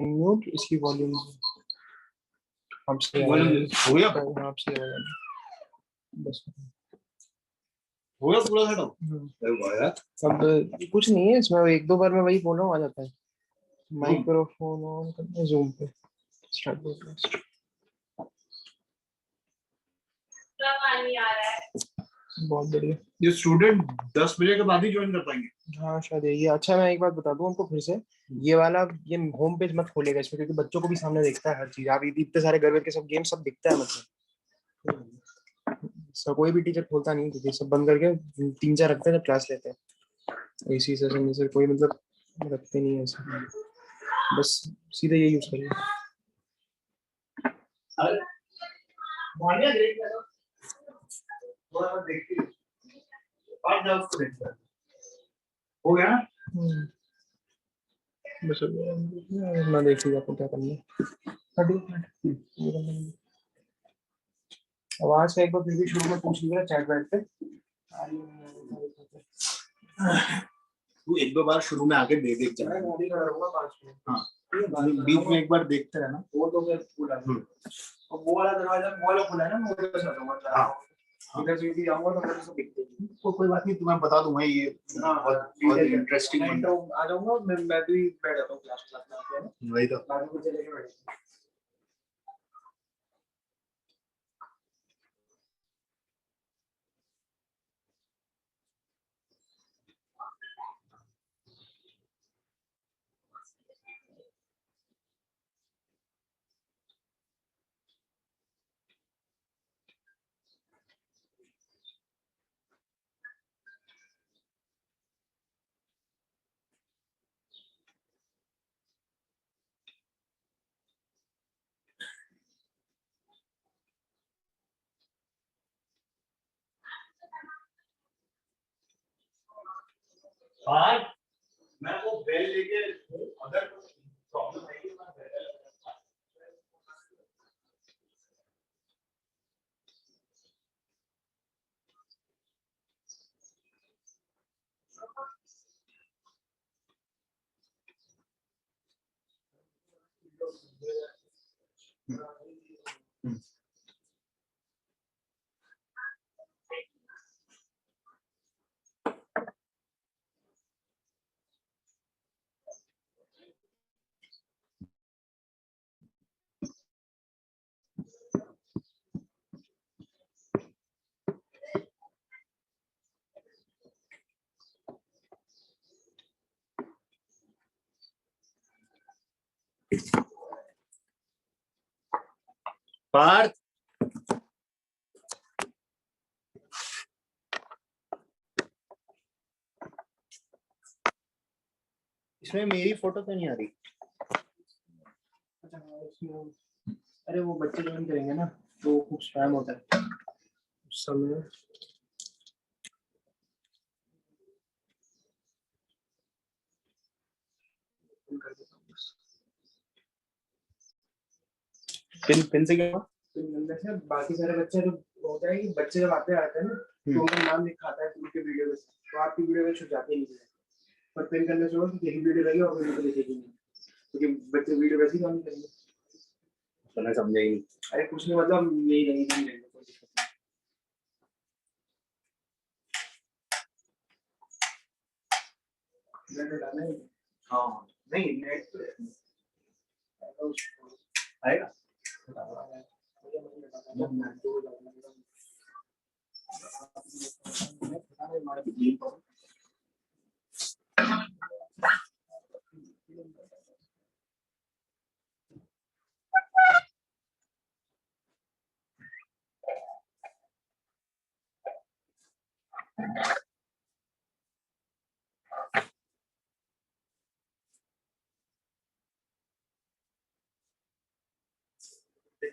Mute इसकी volume आपसे volume हो गया आपसे बस हो गया पूरा सेटअप। अरे वाह यार। अब कुछ नहीं है इसमें, एक दो बार मैं वही बोल रहा हूँ आ जाता है। माइक्रोफोन ऑन करना, जूम पे स्टार्ट पॉडकास्ट। बहुत बढ़िया। ये स्टूडेंट 10 बजे के बाद ही ज्वाइन कर पाएंगे? हाँ शायद ये अच्छा, मैं एक बात बता दूं उनको फिर से, ये वाला ये होम पेज मत खोलेगा इसमें, क्योंकि बच्चों को भी सामने दिखता है हर चीज। आप इतने सारे घर के सब गेम सब दिखता है, मतलब सब कोई भी टीचर खोलता नहीं, क्योंकि सब बंद करके 3-4 रखते हैं जब क्लास लेते हैं। इसी सेशन में से कोई मतलब रखते नहीं है ऐसे, बस सीधे ये यूज करिए। हो गया ना? बस ना देखिए आपको क्या करना है। आवाज का एक बार फिर भी शुरू में पूछ लिया चैट बैट पे। तू एक दो बार शुरू में आके देख जा। हाँ बीच में एक बार देखते रहना। वो तो फिर खुला वो वाला दरवाजा वो वाला खुला है ना, वो वाला इधर से भी आऊंगा तो मुझे सब दिखते हैं। तो कोई बात नहीं, तुम्हें बता दूंगा ये बहुत इंटरेस्टिंग है। आ जाऊंगा मैं भी बैठ जाता हूँ क्लास में। वही तो बाद में चले के बैठ। हाँ मैं वो बेल लेके अगर प्रॉब्लम है कि मैं बेल पार्थ इसमें मेरी फोटो तो नहीं आ रही। अरे वो बच्चे ज्वाइन करेंगे ना तो कुछ स्पैम होता है उस समय। पिन से क्या पिन से बाकी सारे बच्चे जो होता है कि बच्चे जब आते हैं ना तो उनका नाम लिखा आता है उनके वीडियो में, तो आपकी वीडियो में छुप जाते नहीं है। पर पिन करने से होगा कि यही वीडियो लगी और वीडियो दिखेगी नहीं, क्योंकि बच्चे वीडियो वैसे ही काम करेंगे। तो मैं समझा ही नहीं। अरे कुछ नहीं, मतलब यही नहीं कोई दिक्कत नहीं। हाँ नहीं नेट आएगा।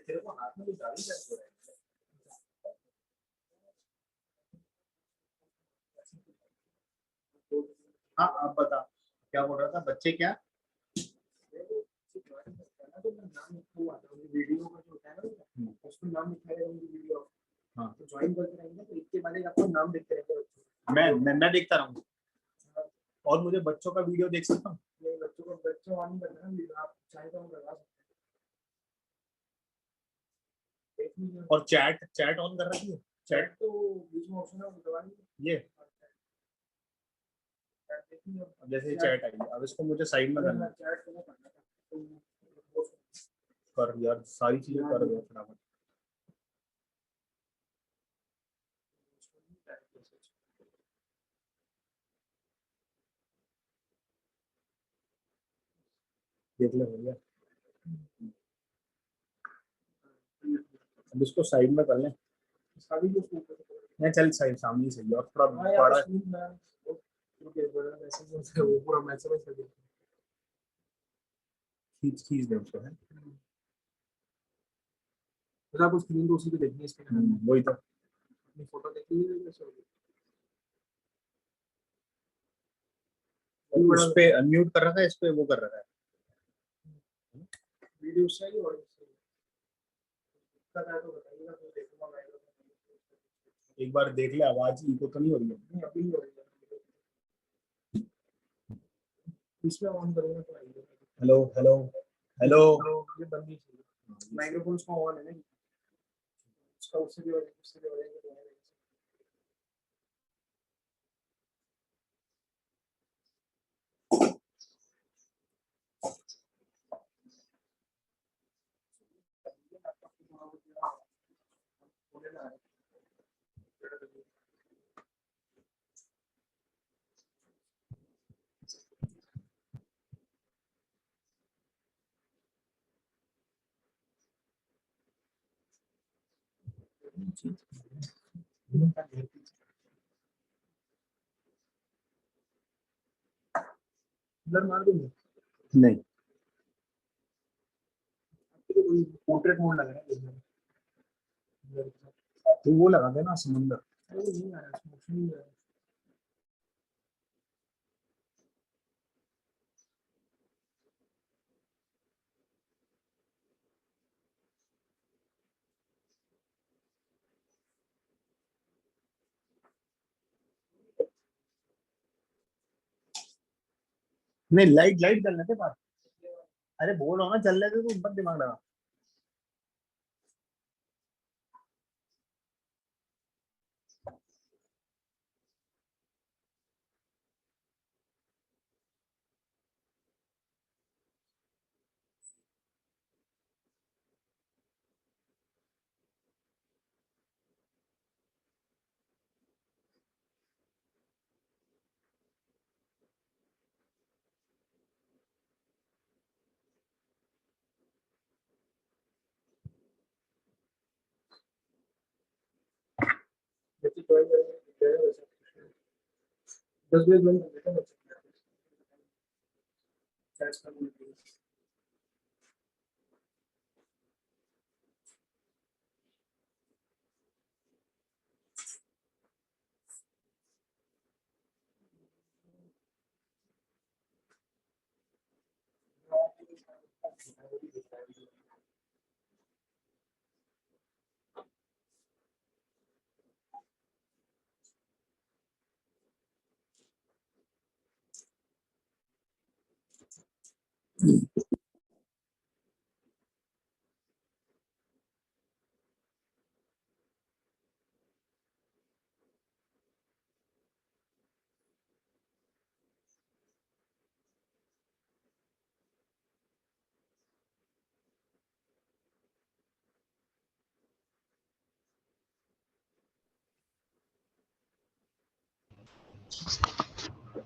तेरे को हाथ में कुछ डाल ही रहा है। हाँ आप बता क्या बोल रहा था, बच्चे क्या वीडियो का जो होता है ना उसमें नाम लिखा रहेगा वीडियो। हाँ तो ज्वाइन करते रहेंगे तो इसके बाद आपको नाम देखते रहेंगे बच्चों। मैं देखता रहूँगा। और मुझे बच्चों का वीडियो देख सकता हूँ? नहीं, बच्चों ऑन नहीं करना वीडियो, आप चाहे तो हम लगा सकते हैं, देख लीजिए। और चैट ऑन कर रखी है? चैट तो बीच में ऑप्शन है, वो दबा लीजिए। ये चैट देख लीजिए। अब जैसे चैट आई, अब इसको मुझे साइड में करना है। चैट को करना था तो कर यार, सारी चीजें कर दो फटाफट। देख ले भैया, अब इसको साइड में कर लें। सभी को नहीं चल, साइड सामने ही सही है, और थोड़ा बड़ा वो पूरा मैसेज कर दिया। खींच दे उसको है। तो आपको स्क्रीन तो उसी पे देखनी है, इस पे वही तो, अपनी फोटो देख लीजिए कैसे होगी। उस पे अनम्यूट कर रखा है, इस पे वो कर रखा है। वीडियो चाहिए और दिक्कत है तो बताइएगा, तो देखूंगा मैं। एक बार देख ले, आवाज इको तो नहीं हो रही है? नहीं, अभी नहीं हो रही है। इसमें ऑन करूंगा तो आएगा। हेलो हेलो हेलो, ये बंद ही चाहिए, माइक्रोफोन उसका ऑन है ना, उसका उससे भी हो जाएगा तो आएगा। ब्लर मार दूंगा। नहीं पोर्ट्रेट मोड लगा है, तो वो लगा देना समुंदर। अरे नहीं आ रहा, मोशन नहीं आ रहा। नहीं, लाइट लाइट कर लेते पास। अरे बोल रहा हूँ ना, चल रहे थे तो ऊपर दिमाग लगा। जैसे ड्राइंग करेंगे वैसे 10 ड्राइंग कर देते हैं, चैट्स कर लेते हैं।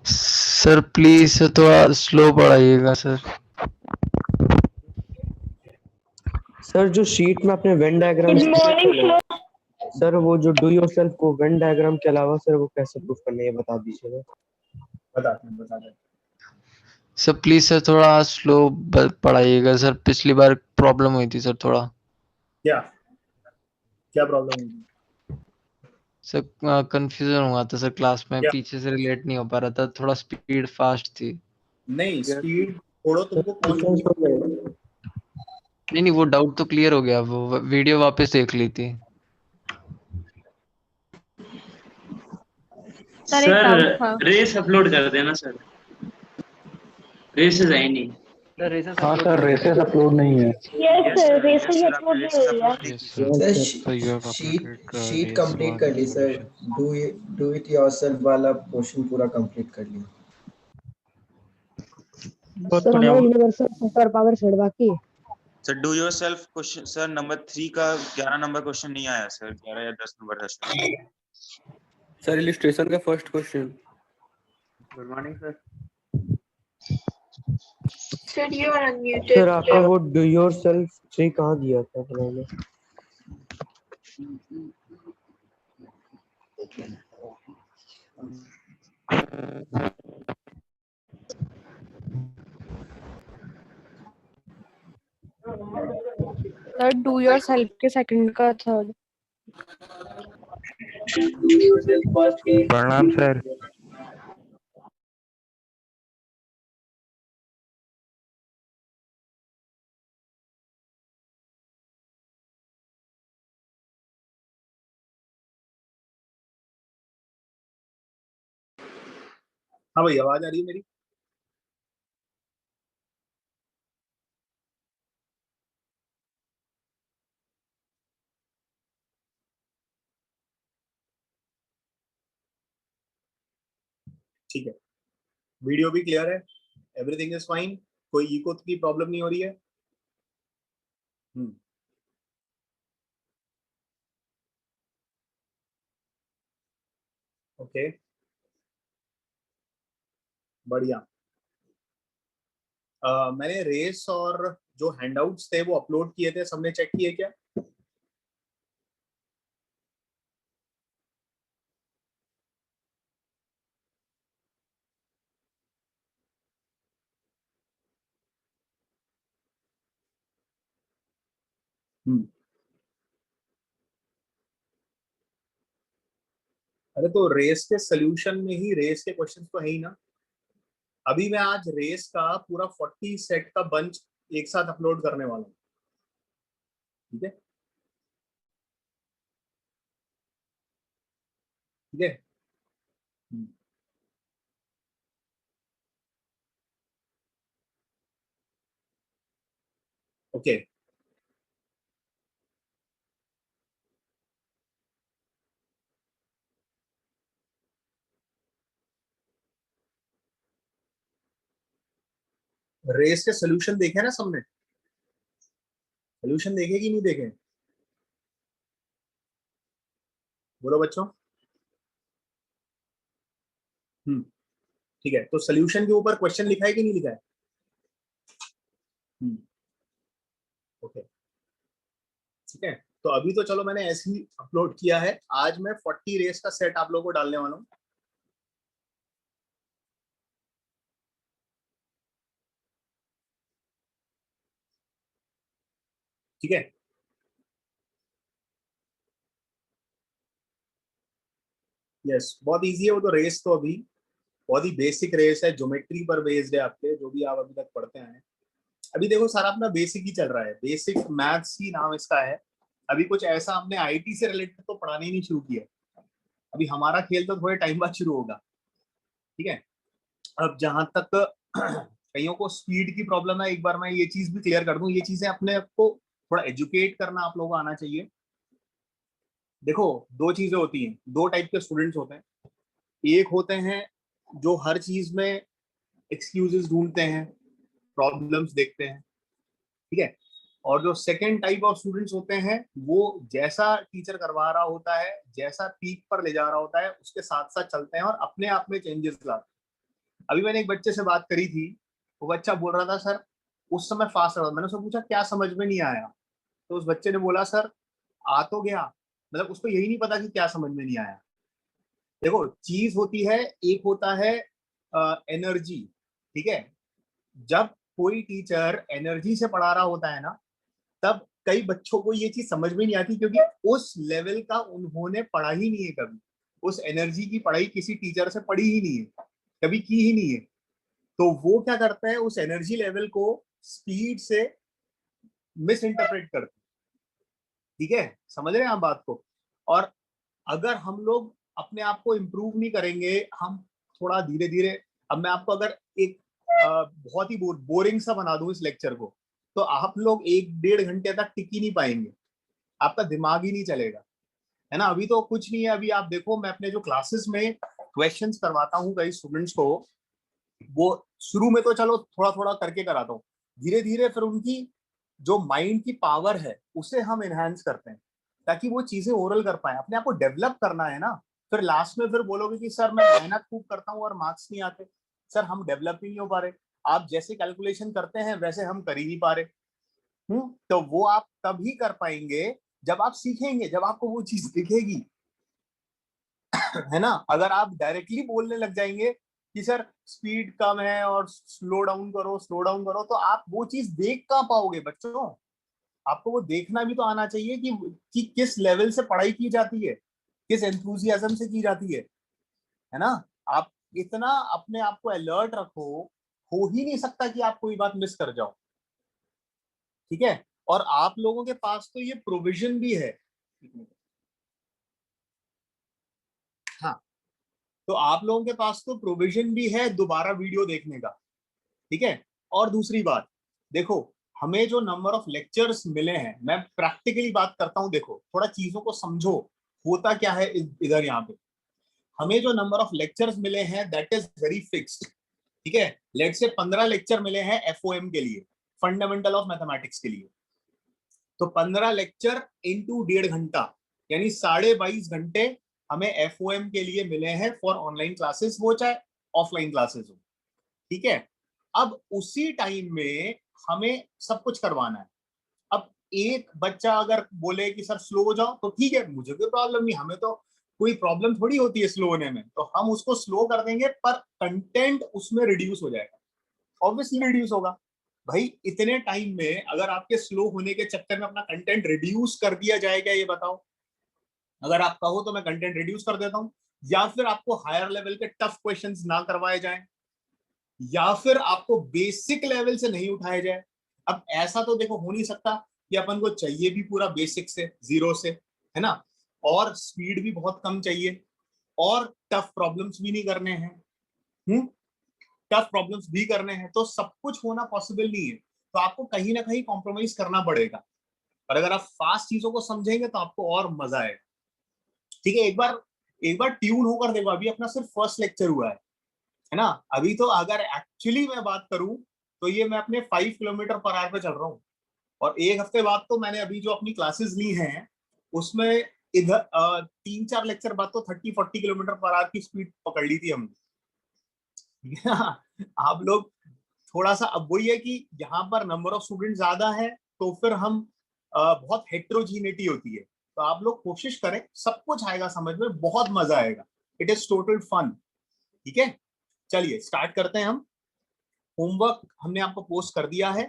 सर प्लीज थोड़ा स्लो पढ़ाइएगा सर। सर जो शीट में अपने Venn diagram, good morning sir वो जो डू योरसेल्फ को वेन डायग्राम के अलावा सर वो कैसे प्रूफ करना है, ये बता दीजिएगा। बता दे। सर प्लीज सर थोड़ा स्लो पढ़ाइएगा सर, पिछली बार प्रॉब्लम हुई थी सर थोड़ा। क्या क्या प्रॉब्लम हुई? सर कंफ्यूजन हुआ था सर क्लास में, क्या? पीछे से रिलेट नहीं हो पा रहा था, थोड़ा स्पीड फास्ट थी। नहीं, स्पीड छोड़ो, तुमको कौन नहीं वो डाउट तो क्लियर हो गया, वो वीडियो वापस देख ली थी। सर एक डाउट था। रेस अपलोड कर देना सर। रेसेस है ही नहीं। हाँ सर, रेसेस अपलोड नहीं है। यस सर, रेसेस अपलोड नहीं हुई है। Yes, sir. Sir So you have sheet uploaded sheet race complete कर one ली सर। information. डू इट योरसेल्फ वाला पोर्शन पूरा कंप्लीट कर लिया। बहुत सर बढ़िया। हमारा यूनिवर्सल सुपर पावर सेट बाकी है। Sir do your self question sir number 3 का 11 नंबर क्वेश्चन नहीं आया सर, 11 या 10 नंबर था शायद। सर इलिस्ट्रेशन का first question. Good morning sir. Sir, you are unmuted. Sir आपका वो डू योर सेल्फ 3 कहाँ दिया था मैंने? सर डू योर सेल्फ के सेकंड का थर्ड। प्रणाम सर। हाँ भाई, आवाज आ रही है मेरी? ठीक है, वीडियो भी क्लियर है, एवरीथिंग इज फाइन, कोई इको की प्रॉब्लम नहीं हो रही है। ओके, बढ़िया। मैंने रेस और जो हैंडआउट्स थे वो अपलोड किए थे, सबने चेक किए क्या? अरे तो रेस के सोल्यूशन में ही रेस के क्वेश्चंस तो है ही ना। अभी मैं आज रेस का पूरा 40 सेट का बंच एक साथ अपलोड करने वाला हूँ, ठीक है? ठीक है, ओके। रेस के सोल्यूशन देखे ना सबने? सोल्यूशन देखे कि नहीं देखे? बोलो बच्चों। ठीक है, तो सोल्यूशन के ऊपर क्वेश्चन लिखा है कि नहीं लिखा है? ओके, ठीक है। तो अभी तो चलो मैंने ऐसे ही अपलोड किया है, आज मैं 40 रेस का सेट आप लोगों को डालने वाला हूँ। ठीक है, यस, बहुत इजी है वो तो। रेस तो अभी बहुत ही बेसिक रेस है, ज्योमेट्री पर बेस्ड है आपके, जो भी आप अभी तक पढ़ते आए हैं। अभी देखो सारा अपना बेसिक ही चल रहा है, बेसिक मैथ्स ही नाम इसका है। अभी कुछ ऐसा हमने आईटी से रिलेटेड तो पढ़ाने ही नहीं शुरू किया, अभी हमारा खेल तो थोड़े टाइम बाद शुरू होगा, ठीक है? अब जहां तक कईयों को स्पीड की प्रॉब्लम है, एक बार मैं ये चीज भी क्लियर कर दूं, ये चीजें अपने आप को थोड़ा एजुकेट करना आप लोगों को आना चाहिए। देखो, दो चीजें होती हैं, दो टाइप के स्टूडेंट्स होते हैं। एक होते हैं जो हर चीज में एक्सक्यूजेस ढूंढते हैं, प्रॉब्लम्स देखते हैं, ठीक है? और जो सेकंड टाइप ऑफ स्टूडेंट्स होते हैं, वो जैसा टीचर करवा रहा होता है, जैसा पीक पर ले जा रहा होता है, उसके साथ साथ चलते हैं और अपने आप में चेंजेस लाते हैं। अभी मैंने एक बच्चे से बात करी थी, वो बच्चा बोल रहा था सर उस समय फास्ट रहा, मैंने उससे पूछा क्या समझ में नहीं आया, तो उस बच्चे ने बोला सर आ तो गया, मतलब उसको यही नहीं पता कि क्या समझ में नहीं आया। देखो चीज होती है, एक होता है एनर्जी, ठीक है? जब कोई टीचर एनर्जी से पढ़ा रहा होता है ना, तब कई बच्चों को ये चीज समझ में नहीं आती, क्योंकि उस लेवल का उन्होंने पढ़ा ही नहीं है कभी, उस एनर्जी की पढ़ाई किसी टीचर से पढ़ी ही नहीं है, कभी की ही नहीं है। तो वो क्या करता है, उस एनर्जी लेवल को स्पीड से मिस इंटरप्रेट करता है, ठीक है? समझ रहे हैं आप बात को? और अगर हम लोग अपने आप को इम्प्रूव नहीं करेंगे, हम थोड़ा धीरे धीरे, अब मैं आपको अगर एक बहुत ही बोरिंग सा बना दूं इस लेक्चर को, तो आप लोग 1-1.5 घंटे तक टिक ही नहीं पाएंगे, आपका दिमाग ही नहीं चलेगा, है ना। अभी तो कुछ नहीं है, अभी आप देखो मैं अपने जो क्लासेस में क्वेश्चंस करवाता हूँ कई स्टूडेंट्स को, वो शुरू में तो चलो थोड़ा थोड़ा करके कराता हूँ, धीरे धीरे फिर उनकी जो माइंड की पावर है उसे हम एनहांस करते हैं ताकि वो चीजें ओरल कर पाए। अपने आप को डेवलप करना है ना, फिर लास्ट में फिर बोलोगे कि सर मैं मेहनत खूब करता हूँ और मार्क्स नहीं आते। सर हम डेवलप ही नहीं हो पा रहे, आप जैसे कैलकुलेशन करते हैं वैसे हम कर ही नहीं पा रहे। तो वो आप तभी कर पाएंगे जब आप सीखेंगे, जब आपको वो चीज दिखेगी, है ना। अगर आप डायरेक्टली बोलने लग जाएंगे कि सर स्पीड कम है और स्लो डाउन करो, तो आप वो चीज देख कहाँ पाओगे बच्चों। आपको वो देखना भी तो आना चाहिए कि किस लेवल से पढ़ाई की जाती है, किस एंथुसियाज्म से की जाती है ना। आप इतना अपने आप को अलर्ट रखो, हो ही नहीं सकता कि आप कोई बात मिस कर जाओ, ठीक है। और आप लोगों के पास तो ये प्रोविजन भी है, हाँ, तो आप लोगों के पास तो प्रोविजन भी है दोबारा वीडियो देखने का, ठीक है। और दूसरी बात देखो, हमें जो नंबर ऑफ लेक्चर्स मिले हैं, मैं प्रैक्टिकली बात करता हूं, देखो थोड़ा चीजों को समझो होता क्या है इधर। यहाँ पे हमें जो नंबर ऑफ लेक्चर्स मिले हैं दैट इज वेरी फिक्स्ड, ठीक है। लेट से 15 लेक्चर मिले हैं FOM के लिए, फंडामेंटल ऑफ मैथमेटिक्स के लिए, तो 15 लेक्चर इंटू 1.5 घंटा यानी 22.5 घंटे हमें FOM के लिए मिले हैं फॉर ऑनलाइन क्लासेस, वो चाहे ऑफलाइन क्लासेस हो, ठीक है। अब उसी टाइम में हमें सब कुछ करवाना है। अब एक बच्चा अगर बोले कि सर स्लो हो जाओ, तो ठीक है, मुझे कोई प्रॉब्लम नहीं, हमें तो कोई प्रॉब्लम थोड़ी होती है स्लो होने में, तो हम उसको स्लो कर देंगे, पर कंटेंट उसमें रिड्यूस हो जाएगा, ऑब्वियसली रिड्यूस होगा। भाई इतने टाइम में अगर आपके स्लो होने के चक्कर में अपना कंटेंट रिड्यूस कर दिया जाएगा, ये बताओ। अगर आप कहो तो मैं कंटेंट रिड्यूस कर देता हूं, या फिर आपको हायर लेवल के टफ क्वेश्चंस ना करवाए जाएं, या फिर आपको बेसिक लेवल से नहीं उठाया जाए। अब ऐसा तो देखो हो नहीं सकता कि अपन को चाहिए भी पूरा बेसिक से, जीरो से, है ना, और स्पीड भी बहुत कम चाहिए, और टफ प्रॉब्लम्स भी नहीं करने हैं, टफ प्रॉब्लम्स भी करने हैं, तो सब कुछ होना पॉसिबल नहीं है। तो आपको कहीं ना कहीं कॉम्प्रोमाइज करना पड़ेगा, और अगर आप फास्ट चीजों को समझेंगे तो आपको और मजा आएगा, ठीक है। एक बार ट्यून होकर देखो, अभी अपना सिर्फ फर्स्ट लेक्चर हुआ है ना। अभी तो अगर एक्चुअली मैं बात करूं तो ये मैं अपने 5 किलोमीटर पर आवर पे चल रहा हूँ, और एक हफ्ते बाद तो मैंने अभी जो अपनी क्लासेस ली हैं उसमें इधर 3-4 लेक्चर बाद तो 30-40 किलोमीटर पर आवर की स्पीड पकड़ ली थी हमने। आप लोग थोड़ा सा, अब वही है कि यहाँ पर नंबर ऑफ स्टूडेंट ज्यादा है तो फिर हम बहुत हेट्रोजीनिटी होती है, तो आप लोग कोशिश करें, सब कुछ आएगा समझ में, बहुत मजा आएगा, इट इज टोटल फन, ठीक है। चलिए स्टार्ट करते हैं हम। होमवर्क हमने आपको पोस्ट कर दिया है,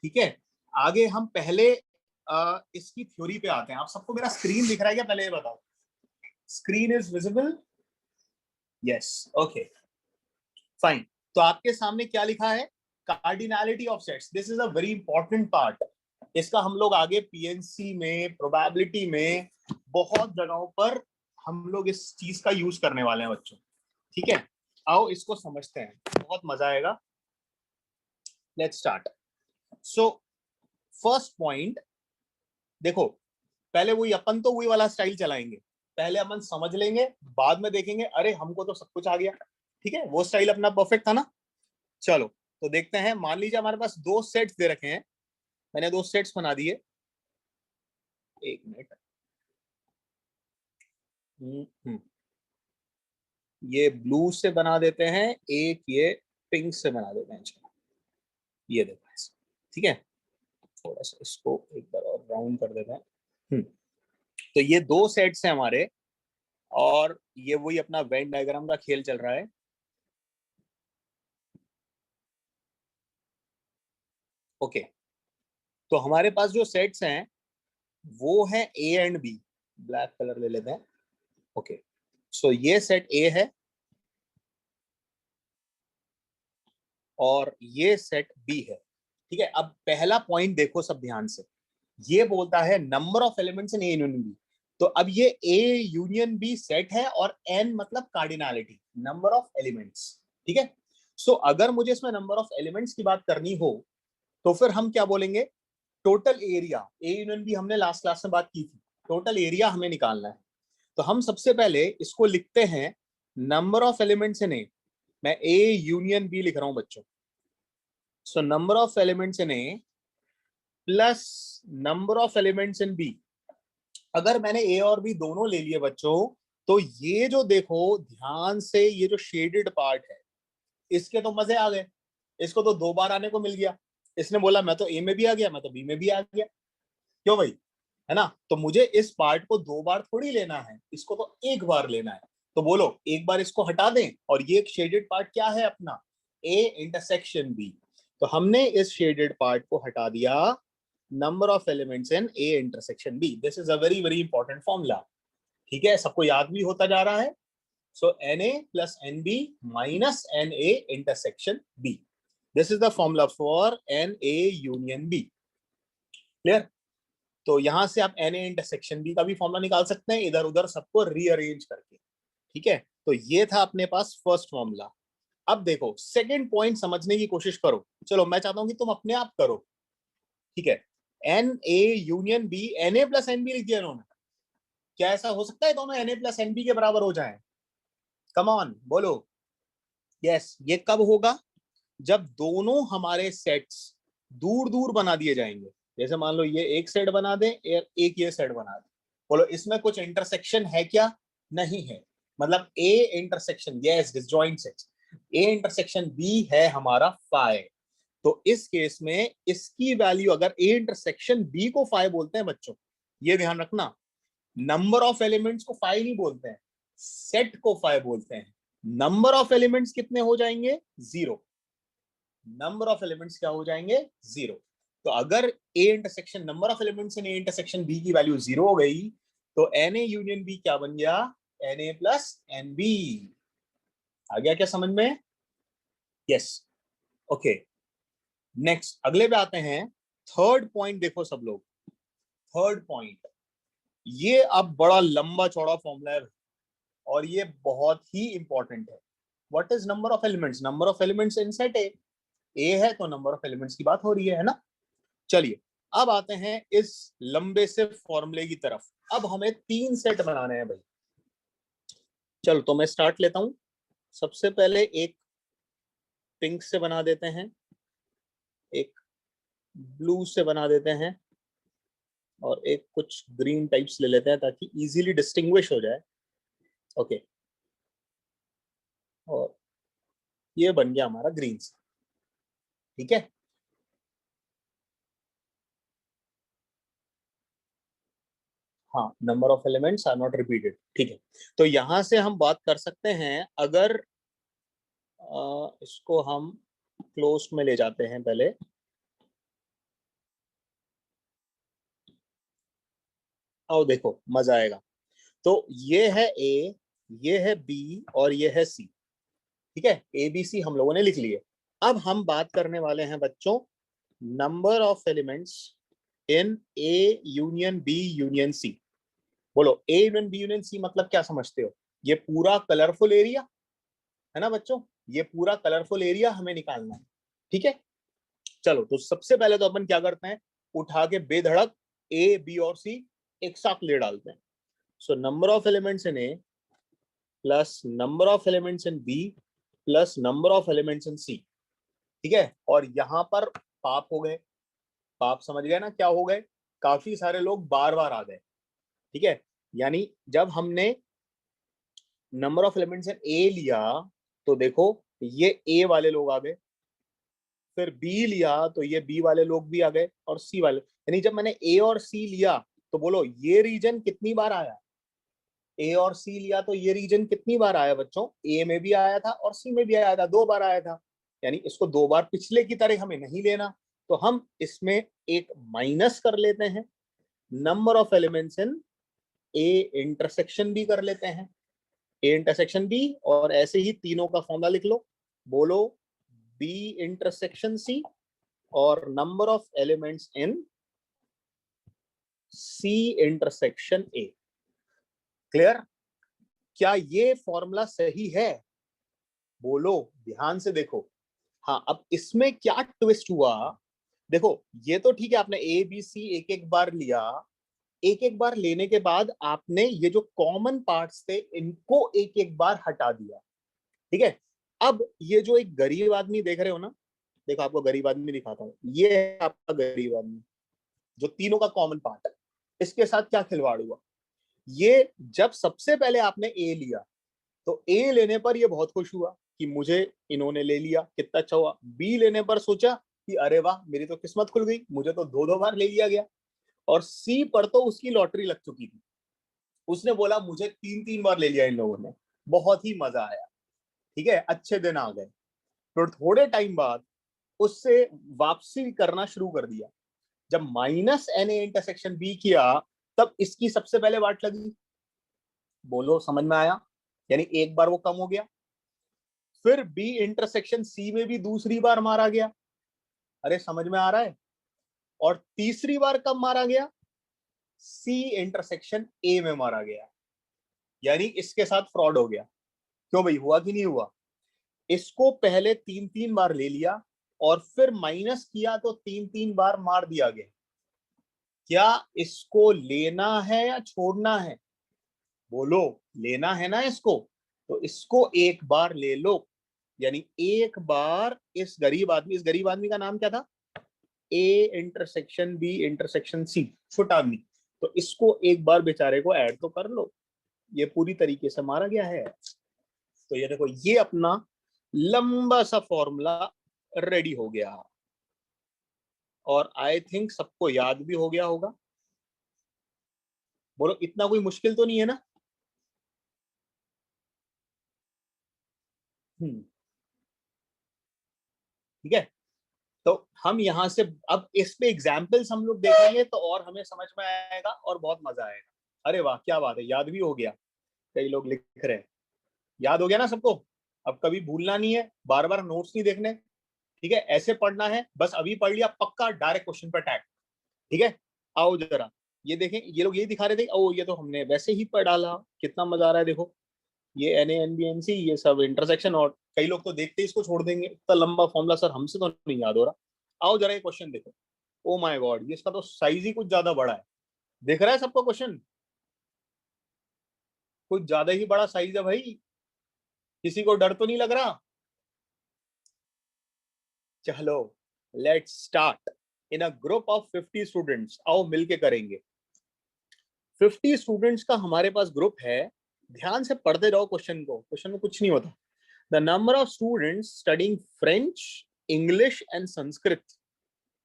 ठीक है। आगे हम पहले इसकी थ्योरी पे आते हैं। आप सबको मेरा स्क्रीन दिख रहा है क्या, पहले ये बताओ। Screen is visible? Yes, okay fine. तो आपके सामने क्या लिखा है, cardinality of sets. This is a very important part, इसका हम लोग आगे PNC में, प्रोबेबिलिटी में, बहुत जगहों पर हम लोग इस चीज का यूज करने वाले हैं बच्चों, ठीक है। आओ इसको समझते हैं, बहुत मजा आएगा। Let's start. So first point देखो, पहले वही अपन तो वही वाला स्टाइल चलाएंगे, पहले अपन समझ लेंगे, बाद में देखेंगे अरे हमको तो सब कुछ आ गया, ठीक है। वो स्टाइल अपना परफेक्ट था ना। चलो तो देखते हैं। मान लीजिए हमारे पास 2 सेट्स दे रखे हैं, मैंने 2 सेट्स बना दिए, एक मिनट, ये ब्लू से बना देते हैं, एक ये पिंक से बना देते हैं। चलो ये देखो ऐसे, ठीक है। थोड़ा सा इसको एक बार और राउंड कर देते हैं। तो ये 2 सेट्स हैं हमारे, और ये वही अपना वेन डायग्राम का खेल चल रहा है। ओके, तो हमारे पास जो सेट्स हैं वो है A and B। Black colour ले लेते हैं। ओके, सो ये सेट A है और ये सेट B है, ठीक है। अब पहला पॉइंट देखो सब ध्यान से, ये बोलता है number of elements in A union B। तो अब ये A यूनियन B सेट है, और N मतलब कार्डिनैलिटी, नंबर ऑफ एलिमेंट्स, ठीक है। सो अगर मुझे इसमें नंबर ऑफ एलिमेंट्स की बात करनी हो तो फिर हम क्या बोलेंगे, total area, A union B हमने लास्ट क्लास में बात की थी, टोटल एरिया हमें निकालना है। तो हम सबसे पहले इसको लिखते हैं number of elements in A, मैं ए यूनियन बी लिख रहा हूं बच्चों। So number of elements in A plus number of elements in B. अगर मैंने ए और बी दोनों ले लिए बच्चों, तो ये जो देखो ध्यान से, ये जो शेडेड पार्ट है, इसके तो मजे आ गए, इसको तो 2 बार आने को मिल गया। इसने बोला मैं तो ए में भी आ गया, मैं तो बी में भी आ गया, क्यों भाई, है ना। तो मुझे इस पार्ट को 2 बार थोड़ी लेना है, इसको तो 1 बार लेना है। तो बोलो एक बार इसको हटा दें, और ये एक शेडेड पार्ट क्या है अपना, ए इंटरसेक्शन बी। तो हमने इस शेडेड पार्ट को हटा दिया, number of elements in A intersection B. This is a very very important formula, ठीक है, सबको याद भी होता जा रहा है। So Na plus Nb minus Na intersection B. This is the formula for Na union B. Clear. तो यहां से आप Na intersection B का भी फॉर्मूला निकाल सकते हैं, इधर उधर सबको रीअरेंज करके, ठीक है। तो ये था अपने पास फर्स्ट फॉर्मूला। अब देखो सेकंड पॉइंट समझने की कोशिश करो। चलो मैं चाहता हूं कि तुम अपने आप करो, ठीक है। Na union B, Na plus Nb लिख दिया इन्होंने, क्या ऐसा हो सकता है दोनों Na plus Nb के बराबर हो जाए? कम ऑन बोलो। यस, ये कब होगा, जब दोनों हमारे सेट्स दूर दूर बना दिए जाएंगे। जैसे मान लो ये एक सेट बना दे, एक ये सेट बना दे, बोलो इसमें कुछ इंटरसेक्शन है क्या? नहीं है, मतलब A intersection, yes disjoint sets, A intersection B है हमारा फाई। तो इस केस में इसकी वैल्यू, अगर ए इंटरसेक्शन बी को फाई बोलते हैं बच्चों, ये ध्यान रखना, नंबर ऑफ एलिमेंट्स को फाई नहीं बोलते हैं, सेट को फाई बोलते हैं। नंबर ऑफ एलिमेंट्स कितने हो जाएंगे? 0। नंबर ऑफ एलिमेंट्स क्या हो जाएंगे? 0। तो अगर A intersection, number of elements in A intersection B की वैल्यू 0 हो गई, तो Na यूनियन बी क्या बन गया? Na plus Nb। आ गया क्या समझ में? Yes, okay. नेक्स्ट अगले पे आते हैं। थर्ड पॉइंट देखो सब लोग, थर्ड पॉइंट, ये अब बड़ा लंबा चौड़ा फॉर्मूला है और ये बहुत ही इंपॉर्टेंट है। What is number of elements? Number of elements in set ए है, तो नंबर ऑफ एलिमेंट्स की बात हो रही है ना। चलिए अब आते हैं इस लंबे से फॉर्मूले की तरफ। अब हमें 3 सेट बनाने हैं भाई। चलो तो मैं स्टार्ट लेता हूं। सबसे पहले एक पिंक से बना देते हैं, एक ब्लू से बना देते हैं, और एक कुछ ग्रीन टाइप्स ले लेते हैं ताकि इजीली डिस्टिंग्विश हो जाए। ओके, और ये बन गया हमारा ग्रीन से, ठीक है। हाँ, number of elements are not repeated, ठीक है। तो यहां से हम बात कर सकते हैं, अगर इसको हम क्लोज में ले जाते हैं पहले, आओ देखो मजा आएगा। तो ये है ए, ये है बी और ये है सी, ठीक है। ए बी सी हम लोगों ने लिख लिए। अब हम बात करने वाले हैं बच्चों number of elements in A union B union C. बोलो A union B union C मतलब क्या समझते हो? ये पूरा कलरफुल एरिया है ना बच्चों, ये पूरा कलरफुल एरिया हमें निकालना है, ठीक है। चलो तो सबसे पहले तो अपन क्या करते हैं, उठा के बेधड़क ए बी और सी एक साथ ले डालते हैं। So number of elements in A plus number of elements in B plus number of elements in C, ठीक है। और यहां पर पाप हो गए, पाप समझ गए ना क्या हो गए? काफी सारे लोग बार बार आ गए, ठीक है। यानी जब हमने नंबर ऑफ एलिमेंट्स इन ए लिया तो देखो ये ए वाले लोग आ गए, फिर बी लिया तो ये बी वाले लोग भी आ गए, और सी वाले। यानी जब मैंने ए और सी लिया तो बोलो ये रीजन कितनी बार आया? ए और सी लिया तो ये रीजन कितनी बार आया बच्चों? ए में भी आया था और सी में भी आया था, 2 बार आया था। यानी इसको 2 बार पिछले की तरह हमें नहीं लेना, तो हम इसमें एक माइनस कर लेते हैं, number of elements in A intersection B कर लेते हैं, ए इंटरसेक्शन बी, और ऐसे ही तीनों का फॉर्मूला लिख लो। बोलो बी इंटरसेक्शन सी और number of elements in C intersection A. Clear? क्या ये फॉर्मूला सही है? बोलो, ध्यान से देखो। हाँ, अब इसमें क्या ट्विस्ट हुआ, देखो ये तो ठीक है, आपने ए बी सी एक एक बार लिया, एक एक बार लेने के बाद आपने ये जो कॉमन पार्ट्स थे इनको एक एक बार हटा दिया, ठीक है। अब ये जो एक गरीब आदमी देख रहे हो ना, देखो आपको गरीब आदमी दिखाता हूँ, ये है आपका गरीब आदमी जो तीनों का कॉमन पार्ट है। इसके साथ क्या खिलवाड़ हुआ, ये जब सबसे पहले आपने ए लिया तो ए लेने पर ये बहुत खुश हुआ कि मुझे इन्होंने ले लिया, कितना अच्छा हुआ। बी लेने पर सोचा कि अरे वाह मेरी तो किस्मत खुल गई, मुझे तो दो दो बार ले लिया गया। और सी पर तो उसकी लॉटरी लग चुकी थी, उसने बोला मुझे तीन तीन बार ले लिया इन लोगों ने, बहुत ही मजा आया, ठीक है, अच्छे दिन आ गए। फिर थोड़े टाइम बाद उससे वापसी करना शुरू कर दिया। जब minus N A intersection B किया तब इसकी सबसे पहले वाट लगी, बोलो समझ में आया, यानी एक बार वो कम हो गया। फिर बी इंटरसेक्शन सी में भी दूसरी बार मारा गया, अरे समझ में आ रहा है। और तीसरी बार कब मारा गया, सी इंटरसेक्शन ए में मारा गया, यानी इसके साथ फ्रॉड हो गया। क्यों भाई, हुआ कि नहीं हुआ, इसको पहले तीन तीन बार ले लिया और फिर माइनस किया तो तीन तीन बार मार दिया गया। क्या इसको लेना है या छोड़ना है, बोलो, लेना है ना इसको, तो इसको एक बार ले लो, यानी एक बार इस गरीब आदमी का नाम क्या था, A intersection B intersection C, छोटा आदमी, तो इसको एक बार बेचारे को ऐड तो कर लो। ये पूरी तरीके से मारा गया है। तो ये देखो, ये अपना लंबा सा फॉर्मूला रेडी हो गया और आई थिंक सबको याद भी हो गया होगा। बोलो, इतना कोई मुश्किल तो नहीं है ना। ठीक है, तो हम यहां से अब इस पे एग्जाम्पल्स हम लोग देखेंगे तो और हमें समझ में आएगा और बहुत मजा आएगा। अरे वाह क्या बात है, याद भी हो गया, कई लोग लिख रहे हैं, याद हो गया ना सबको। अब कभी भूलना नहीं है, बार बार नोट्स नहीं देखने, ठीक है, ऐसे पढ़ना है, बस अभी पढ़ लिया पक्का डायरेक्ट क्वेश्चन पर अटैक, ठीक है। आओ जरा ये देखें, ये लोग यही दिखा रहे थे, ओ ये तो हमने वैसे ही पढ़ डाला, कितना मजा आ रहा है। देखो ये N A N B N C, ये सब इंटरसेक्शन, और कई लोग तो देखते ही इसको छोड़ देंगे, इतना लंबा फॉर्मूला सर हमसे तो नहीं याद हो रहा। आओ जरा ये क्वेश्चन देखो, ओ माय गॉड, ये इसका तो साइज ही कुछ ज्यादा बड़ा है, दिख रहा है सबको क्वेश्चन, कुछ ज्यादा ही बड़ा साइज है भाई, किसी को डर तो नहीं लग रहा। चलो let's start in a group of 50 students, आओ मिलके करेंगे। 50 स्टूडेंट्स का हमारे पास ग्रुप है, ध्यान से पढ़ते जाओ क्वेश्चन को, क्वेश्चन में कुछ नहीं होता। The number of students studying French, English and Sanskrit,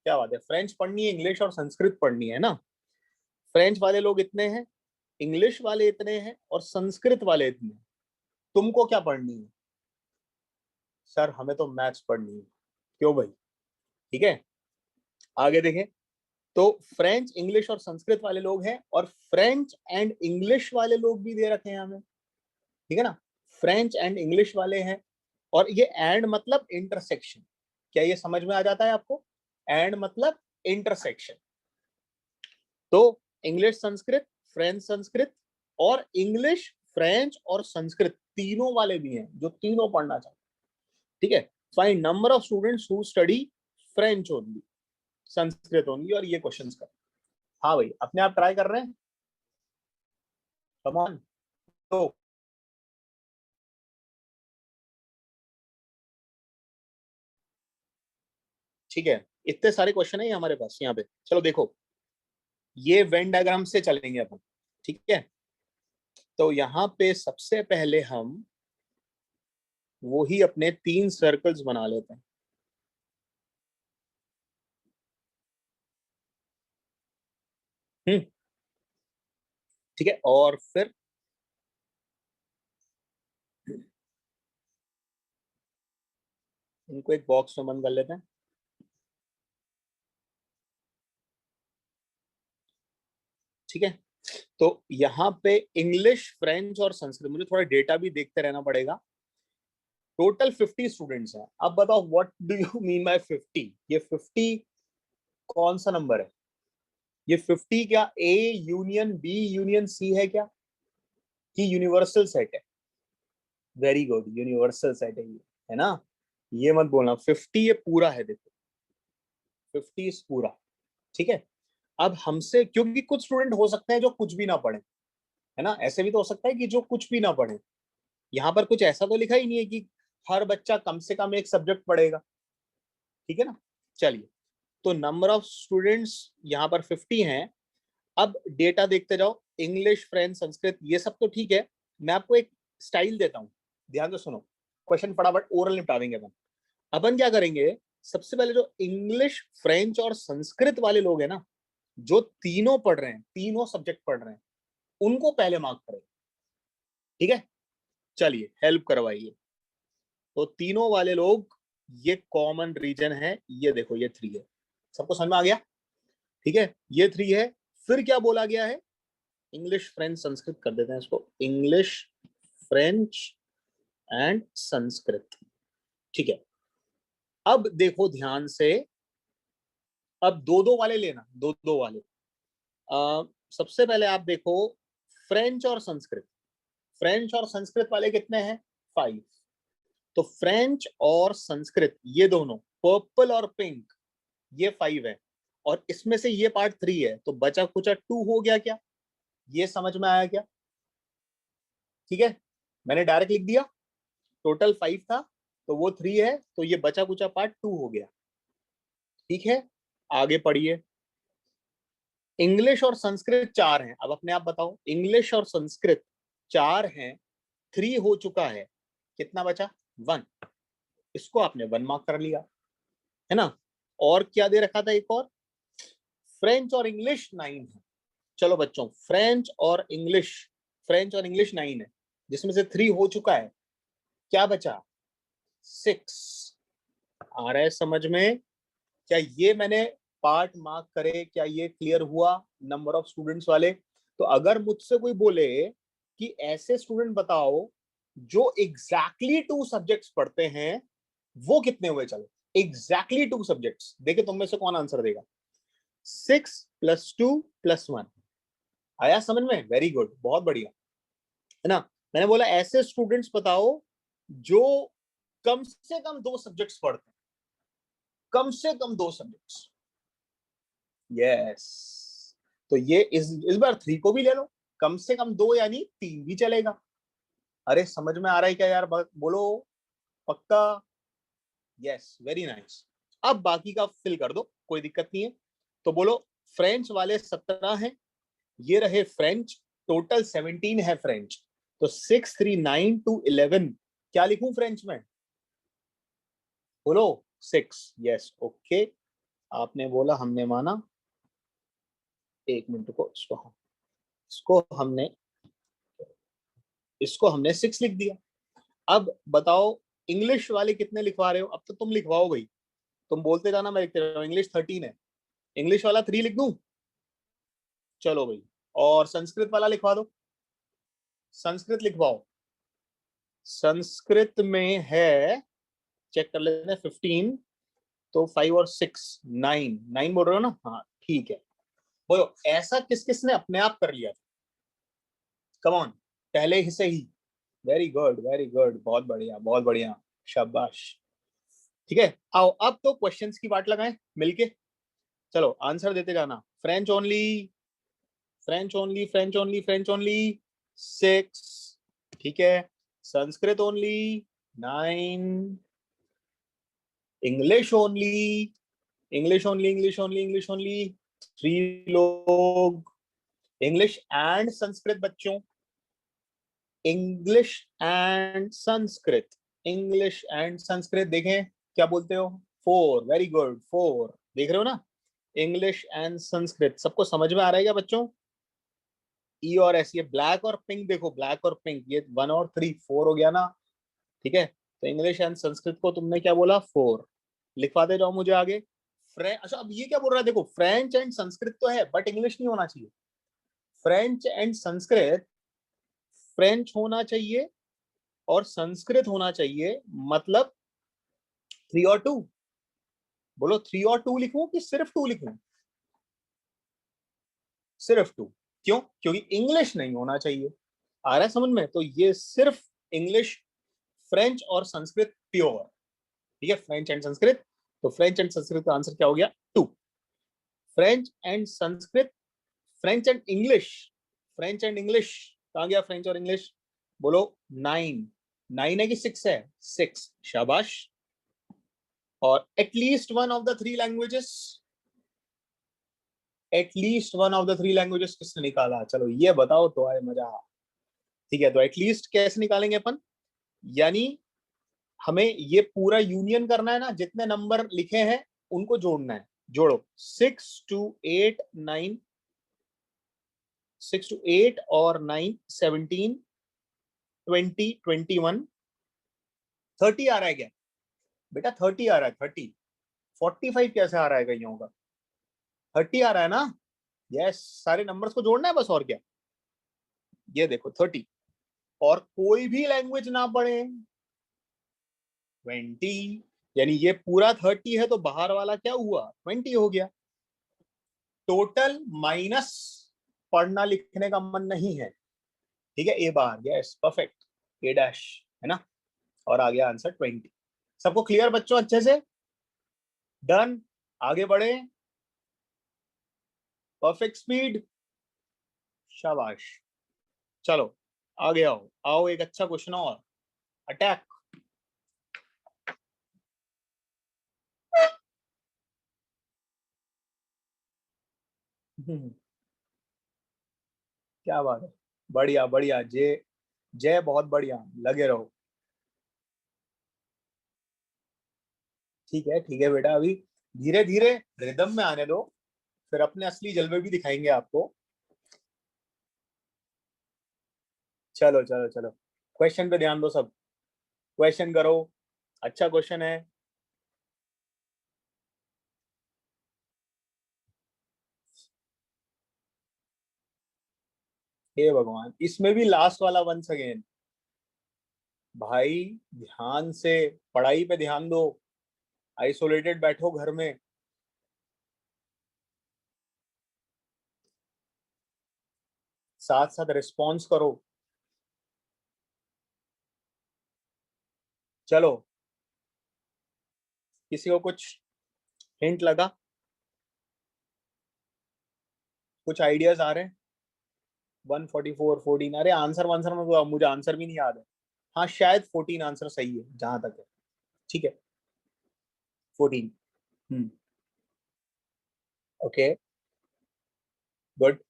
क्या बात है, फ्रेंच पढ़नी है, इंग्लिश और संस्कृत पढ़नी है ना। फ्रेंच वाले लोग इतने हैं, इंग्लिश वाले इतने हैं और संस्कृत वाले इतने हैं। तुमको क्या पढ़नी है, सर हमें तो मैथ्स पढ़नी है। क्यों भाई, ठीक है, आगे देखें। तो फ्रेंच, इंग्लिश और संस्कृत वाले लोग हैं, और फ्रेंच एंड इंग्लिश वाले लोग भी दे रखे हैं हमें, ठीक है ना, फ्रेंच एंड इंग्लिश वाले हैं। और ये एंड मतलब इंटरसेक्शन, क्या ये समझ में आ जाता है आपको, एंड मतलब इंटरसेक्शन। तो इंग्लिश संस्कृत, फ्रेंच संस्कृत, और इंग्लिश फ्रेंच और संस्कृत तीनों वाले भी हैं जो तीनों पढ़ना चाहते हैं, ठीक है। Find number of students who study French only, Sanskrit only, और ये क्वेश्चंस कर। हाँ भाई, अपने आप ट्राई कर रहे हैं, कम ऑन। तो ठीक है, इतने सारे क्वेश्चन है हमारे पास यहाँ पे। चलो देखो, ये वेन डायग्राम से चलेंगे अपन, ठीक है। तो यहाँ पे सबसे पहले हम वो ही अपने 3 सर्कल्स बना लेते हैं। ठीक है, और फिर इनको एक बॉक्स में बंद कर लेते हैं, ठीक है। तो यहाँ पे इंग्लिश, फ्रेंच और संस्कृत, मुझे थोड़ा डेटा भी देखते रहना पड़ेगा। टोटल 50 स्टूडेंट्स हैं। अब बताओ what do you mean by 50, ये 50 कौन सा नंबर है, ये 50 क्या A union B union C है क्या, कि यूनिवर्सल सेट है, वेरी गुड, यूनिवर्सल सेट है ना, ये मत बोलना 50 ये पूरा है, देखो 50 इस पूरा, ठीक है। अब हमसे, क्योंकि कुछ स्टूडेंट हो सकते हैं जो कुछ भी ना पढ़े, है ना, ऐसे भी तो हो सकता है कि जो कुछ भी ना पढ़े। यहाँ पर कुछ ऐसा तो लिखा ही नहीं है कि हर बच्चा कम से कम एक सब्जेक्ट पढ़ेगा, ठीक है ना। चलिए, तो नंबर ऑफ स्टूडेंट्स यहाँ पर 50 हैं। अब डेटा देखते जाओ, इंग्लिश, फ्रेंच, संस्कृत, ये सब तो ठीक है। मैं आपको एक स्टाइल देता हूँ, ध्यान से सुनो, क्वेश्चन फटाफट ओरल निपटा देंगे अपन। अपन क्या करेंगे, सबसे पहले जो इंग्लिश, फ्रेंच और संस्कृत वाले लोग हैं ना, जो तीनों पढ़ रहे हैं, तीनों सब्जेक्ट पढ़ रहे हैं, उनको पहले मार्क करें, ठीक है। चलिए हेल्प करवाइए। तो तीनों वाले लोग, ये कॉमन रीजन है, ये देखो ये 3 है, सबको समझ में आ गया, ठीक है, ये 3 है। फिर क्या बोला गया है, इंग्लिश, फ्रेंच, संस्कृत कर देते हैं इसको, इंग्लिश, फ्रेंच एंड संस्कृत, ठीक है। अब देखो ध्यान से, अब 2-2 वाले लेना, 2-2 वाले। सबसे पहले आप देखो फ्रेंच और संस्कृत, फ्रेंच और संस्कृत वाले कितने हैं, 5। तो फ्रेंच और संस्कृत ये दोनों, पर्पल और पिंक, ये 5 है, और इसमें से ये पार्ट 3 है, तो बचा कुचा 2 हो गया क्या, ये समझ में आया क्या, ठीक है। मैंने डायरेक्ट लिख दिया, टोटल 5 था तो वो 3 है, तो ये बचा कुचा पार्ट 2 हो गया, ठीक है। आगे पढ़िए, इंग्लिश और संस्कृत 4 हैं। अब अपने आप बताओ, इंग्लिश और संस्कृत 4 हैं, 3 हो चुका है, कितना बचा, 1। इसको आपने 1 मार्क कर लिया, है ना। और क्या दे रखा था, एक और, फ्रेंच और इंग्लिश 9 है। चलो बच्चों, फ्रेंच और इंग्लिश 9 है, जिसमें से 3 हो चुका है, क्या बचा, 6। आ रहा है समझ में, क्या ये मैंने पार्ट मार्क करे, क्या ये क्लियर हुआ नंबर ऑफ स्टूडेंट्स वाले। तो अगर मुझसे कोई बोले कि ऐसे स्टूडेंट बताओ जो एग्जैक्टली 2 सब्जेक्ट्स पढ़ते हैं, वो कितने हुए, चलो एग्जैक्टली 2 सब्जेक्ट्स, देखिए तुम में से कौन आंसर देगा। 6 + 2 + 1, आया समझ में, वेरी गुड, बहुत बढ़िया, है ना। मैंने बोला ऐसे स्टूडेंट्स बताओ जो कम से कम 2 सब्जेक्ट्स पढ़ते हैं, कम से कम 2 सब्जेक्ट्स, यस। तो ये इस बार 3 को भी ले लो, कम से कम 2 यानी 3 भी चलेगा। अरे समझ में आ रहा है क्या यार, बोलो पक्का, यस, वेरी नाइस। अब बाकी का फिल कर दो, कोई दिक्कत नहीं है। तो बोलो, फ्रेंच वाले 17 हैं, ये रहे फ्रेंच, टोटल 17 है फ्रेंच। तो 6, 3, 9 to 11, क्या लिखूं फ्रेंच में, बोलो 6, यस, ओके। आपने बोला, हमने माना, 1 मिनट को, इसको हमने 6 लिख दिया। अब बताओ इंग्लिश वाले कितने लिखवा रहे हो, अब तो तुम लिखवाओ भाई, तुम बोलते जाना, मैं लिखते रहूं। इंग्लिश 13 है, इंग्लिश वाला 3 लिख दूं, चलो भाई। और संस्कृत वाला लिखवा दो, संस्कृत लिखवाओ। संस्कृत में है, चेक कर लेते हैं, 15, तो 5 और 6 9 बोल रहे हो ना, हाँ ठीक है। बोलो ऐसा किस किसने अपने आप कर लिया, कम ऑन, पहले ही से ही, वेरी गुड वेरी गुड, बहुत बढ़िया बहुत बढ़िया, शाबाश, ठीक है। आओ अब तो क्वेश्चंस की बात लगाएं मिलके, चलो आंसर देते जाना। French only, French only, French only, French only 6, ठीक है। Sanskrit only 9, English only, English only, English only, English only 3 लोग। इंग्लिश एंड संस्कृत बच्चों, English and Sanskrit, English and Sanskrit, देखें क्या बोलते हो, 4, वेरी गुड, 4, देख रहे हो ना। इंग्लिश एंड संस्कृत, सबको समझ में आ रहा है क्या बच्चों, ई और एस, ये ब्लैक और पिंक, देखो ब्लैक और पिंक, ये 1 और 3, 4 हो गया ना, ठीक है। तो इंग्लिश एंड संस्कृत को तुमने क्या बोला, 4, लिखवाते जाओ मुझे आगे। अच्छा अब ये क्या बोल रहा है, देखो फ्रेंच एंड संस्कृत तो है, बट इंग्लिश नहीं होना चाहिए। फ्रेंच एंड संस्कृत, फ्रेंच होना चाहिए और संस्कृत होना चाहिए, मतलब 3 और 2, बोलो 3 और 2 लिखूं कि सिर्फ 2 लिखूं, सिर्फ 2, क्यों, क्योंकि इंग्लिश नहीं होना चाहिए, आ रहा है समझ में। तो ये सिर्फ इंग्लिश फ्रेंच और संस्कृत प्योर, ठीक है, फ्रेंच एंड संस्कृत। तो फ्रेंच एंड संस्कृत का आंसर क्या हो गया? 2। French and Sanskrit, French and English, French and English कहाँ गया? फ्रेंच और इंग्लिश बोलो। 9 9 है कि 6 है? 6, शाबाश। और at least one of the 3 languages, at least one of the 3 languages किसने निकाला? चलो ये बताओ तो आए मजा। ठीक है, तो एटलीस्ट कैसे निकालेंगे अपन? यानी हमें ये पूरा यूनियन करना है ना, जितने नंबर लिखे हैं उनको जोड़ना है। जोड़ो 6 to 8 9, 6 to 8 और 9 17 20 21 30 आ रहा है क्या बेटा? 30 आ रहा है। 30 45 कैसे आ रहा है कईयों का? 30 आ रहा है ना? यस, सारे नंबर्स को जोड़ना है बस, और क्या। ये देखो 30, और कोई भी लैंग्वेज ना पढ़े 20, यानी ये पूरा 30 है तो बाहर वाला क्या हुआ? 20 हो गया। टोटल माइनस पढ़ना लिखने का मन नहीं है, ठीक है, ए बार, यस परफेक्ट, ए डैश, है ना, और आ गया आंसर 20। सबको क्लियर बच्चों? अच्छे से डन, आगे बढ़े, परफेक्ट स्पीड, शाबाश। चलो आगे आओ, आओ एक अच्छा क्वेश्चन और, अटैक। क्या बात है, बढ़िया बढ़िया, जय जय, बहुत बढ़िया, लगे रहो। ठीक है बेटा, अभी धीरे धीरे रिदम में आने दो, फिर अपने असली जलवे भी दिखाएंगे आपको। चलो चलो चलो, क्वेश्चन पे ध्यान दो सब, क्वेश्चन करो, अच्छा क्वेश्चन है। हे भगवान, इसमें भी लास्ट वाला वंस अगेन। भाई ध्यान से पढ़ाई पे ध्यान दो, आइसोलेटेड बैठो घर में। साथ साथ रिस्पॉन्स करो। चलो, किसी को कुछ हिंट लगा? कुछ आइडियाज आ रहे हैं? 144 14, अरे आंसर वांसर में तो मुझे आंसर भी नहीं याद है। हाँ शायद 14 आंसर सही है जहां तक है, ठीक है 14। Okay good.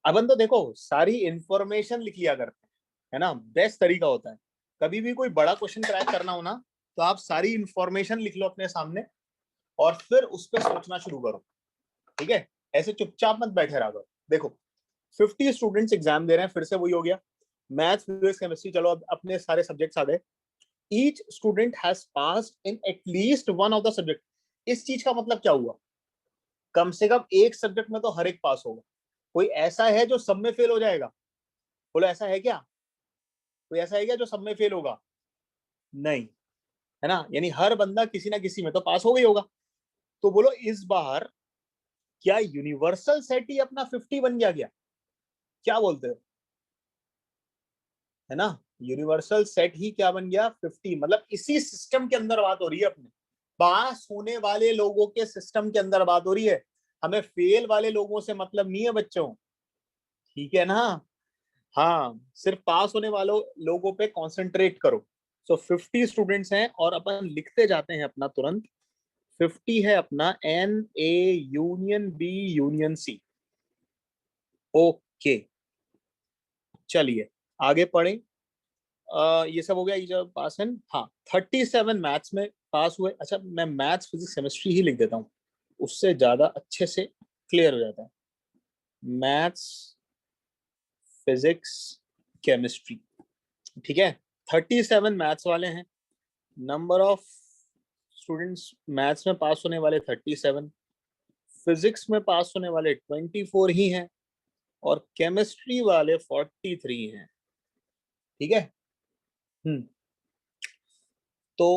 अपन तो देखो सारी इंफॉर्मेशन लिख लिया करते हैं, है ना, बेस्ट तरीका होता है। कभी भी कोई बड़ा क्वेश्चन क्रैक करना हो ना, तो आप सारी इंफॉर्मेशन लिख लो अपने सामने और फिर उस पर सोचना शुरू करो, ठीक है। ऐसे चुपचाप मत बैठे रहो। देखो 50 स्टूडेंट्स एग्जाम दे रहे हैं, फिर से वही हो गया, मैथ्स फिजिक्स केमिस्ट्री, चलो अब अपने सारे सब्जेक्ट्स आ गए। Each student has passed in at least one of the subject. इस चीज का मतलब क्या हुआ? कम से कम एक सब्जेक्ट में तो हर एक पास होगा। कोई ऐसा है जो सब में फेल हो जाएगा? बोलो ऐसा है क्या? कोई ऐसा है क्या जो सब में फेल होगा? नहीं, है ना, यानी हर बंदा किसी ना किसी में तो पास हो गई होगा। तो बोलो इस बार क्या यूनिवर्सल सेट ही अपना 50 बन गया क्या? क्या बोलते हो? है ना, यूनिवर्सल सेट ही क्या बन गया? 50। मतलब इसी सिस्टम के अंदर बात हो रही है अपने, पास होने वाले लोगों के सिस्टम के अंदर बात हो रही है। हमें फेल वाले लोगों से मतलब नहीं है बच्चों, ठीक है ना। हाँ, सिर्फ पास होने वालों लोगों पे कंसंट्रेट करो। सो 50 स्टूडेंट्स हैं और अपन लिखते जाते हैं अपना तुरंत। 50 है अपना N A union B union C. Okay चलिए आगे पढ़ें। ये सब हो गया, ये जो पास है। हाँ 37 मैथ्स में पास हुए। अच्छा मैं मैथ्स फिजिक्स केमिस्ट्री ही लिख देता हूँ, उससे ज्यादा अच्छे से क्लियर हो जाता है। मैथ्स फिजिक्स केमिस्ट्री, ठीक है। 37 मैथ्स वाले हैं, नंबर ऑफ स्टूडेंट्स मैथ्स में पास होने वाले 37, फिजिक्स में पास होने वाले 24 ही हैं, और केमिस्ट्री वाले 43 हैं, ठीक है। तो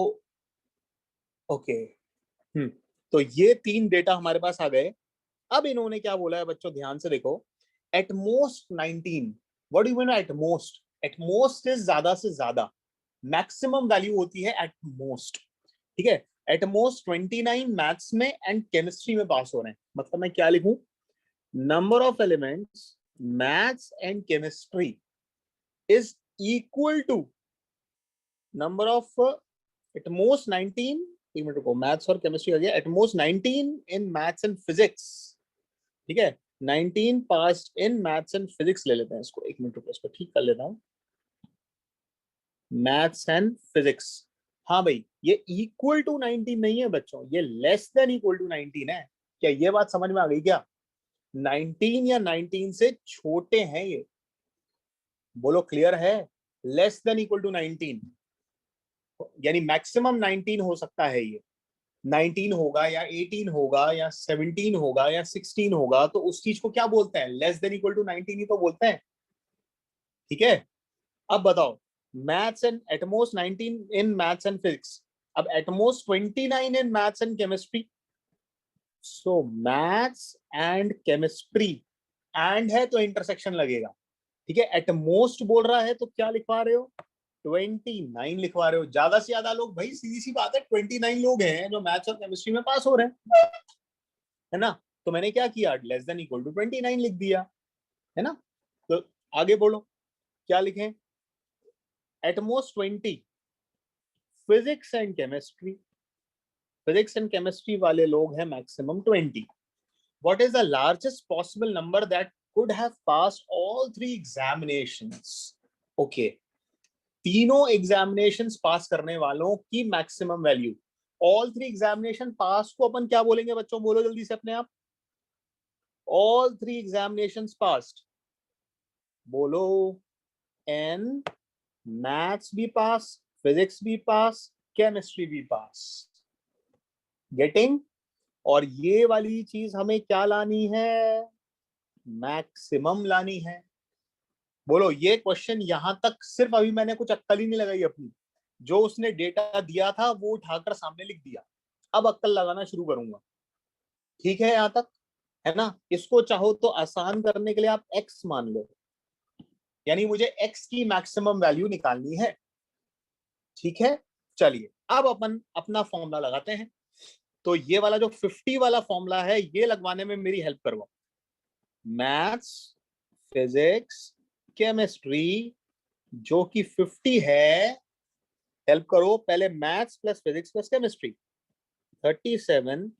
ओके, तो ये 3 डेटा हमारे पास आ गए। अब इन्होंने क्या बोला है बच्चों, ध्यान से देखो, eight most 19। What do you mean at most? At most is ज्यादा से ज्यादा, मैक्सिमम वैल्यू होती है एट मोस्ट, ठीक है। एट मोस्ट 29 मैथ्स में एंड केमिस्ट्री में पास हो रहे हैं, मतलब मैं क्या लिखूं, number of elements maths and chemistry is equal to number of at most 19, एक मिनट रुको, मैथ्स और केमिस्ट्री आ गया, at most 19 in maths and physics, ठीक है, 19 passed in maths and physics ले लेते हैं इसको, एक मिनट रुको इसको ठीक कर लेता हूं, मैथ्स एंड फिजिक्स। हाँ भाई, ये इक्वल टू 19 नहीं है बच्चों, ये लेस देन इक्वल टू 19 है। क्या ये बात समझ में आ गई क्या? 19 या 19 से छोटे हैं ये, बोलो क्लियर है? लेस देन इक्वल टू 19 यानी मैक्सिमम 19 हो सकता है, ये 19 होगा या 18 होगा या 17 होगा या 16 होगा, तो उस चीज को क्या बोलते हैं? लेस देन इक्वल टू 19 ही तो बोलते हैं, ठीक है। अब बताओ, maths and at most 19 in maths and physics, अब at most 29 in maths and chemistry, so maths and chemistry and है तो इंटरसेक्शन लगेगा, ठीक है। एटमोस्ट बोल रहा है तो क्या लिखवा रहे हो? 29 लिखवा रहे हो। ज्यादा से ज्यादा लोग, भाई सीधी सी बात है, 29 लोग हैं जो मैथ्स और केमिस्ट्री में पास हो रहे हैं, है ना। तो मैंने क्या किया, लेस देन इक्वल टू 29 लिख दिया, है ना। तो आगे बोलो क्या लिखें, at most 20 physics and chemistry, physics and chemistry वाले लोग हैं maximum 20। What is the largest possible number that could have passed all 3 examinations? Okay, तीनों एग्जामिनेशंस पास करने वालों की maximum value, all 3 examination pass को अपन क्या बोलेंगे बच्चों, बोलो जल्दी से अपने आप, ऑल 3 एग्जामिनेशंस पास्ड, बोलो एन, मैथ्स भी पास, फिजिक्स भी पास, केमिस्ट्री भी पास, गेटिंग। और ये वाली चीज हमें क्या लानी है? मैक्सिमम लानी है। बोलो, ये क्वेश्चन यहां तक सिर्फ अभी मैंने कुछ अक्कल ही नहीं लगाई अपनी, जो उसने डेटा दिया था वो उठाकर सामने लिख दिया, अब अक्कल लगाना शुरू करूंगा, ठीक है यहां तक, है ना। इसको चाहो तो आसान करने के लिए आप x मान लो, यानी मुझे x की मैक्सिमम वैल्यू निकालनी है, ठीक है। चलिए अब अपन अपना फॉर्मूला लगाते हैं। तो ये वाला जो 50 वाला फॉर्मूला है, ये लगवाने में मेरी हेल्प करो, मैथ्स फिजिक्स केमिस्ट्री जो कि 50 है, हेल्प करो, पहले maths plus physics plus chemistry, 37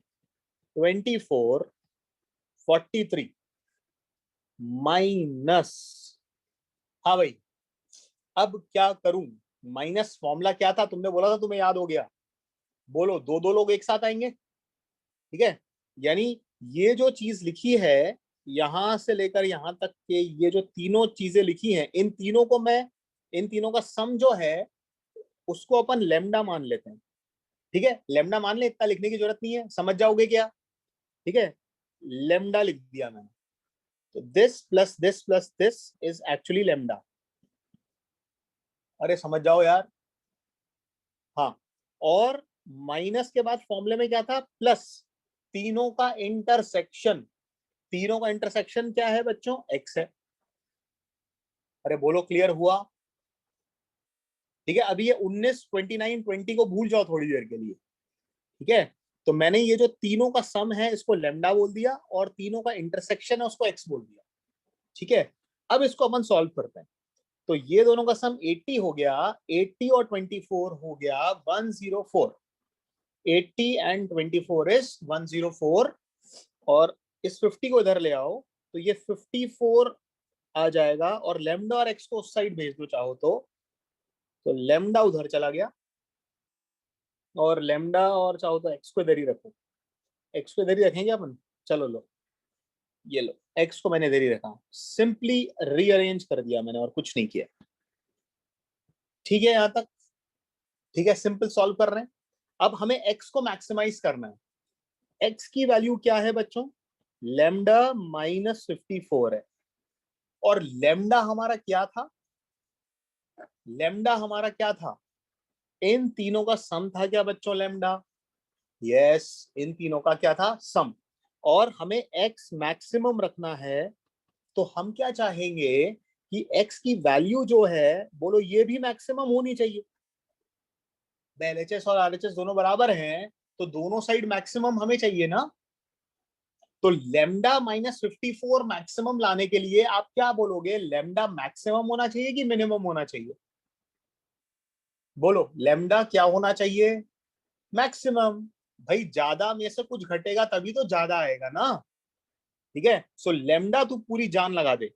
24 43 minus, हाँ भाई अब क्या करूं, माइनस फॉर्मूला क्या था, तुमने बोला था, तुम्हें याद हो गया, बोलो, दो लोग एक साथ आएंगे, ठीक है। यानी ये जो चीज लिखी है यहां से लेकर यहां तक के, ये जो तीनों चीजें लिखी हैं, इन तीनों को मैं, इन तीनों का सम जो है उसको अपन लेमडा मान लेते हैं, ठीक है। लेमडा मान ले, इतना लिखने की जरूरत नहीं है, समझ जाओगे क्या, ठीक है। लेमडा लिख दिया मैंने, तो this plus this plus this is actually lambda, अरे समझ जाओ यार, हाँ। और माइनस के बाद फॉर्मूले में क्या था, प्लस, तीनों का इंटरसेक्शन, तीनों का इंटरसेक्शन क्या है बच्चों, x है, अरे बोलो क्लियर हुआ, ठीक है। अभी ये 19 29 20 को भूल जाओ थोड़ी देर के लिए, ठीक है। तो मैंने ये जो तीनों का सम है इसको लेमडा बोल दिया, और तीनों का इंटरसेक्शन है उसको x बोल दिया, ठीक है। अब इसको अपन सॉल्व करते हैं, तो ये दोनों का सम 80 हो गया, 80 और 24 हो गया 104, 80 एंड 24 इज 104, और इस 50 को इधर ले आओ तो ये 54 आ जाएगा, और लेमडा और x को उस साइड भेज दो चाहो तो लेमडा उधर चला गया, और लेमडा और चाहो तो x को इधर ही रखो, x को इधर ही रखेंगे अपन, चलो लो, ये लो, x को मैंने इधर ही रखा, सिंपली रीअरेंज कर दिया मैंने और कुछ नहीं किया, ठीक है यहां तक, ठीक है। सिंपल सॉल्व कर रहे हैं, अब हमें x को मैक्सिमाइज करना है। x की वैल्यू क्या है बच्चों, लेमडा माइनस 54 है, और लेमडा हमारा क्या था, लेमडा हमारा क्या था, इन तीनों का सम था क्या बच्चों, लेमडा, यस, इन तीनों का क्या था, सम, और हमें x मैक्सिमम रखना है, तो हम क्या चाहेंगे कि x की वैल्यू जो है, बोलो ये भी मैक्सिमम होनी चाहिए, LHS और RHS दोनों बराबर हैं तो दोनों साइड मैक्सिमम हमें चाहिए ना। तो लेमडा -54 मैक्सिमम लाने के लिए आप क्या बोलोगे, लेमडा मैक्सिमम होना चाहिए कि मिनिमम होना चाहिए? बोलो लेमडा क्या होना चाहिए? मैक्सिमम। भाई ज्यादा में से कुछ घटेगा तभी तो ज्यादा आएगा ना। ठीक है, सो लेमडा तू पूरी जान लगा दे।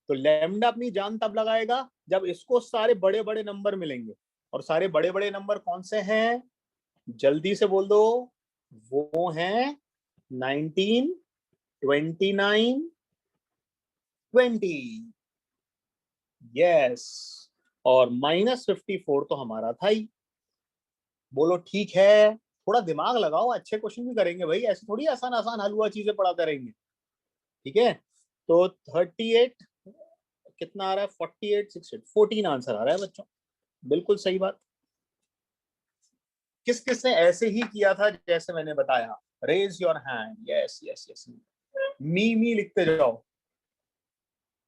तो लेमडा अपनी जान तब लगाएगा जब इसको सारे बड़े बड़े नंबर मिलेंगे। और सारे बड़े बड़े नंबर कौन से हैं, जल्दी से बोल दो। वो हैं 19, 29, 20। यस, और -54 तो हमारा था ही। बोलो ठीक है, थोड़ा दिमाग लगाओ, अच्छे क्वेश्चन भी करेंगे भाई, ऐसे थोड़ी आसान आसान हलवा चीजें पढ़ाते रहेंगे। ठीक है, तो 38 कितना आ रहा है, 48, 68, 14 आंसर आ रहा है बच्चों। बिल्कुल सही बात। किस किस ने ऐसे ही किया था जैसे मैंने बताया? Raise your hand. Yes yes yes, मी लिखते जाओ।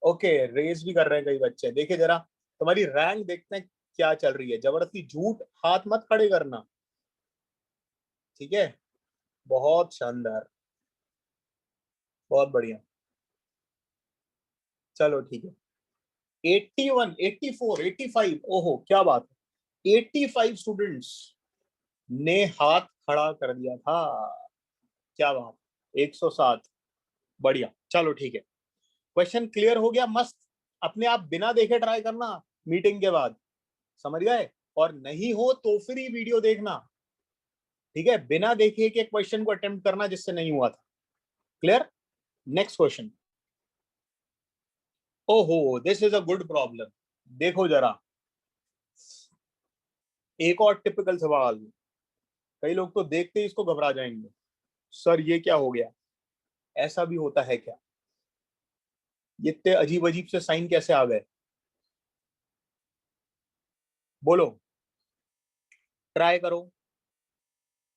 ओके, रेज भी कर रहे हैं कई बच्चे। देखिए जरा तुम्हारी रैंक देखते हैं क्या चल रही है। जबरदस्ती झूठ हाथ मत खड़े करना, ठीक है? बहुत शानदार, बहुत बढ़िया। चलो ठीक है, 81, 84, 85, ओहो क्या बात है, 85 स्टूडेंट्स ने हाथ खड़ा कर दिया था। क्या बात, 107, बढ़िया। चलो ठीक है, क्वेश्चन क्लियर हो गया, मस्त। अपने आप बिना देखे ट्राई करना मीटिंग के बाद, समझ गए? और नहीं हो तो फिर ही वीडियो देखना, ठीक है? बिना देखे के क्वेश्चन को अटेम्प्ट करना जिससे नहीं हुआ था। क्लियर? Next question. ओहो, this is a good problem. देखो जरा, एक और टिपिकल सवाल। कई लोग तो देखते ही इसको घबरा जाएंगे, सर ये क्या हो गया, ऐसा भी होता है क्या? ये इतने अजीब अजीब से साइन कैसे आ गए? बोलो, ट्राई करो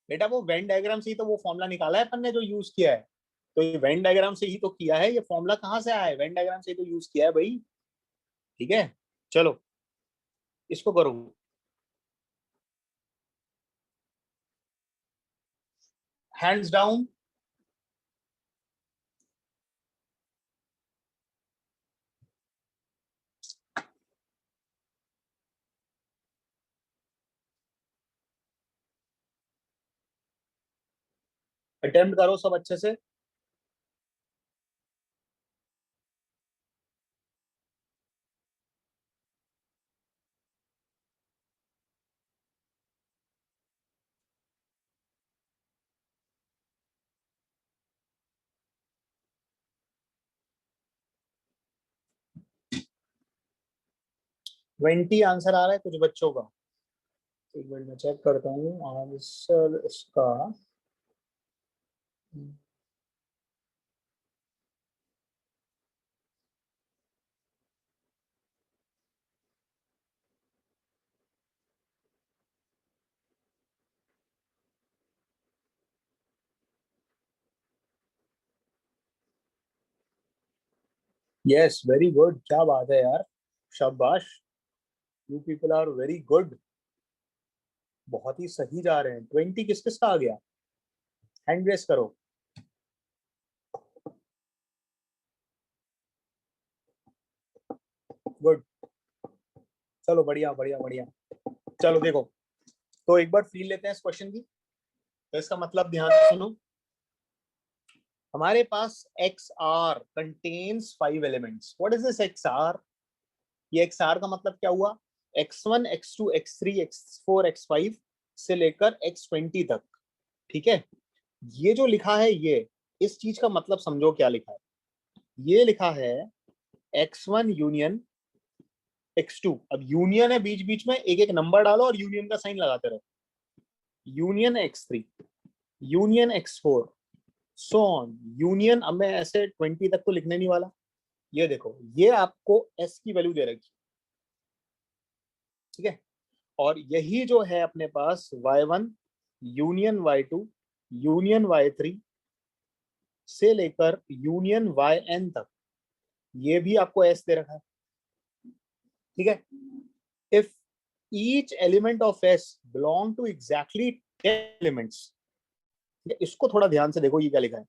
बेटा। वो वेन डायग्राम से ही तो वो फॉर्मूला निकाला है अपन ने जो यूज किया है। तो ये वेन डायग्राम से ही तो किया है, ये फॉर्मूला कहाँ से आया है? वेन डायग्राम से ही तो यूज किया है भाई। ठीक है, चलो इसको करो। Hands down. अटेम्प्ट करो सब अच्छे से। ट्वेंटी आंसर आ रहा है कुछ बच्चों का। एक मिनट में चेक करता हूँ आंसर इसका। यस, वेरी गुड, क्या बात है यार, शाबाश। You people are very good, बहुत ही सही जा रहे हैं। 20 किस किस का आ गया? हैंड रेस करो। गुड, चलो बढ़िया बढ़िया बढ़िया। चलो देखो, तो एक बार फील लेते हैं इस क्वेश्चन की। तो इसका मतलब ध्यान से सुनो। हमारे पास XR contains 5 elements. What is this XR? ये XR का मतलब क्या हुआ? X1, X2, X3, X4, X5 से लेकर X20 तक। ठीक है, ये जो लिखा है, ये इस चीज का मतलब समझो क्या लिखा है। ये लिखा है X1 यूनियन X2। अब यूनियन है, बीच बीच में एक एक नंबर डालो और यूनियन का साइन लगाते रहो। Union X3, union X4, so on union. अब मैं ऐसे 20 तक तो लिखने नहीं वाला। ये देखो, ये आपको S की वैल्यू दे रखी, ठीक है? और यही जो है अपने पास Y1 union Y2 union Y3 से लेकर यूनियन YN तक, ये भी आपको S दे रखा है। ठीक है, if each element of S belong to exactly 10 elements. इसको थोड़ा ध्यान से देखो, ये क्या लिखा है।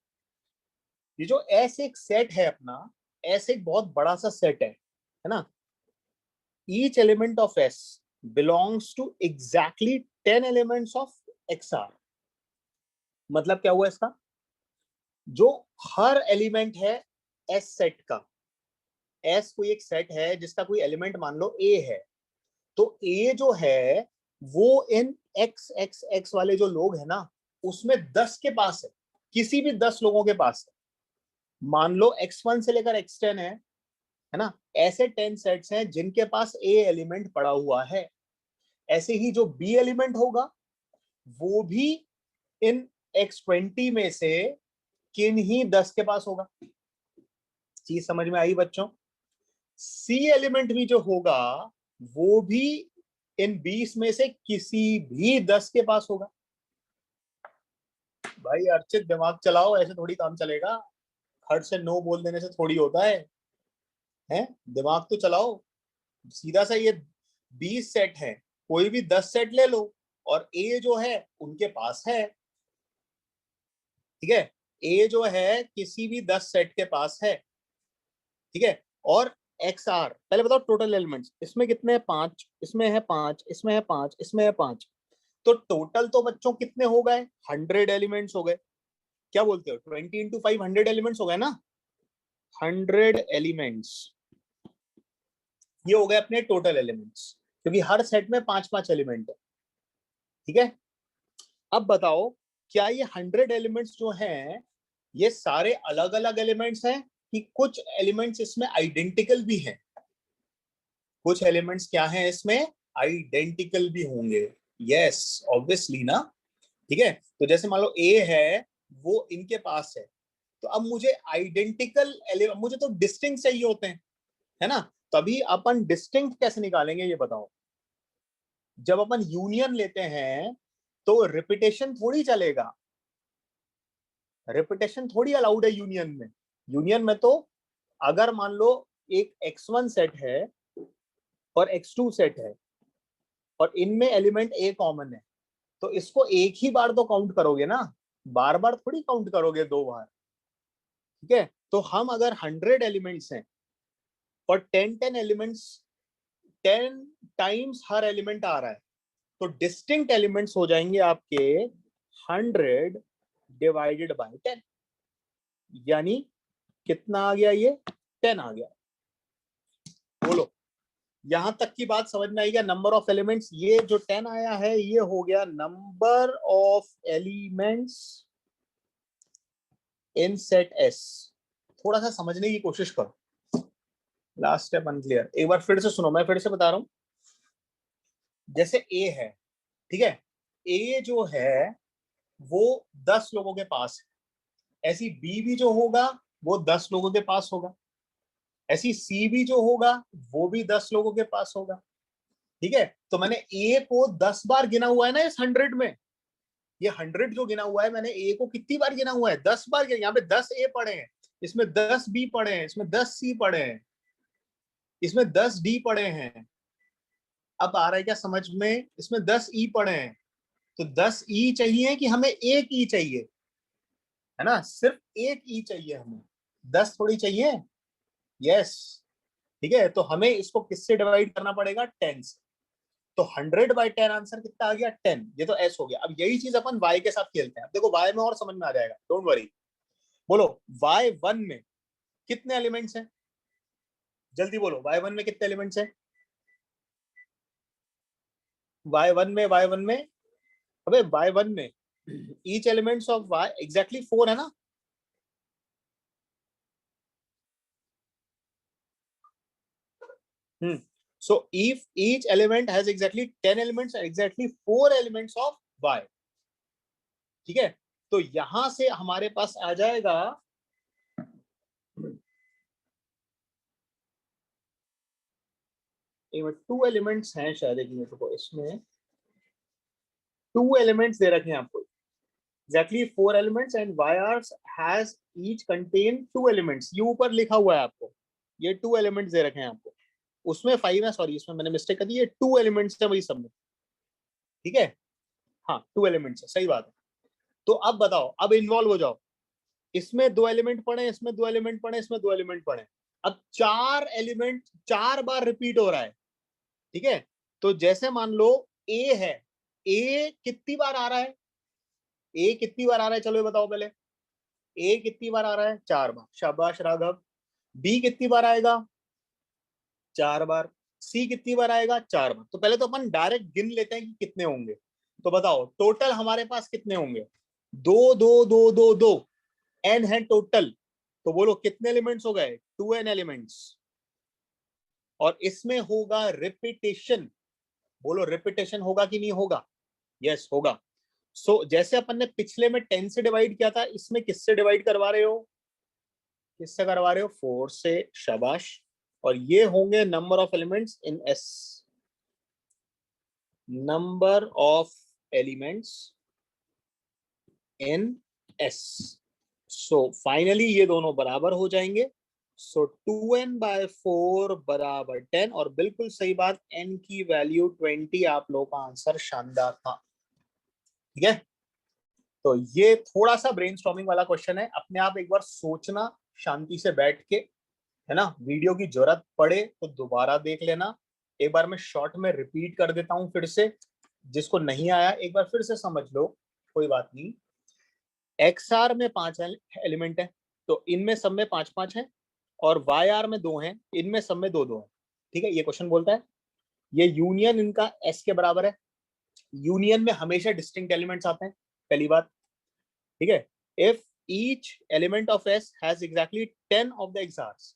ये जो एस एक सेट है अपना, एस एक बहुत बड़ा सा सेट है ना। Each element of S belongs to exactly 10 elements of XR। मतलब क्या हुआ इसका, जो हर एलिमेंट है एस सेट का, एस कोई एक सेट है जिसका कोई एलिमेंट मान लो ए है, तो ए जो है वो इन एक्स एक्स एक्स वाले जो लोग हैं ना, उसमें 10 के पास है, किसी भी 10 लोगों के पास है। मान लो x1 से लेकर x10 है ना, ऐसे 10 सेट्स हैं जिनके पास ए एलिमेंट पड़ा हुआ है। ऐसे ही जो बी एलिमेंट होगा वो भी इन x20 में से किन ही 10 के पास होगा। चीज समझ में आई बच्चों? सी एलिमेंट भी जो होगा वो भी इन 20 में से किसी भी 10 के पास होगा। भाई अर्चित दिमाग चलाओ, ऐसे थोड़ी काम चलेगा। खट से नो बोल देने से थोड़ी होता है, हैं? दिमाग तो चलाओ। सीधा सा ये 20 सेट है, कोई भी 10 सेट ले लो और ए जो है उनके पास है, ठीक है। ए जो है किसी भी 10 सेट के पास है, ठीक है। और XR, पहले बताओ टोटल एलिमेंट्स इसमें कितने हैं? 5, इसमें है 5, इसमें है 5, इसमें है 5, तो टोटल तो बच्चों कितने हो गए? 100 एलिमेंट्स हो गए। क्या बोलते हो? 20 इंटू 5 100 एलिमेंट्स हो गए ना। 100 एलिमेंट्स ये हो गए अपने टोटल एलिमेंट्स, क्योंकि हर सेट में 5-5 एलिमेंट है, ठीक है। अब बताओ क्या ये 100 एलिमेंट्स जो हैं ये सारे अलग अलग एलिमेंट्स हैं कि कुछ एलिमेंट्स इसमें आइडेंटिकल भी हैं? कुछ एलिमेंट्स क्या हैं इसमें? आइडेंटिकल भी होंगे। यस ऑब्वियसली ना, ठीक है। तो जैसे मान लो ए है वो इनके पास है, तो अब मुझे आइडेंटिकल, मुझे तो डिस्टिंक्ट चाहिए होते हैं, है ना। तभी अपन डिस्टिंक्ट कैसे निकालेंगे ये बताओ। जब अपन यूनियन लेते हैं तो रिपीटेशन थोड़ी चलेगा, रिपीटेशन थोड़ी अलाउड है यूनियन में। यूनियन में तो अगर मान लो एक x1 सेट है और x2 सेट है और इनमें एलिमेंट ए कॉमन है, तो इसको एक ही बार तो काउंट करोगे ना, बार बार थोड़ी काउंट करोगे 2 बार, ठीक है। तो हम अगर 100 एलिमेंट्स हैं और 10 एलिमेंट्स 10 टाइम्स हर एलिमेंट आ रहा है, तो डिस्टिंक्ट एलिमेंट्स हो जाएंगे आपके 100 डिवाइडेड बाय 10, यानी कितना आ गया? ये 10 आ गया। बोलो यहां तक की बात समझ में आई क्या? नंबर ऑफ एलिमेंट्स, ये जो 10 आया है ये हो गया number of elements in set S. थोड़ा सा समझने की कोशिश करो, लास्ट स्टेप अनक्लियर। एक बार फिर से सुनो, मैं फिर से बता रहा हूं। जैसे ए है, ठीक है, ए जो है वो 10 लोगों के पास है। ऐसी बी भी जो होगा वो 10 लोगों के पास होगा। ऐसी सी भी जो होगा वो भी 10 लोगों के पास होगा, ठीक है। तो मैंने ए को 10 बार गिना हुआ है ना इस 100 में। ये 100 जो गिना हुआ है मैंने ए को कितनी बार गिना हुआ है? 10 बार गिना। यहाँ पे 10 ए पड़े हैं, इसमें 10 बी पड़े हैं, इसमें 10 सी पड़े हैं, इसमें 10 डी पड़े हैं। अब आ रहा है क्या समझ में? इसमें 10 ई पड़े हैं, तो 10 ई चाहिए कि हमें एक ई चाहिए, है ना। सिर्फ एक ई चाहिए हमें, 10 थोड़ी चाहिए। यस, ठीक है। तो हमें इसको किससे डिवाइड करना पड़ेगा? 10 से। तो 100 बाय 10 आंसर कितना आ गया? 10। ये तो एस हो गया। अब यही चीज अपन वाई के साथ खेलते हैं। अब देखो वाई में और समझ में आ जाएगा, डोंट वरी। बोलो y1 में कितने एलिमेंट्स हैं? जल्दी बोलो y1 में कितने एलिमेंट्स हैं? y1 में अबे y1 में each elements of y exactly 4 है ना। So if each element has exactly 10 elements and exactly 4 elements of y, ठीक है। तो यहां से हमारे पास आ जाएगा 2 एलिमेंट्स हैं शायद, एक मिनट को, इसमें 2 एलिमेंट्स दे रखे हैं आपको, exactly 4 elements and y has each contain 2 elements। ये ऊपर लिखा हुआ है आपको, ये 2 एलिमेंट्स दे रखे हैं आपको, उसमें 5 है, सॉरी इसमें मैंने मिस्टेक कर दी, ये 2 एलिमेंट्स है वही सब में, ठीक है, हाँ 2 एलिमेंट्स है, सही बात है। तो अब बताओ, अब इन्वॉल्व हो जाओ, इसमें 2 एलिमेंट पड़े, इसमें 2 एलिमेंट पड़े, इसमें 2 एलिमेंट पड़े, अब 4 एलिमेंट 4 बार रिपीट हो रहा है, ठीक है। तो जैसे मान लो ए है, ए कितनी बार आ रहा है, ए कितनी बार आ रहा है, चलो ये बताओ पहले, ए कितनी बार आ रहा है, 4 बार, शाबाश राघव। बी कितनी बार आएगा, 4 बार। सी कितनी बार आएगा, 4 बार। तो पहले तो अपन डायरेक्ट गिन लेते हैं कि कितने होंगे। तो बताओ टोटल हमारे पास कितने होंगे, 2 2 2 2 2 n है टोटल। तो बोलो कितने एलिमेंट्स हो गए, 2n एलिमेंट्स। और इसमें होगा रिपीटेशन, बोलो रिपीटेशन होगा कि नहीं होगा, यस होगा। सो जैसे अपन ने पिछले में 10 से डिवाइड किया था, इसमें किससे डिवाइड करवा रहे हो, किससे करवा रहे हो, 4 से, शाबाश। और ये होंगे number of elements in S, number of elements in S. So finally ये दोनों बराबर हो जाएंगे। सो 2n/4 बराबर 10, और बिल्कुल सही बात, n की वैल्यू 20, आप लोगों का आंसर शानदार था, ठीक है। तो ये थोड़ा सा ब्रेनस्टॉर्मिंग वाला क्वेश्चन है, अपने आप एक बार सोचना शांति से बैठ के, है ना। वीडियो की जरूरत पड़े तो दोबारा देख लेना, एक बार मैं शॉर्ट में रिपीट कर देता हूं फिर से, जिसको नहीं आया एक बार फिर से समझ लो, कोई बात नहीं। XR में 5 एलिमेंट है, तो इनमें सब में 5 5 है, और YR में 2 हैं, इनमें सब में 2 2 है, ठीक है। ये क्वेश्चन बोलता है ये यूनियन इनका S के बराबर है। यूनियन में हमेशा डिस्टिंक्ट एलिमेंट्स आते हैं, पहली बात, ठीक है। If each element of S has exactly 10 of the XRs,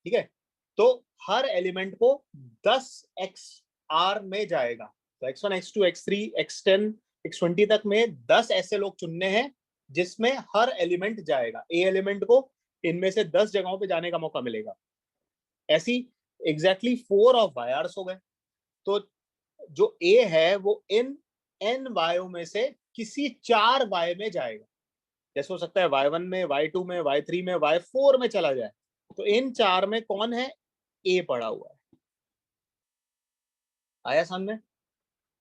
ठीक है, तो हर एलिमेंट को 10 XR में जाएगा। तो X1 X2 X3 X10 X20 तक में 10 ऐसे लोग चुनने हैं जिसमें हर एलिमेंट जाएगा, ए एलिमेंट को इनमें से 10 जगहों पे जाने का मौका मिलेगा। ऐसी एग्जैक्टली 4 ऑफ YRs हो गए। तो जो ए है वो इन n वायो में से किसी 4 Y में जाएगा, जैसे हो सकता है Y1 में, Y2 में, Y3 में, Y4 में चला जाए। तो इन 4 में कौन है, ए पड़ा हुआ है, आया सामने,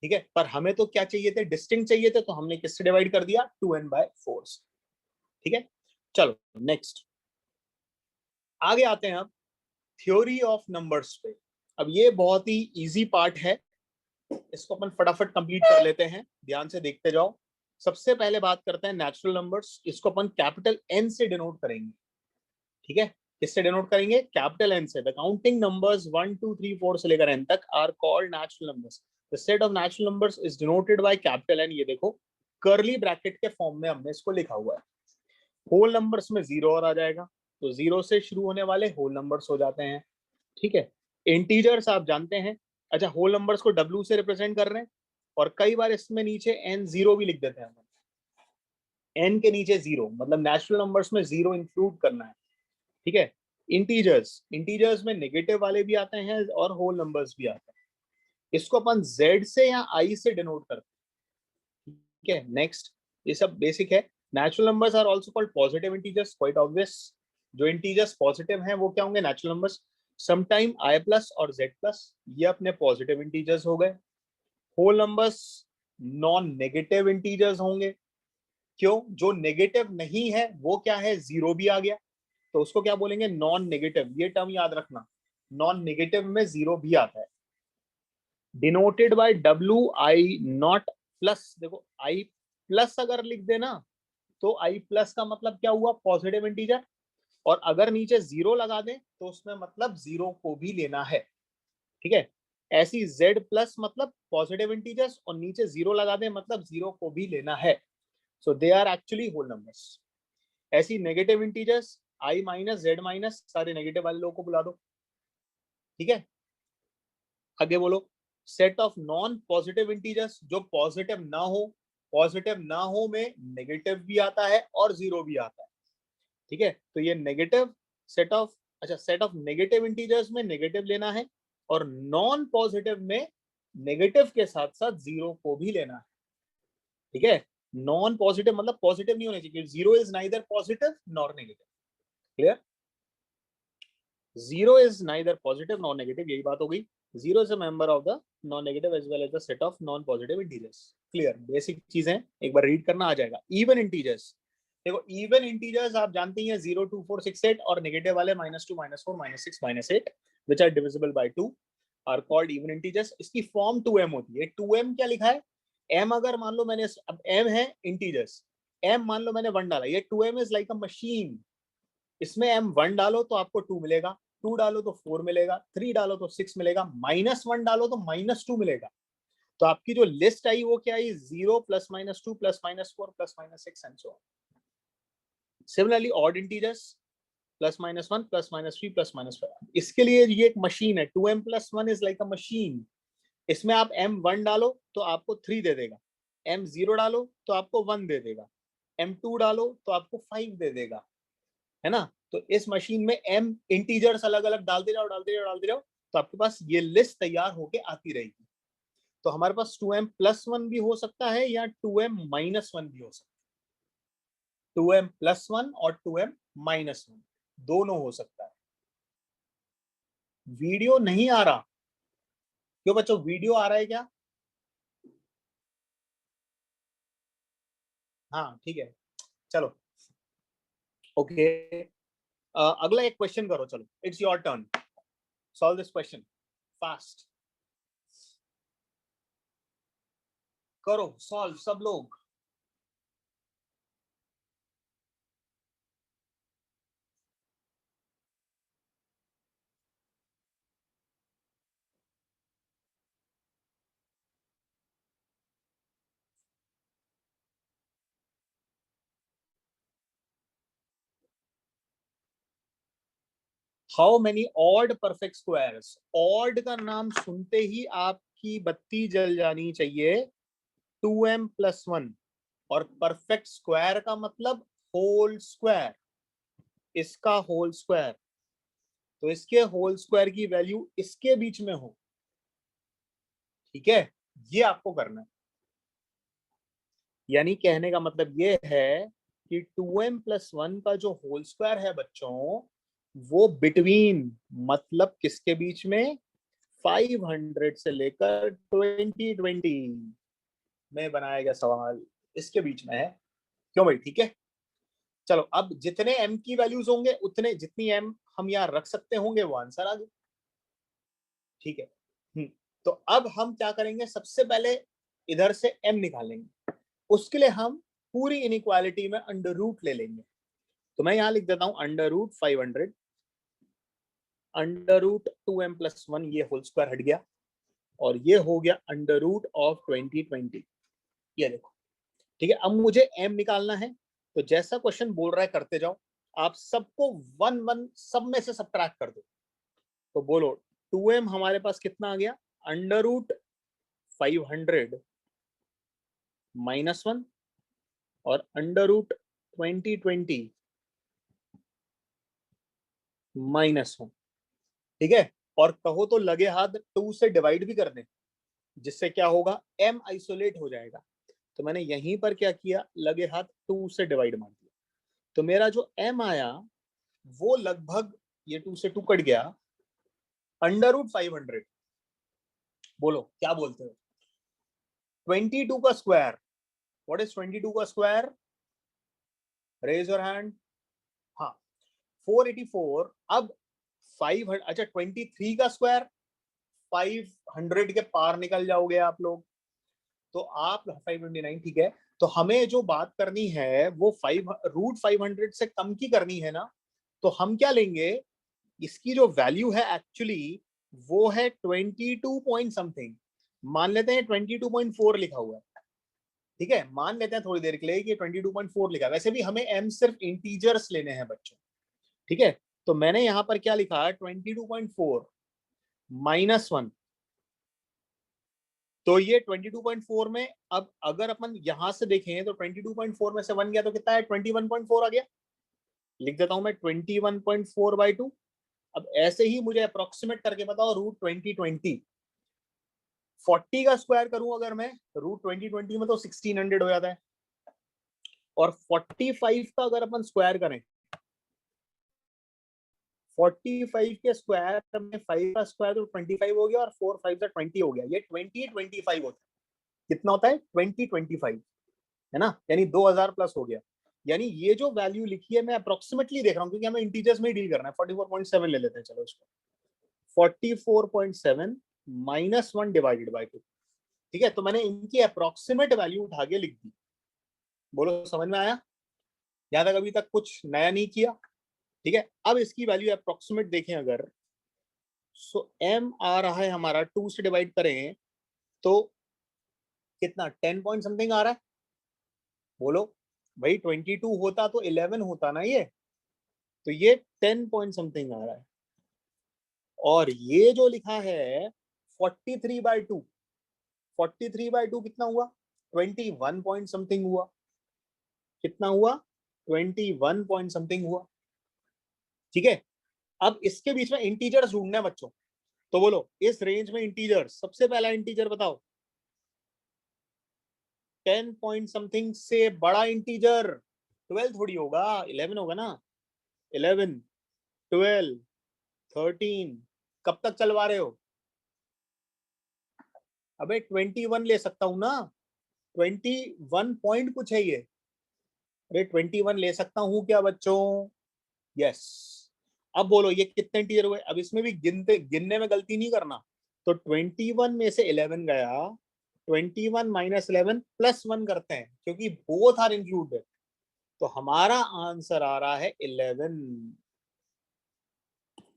ठीक है। पर हमें तो क्या चाहिए थे, डिस्टिंक्ट चाहिए थे, तो हमने किससे डिवाइड कर दिया, 2n/4 से, ठीक है। चलो नेक्स्ट आगे आते हैं अब थ्योरी ऑफ नंबर्स पे। अब ये बहुत ही इजी पार्ट है, इसको अपन फटाफट कंप्लीट कर लेते हैं, ध्यान से देखते जाओ। सबसे पहले बात करते हैं नेचुरल नंबर्स, इसको अपन कैपिटल N से डिनोट करेंगे, ठीक है। किससे डिनोट करेंगे, कैपिटल N से। द काउंटिंग नंबर्स 1 2 3 4 से लेकर n तक are called natural numbers. The set of natural numbers is denoted by capital N। ये देखो कर्ली ब्रैकेट के फॉर्म में हमने इसको लिखा हुआ है। होल नंबर्स में 0 और आ जाएगा, तो 0 से शुरू होने वाले होल नंबर्स हो जाते हैं, ठीक है। इंटीजर्स आप जानते हैं, अच्छा होल नंबर्स को W से रिप्रेजेंट कर रहे हैं, और कई बार इसमें नीचे N0 भी लिख देते हैं हम, N के नीचे 0, मतलब नेचुरल नंबर्स में 0 इंक्लूड करना है, ठीक है। इंटीजर्स में नेगेटिव वाले भी आते हैं और होल नंबर्स भी आते हैं। इसको अपन Z से या I से डिनोट करते हैं, ठीक है। नेक्स्ट, ये सब बेसिक है। Natural numbers are also called positive integers, quite obvious. जो इंटीजर्स पॉजिटिव हैं वो क्या होंगे, नेचुरल नंबर्स। समटाइम I+ और Z+, ये अपने पॉजिटिव इंटीजर्स हो गए। Whole numbers non negative integers होंगे, क्यों, जो नेगेटिव नहीं है वो क्या है, 0 भी आ गया, तो उसको क्या बोलेंगे, नॉन नेगेटिव। ये टर्म याद रखना, नॉन नेगेटिव में 0 भी आता है। Denoted by WI0+। देखो I+ अगर लिख देना तो I+ का मतलब क्या हुआ, पॉजिटिव इंटीजर, और अगर नीचे 0 लगा दें तो उसमें मतलब 0 को भी लेना है, ठीक है। ऐसी Z+ मतलब पॉजिटिव इंटीजर्स, और नीचे 0 लगा दें मतलब 0 को भी लेना है, so they are actually whole numbers. ऐसी नेगेटिव इंटीजर्स I-, Z-, सारे नेगेटिव वाले लोगों को बुला दो, ठीक है। आगे बोलो, set of non positive integers, जो पॉजिटिव ना हो, पॉजिटिव ना हो में नेगेटिव भी आता है और 0 भी आता है, ठीक है। तो ये नेगेटिव सेट ऑफ, अच्छा सेट ऑफ नेगेटिव इंटीजर्स में नेगेटिव लेना है, और नॉन पॉजिटिव में नेगेटिव के साथ साथ 0 को भी लेना है, ठीक है। नॉन पॉजिटिव मतलब पॉजिटिव नहीं होने चाहिए, 0 is neither positive nor negative, clear. 0 is neither positive nor negative, यही बात हो गई. 0 is a member of the non-negative as well as the set of non-positive integers. Clear? Basic चीजें एक बार रीड करना आ जाएगा. Even integers, देखो even integers आप जानते हैं 0, 2, 4, 6, 8 और नेगेटिव वाले -2, -4, -6, -8 which are divisible by 2 are called even integers. इसकी फॉर्म 2m होती है. 2m क्या लिखा है? m अगर मान लो मैंने, अब m है integers, m मान लो मैंने 1 डाला, ये 2m is like a machine. इसमें m 1 डालो तो आपको 2 मिलेगा, 2 डालो तो 4 मिलेगा, 3 डालो तो 6 मिलेगा, -1 डालो तो -2 मिलेगा. तो आपकी जो लिस्ट आई वो क्या आई? 0 +, -2 +, -4 +, -6 and so on. Similarly odd integers +, -1 +, -3 +, -5. इसके लिए ये एक मशीन है. 2m + 1 is like a machine. इसमें आप m1 डालो तो आपको 3 दे देगा, m0 डालो तो आपको 1 दे देगा, m2 डालो तो आपको 5 दे देगा, है ना. तो इस मशीन में m इंटीजर्स अलग अलग डालते जाओ तो आपके पास ये लिस्ट तैयार होके आती रहेगी. तो हमारे पास 2m + 1 भी हो सकता है या 2m - 1 भी हो सकता है. 2m + 1 और 2m - 1 दोनों हो सकता है. वीडियो नहीं आ रहा क्यों बच्चों? वीडियो आ रहा है क्या? हाँ ठीक है, चलो ओके. अगला एक क्वेश्चन करो. चलो, it's your turn. Solve this question fast. करो सॉल्व सब लोग. How many odd perfect squares? Odd का नाम सुनते ही आपकी बत्ती जल जानी चाहिए. 2m + 1 और परफेक्ट स्क्वायर का मतलब होल स्क्वायर. इसका होल स्क्वायर, तो इसके होल स्क्वायर की वैल्यू इसके बीच में हो. ठीक है, ये आपको करना है. यानी कहने का मतलब ये है कि 2m + 1 का जो होल स्क्वायर है बच्चों, वो बिटवीन मतलब किसके बीच में? 500 से लेकर 2020 में बनाया गया सवाल, इसके बीच में है. क्यों भाई? ठीक है. चलो, अब जितने m की वैल्यूज होंगे उतने, जितनी m हम यहाँ रख सकते होंगे वो आंसर आ गया. ठीक है. तो अब हम क्या करेंगे? सबसे पहले इधर से m निकालेंगे. उसके लिए हम पूरी इनइक्वालिटी में अंडर रूट ले लेंगे. तो मैं यहां लिख देता हूं √500 √2m + 1, ये होल स्क्वायर हट गया और ये हो गया √2020. ये देखो. ठीक है, अब मुझे m निकालना है. तो जैसा क्वेश्चन बोल रहा है करते जाओ. आप सबको 1 सब में से सब्ट्रैक्ट कर दो. तो बोलो 2m हमारे पास कितना आ गया? √500 -1 और √2020 -1. ठीक है, और कहो तो लगे हाथ 2 से डिवाइड भी कर दें, जिससे क्या होगा? m आइसोलेट हो जाएगा. तो मैंने यहीं पर क्या किया? लगे हाथ 2 से डिवाइड मार दिया. तो मेरा जो m आया वो लगभग, ये 2 से 2 कट गया, √500. बोलो क्या बोलते हो? 22 का स्क्वायर. व्हाट इज 22 का स्क्वायर? Raise your hand. हाँ, 484. अब 500, अच्छा 23 का स्क्वायर, 500 के पार निकल जाओगे आप लोग. तो आप 529. ठीक है, तो हमें जो बात करनी है वो √500 से कम की करनी है ना. तो हम क्या लेंगे? इसकी जो वैल्यू है एक्चुअली वो है 22 पॉइंट समथिंग. मान लेते हैं 22.4 लिखा हुआ है. ठीक है, मान लेते हैं थोड़ी देर के लिए कि 22.4 लिखा है. वैसे भी हमें m सिर्फ इंटीजर्स लेने हैं बच्चों. ठीक है, तो मैंने यहां पर क्या लिखा है? 22.4 -1. तो ये 22.4 में, अब अगर अपन यहां से देखें तो 22.4 में से 1 गया तो कितना है? 21.4 आ गया. लिख देता हूं मैं 21.4/2. अब ऐसे ही मुझे अप्रोक्सीमेट करके बताओ √2020. 40 का स्क्वायर करूं अगर मैं √2020 में तो 1600 हो जाता है. और 45 का अगर अपन स्क्वायर करें 45 के स्क्वायर में 5 का स्क्वायर तो 25 हो गया और 4 5 का 20 हो गया। ये 20 25 होता है। कितना होता है? 20 25, है ना, यानी 2000 प्लस हो गया। यानी ये जो वैल्यू लिखी है मैं अप्रोक्सीमेटली देख रहा हूँ क्योंकि हमें इंटीजर्स में ही डील करना है। 44.7 ले लेते हैं, चलो इसको। 44.7 माइनस 1 डिवाइडेड बाई 2, ठीक है। तो मैंने इनकी अप्रोक्सीमेट वैल्यू उठा के लिख दी। बोलो समझ में आया? यहां तक अभी तक कुछ नया नहीं किया, ठीक है। अब इसकी वैल्यू अप्रोक्सीमेट देखें अगर, सो m आ रहा है हमारा 2 से डिवाइड करें तो कितना 10 पॉइंट समथिंग आ रहा है। बोलो भाई 22 होता तो 11 होता ना ये, तो ये 10 पॉइंट समथिंग आ रहा है। और ये जो लिखा है 43/2, 43/2 कितना हुआ? 21 पॉइंट समथिंग हुआ। कितना हुआ? 21 पॉइंट समथिंग हुआ, ठीक है। अब इसके बीच में इंटीजर्स ढूंढना है बच्चों, तो बोलो इस रेंज में इंटीजर्स, सबसे पहला इंटीजर बताओ। 10 पॉइंट समथिंग से बड़ा इंटीजर 12 थोड़ी होगा, 11 होगा ना। 11 12 13, कब तक चलवा रहे हो? अबे 21 ले सकता हूं ना, 21 पॉइंट कुछ है ये। अरे 21 ले सकता हूं क्या बच्चों? यस। अब बोलो ये कितने इंटीजर हुए? अब इसमें भी गिनने में गलती नहीं करना। तो 21 में से 11 गया, 21 माइनस 11 प्लस 1 करते हैं क्योंकि बोथ आर इंक्लूडेड। तो हमारा आंसर आ रहा है 11।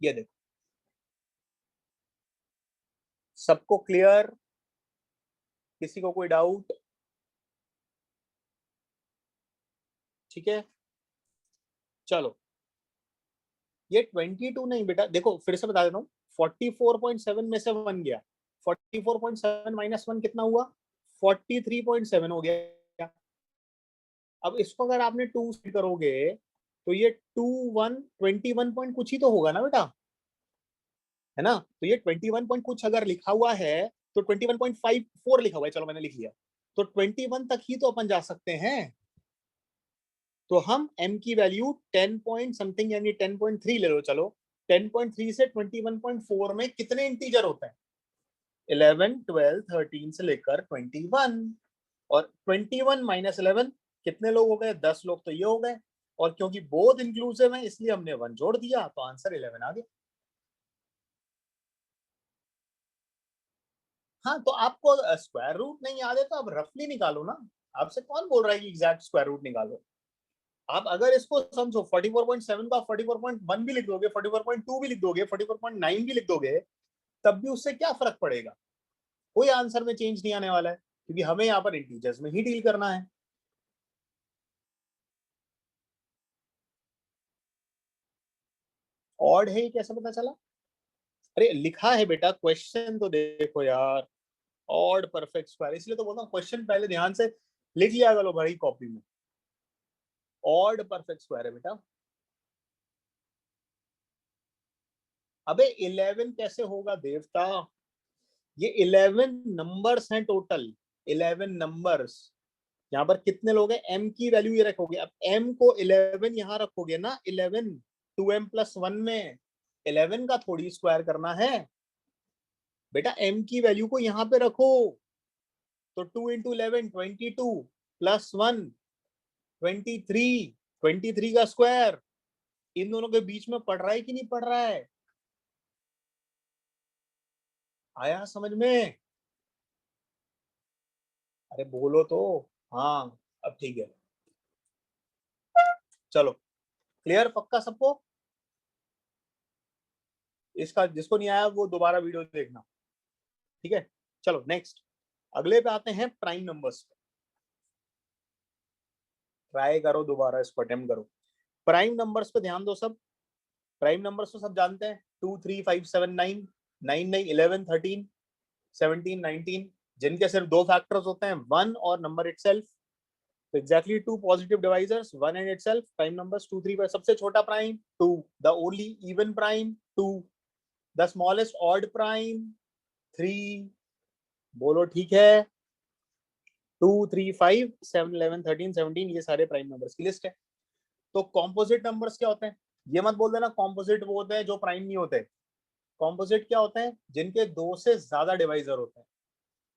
ये देखो, सबको क्लियर? किसी को कोई डाउट? ठीक है, चलो। ये 22 नहीं बेटा, देखो फिर से बता देता हूँ। 44.7 में से 1 गया, 44.7 माइनस 1 कितना हुआ? 43.7 हो गया। अब इसको अगर आपने 2 से करोगे तो ये 21 पॉइंट कुछ ही तो होगा ना बेटा, है ना। तो ये 21 पॉइंट कुछ अगर लिखा हुआ है तो 21.54 लिखा हुआ है, चलो मैंने लिख लिया। तो 21 तक ही तो अपन जा सकते हैं। तो हम m की वैल्यू 10 पॉइंट समथिंग यानी 10.3 ले लो। चलो 10.3 से 21.4 में कितने इंटीजर होते हैं? 11 12 13 से लेकर 21। और 21 माइनस 11 कितने लोग हो गए? 10 लोग तो ये हो गए। और क्योंकि बोथ इंक्लूसिव है इसलिए हमने 1 जोड़ दिया, तो आंसर 11 आ गया। हाँ, तो आपको स्क्वायर रूट नहीं याद है तो आप रफली निकालो ना। आपसे कौन बोल रहा है कि एग्जैक्ट स्क्वायर रूट निकालो? आप अगर इसको समझो 44.7 का 44.1 भी लिख दोगे, 44.2 भी लिख दोगे, 44.9 भी लिख दोगे, तब भी उससे क्या फर्क पड़ेगा? कोई आंसर में चेंज नहीं आने वाला है क्योंकि हमें यहाँ पर इंटीजर्स में ही डील करना है। ऑड है, कैसे पता चला? अरे लिखा है बेटा, क्वेश्चन तो देखो यार, ऑड परफेक्ट स्क्वायर। इसलिए तो बोलता हूँ क्वेश्चन पहले ध्यान से लिख लिया करो भाई कॉपी में। ऑड परफेक्ट स्क्वायर है बेटा। अबे 11 कैसे होगा देवता? ये 11 नंबर्स हैं टोटल, 11 नंबर्स। यहाँ पर कितने लोग हैं? m की वैल्यू ये रखोगे। अब m को 11 यहाँ रखोगे ना, 11 2m प्लस 1 में 11 का थोड़ी स्क्वायर करना है बेटा, m की वैल्यू को यहाँ पे रखो। तो 2 इंटू 11 22 प्लस 1 23, 23 का स्क्वायर। इन दोनों के बीच में पढ़ रहा है कि नहीं पढ़ रहा है? आया समझ में? अरे बोलो तो। हाँ अब ठीक है, चलो क्लियर पक्का सबको? इसका जिसको नहीं आया वो दोबारा वीडियो देखना, ठीक है। चलो नेक्स्ट, अगले पे आते हैं प्राइम नंबर्स पे। ट्राई करो दोबारा, इसको अटेम्प्ट करो। प्राइम नंबर्स पे ध्यान दो सब। प्राइम नंबर्स तो सब जानते हैं, 2 3 5 7 9, 9 नहीं 11 13 17 19, जिनके सिर्फ दो फैक्टर्स होते हैं, 1 और नंबर इटसेल्फ। तो exactly 2 positive divisors, 1 and itself. Prime numbers 2 3 5। सबसे छोटा prime 2, the only even prime 2, the smallest odd prime 3। बोलो ठीक है। 2 3 5 7 11 13 17, ये सारे प्राइम नंबर्स की लिस्ट है। तो कॉम्पोजिट नंबर्स क्या होते हैं? ये मत बोल देना कॉम्पोजिट वो होते हैं जो प्राइम नहीं होते। कॉम्पोजिट क्या होते हैं? जिनके 2 से ज्यादा डिवाइजर होते हैं,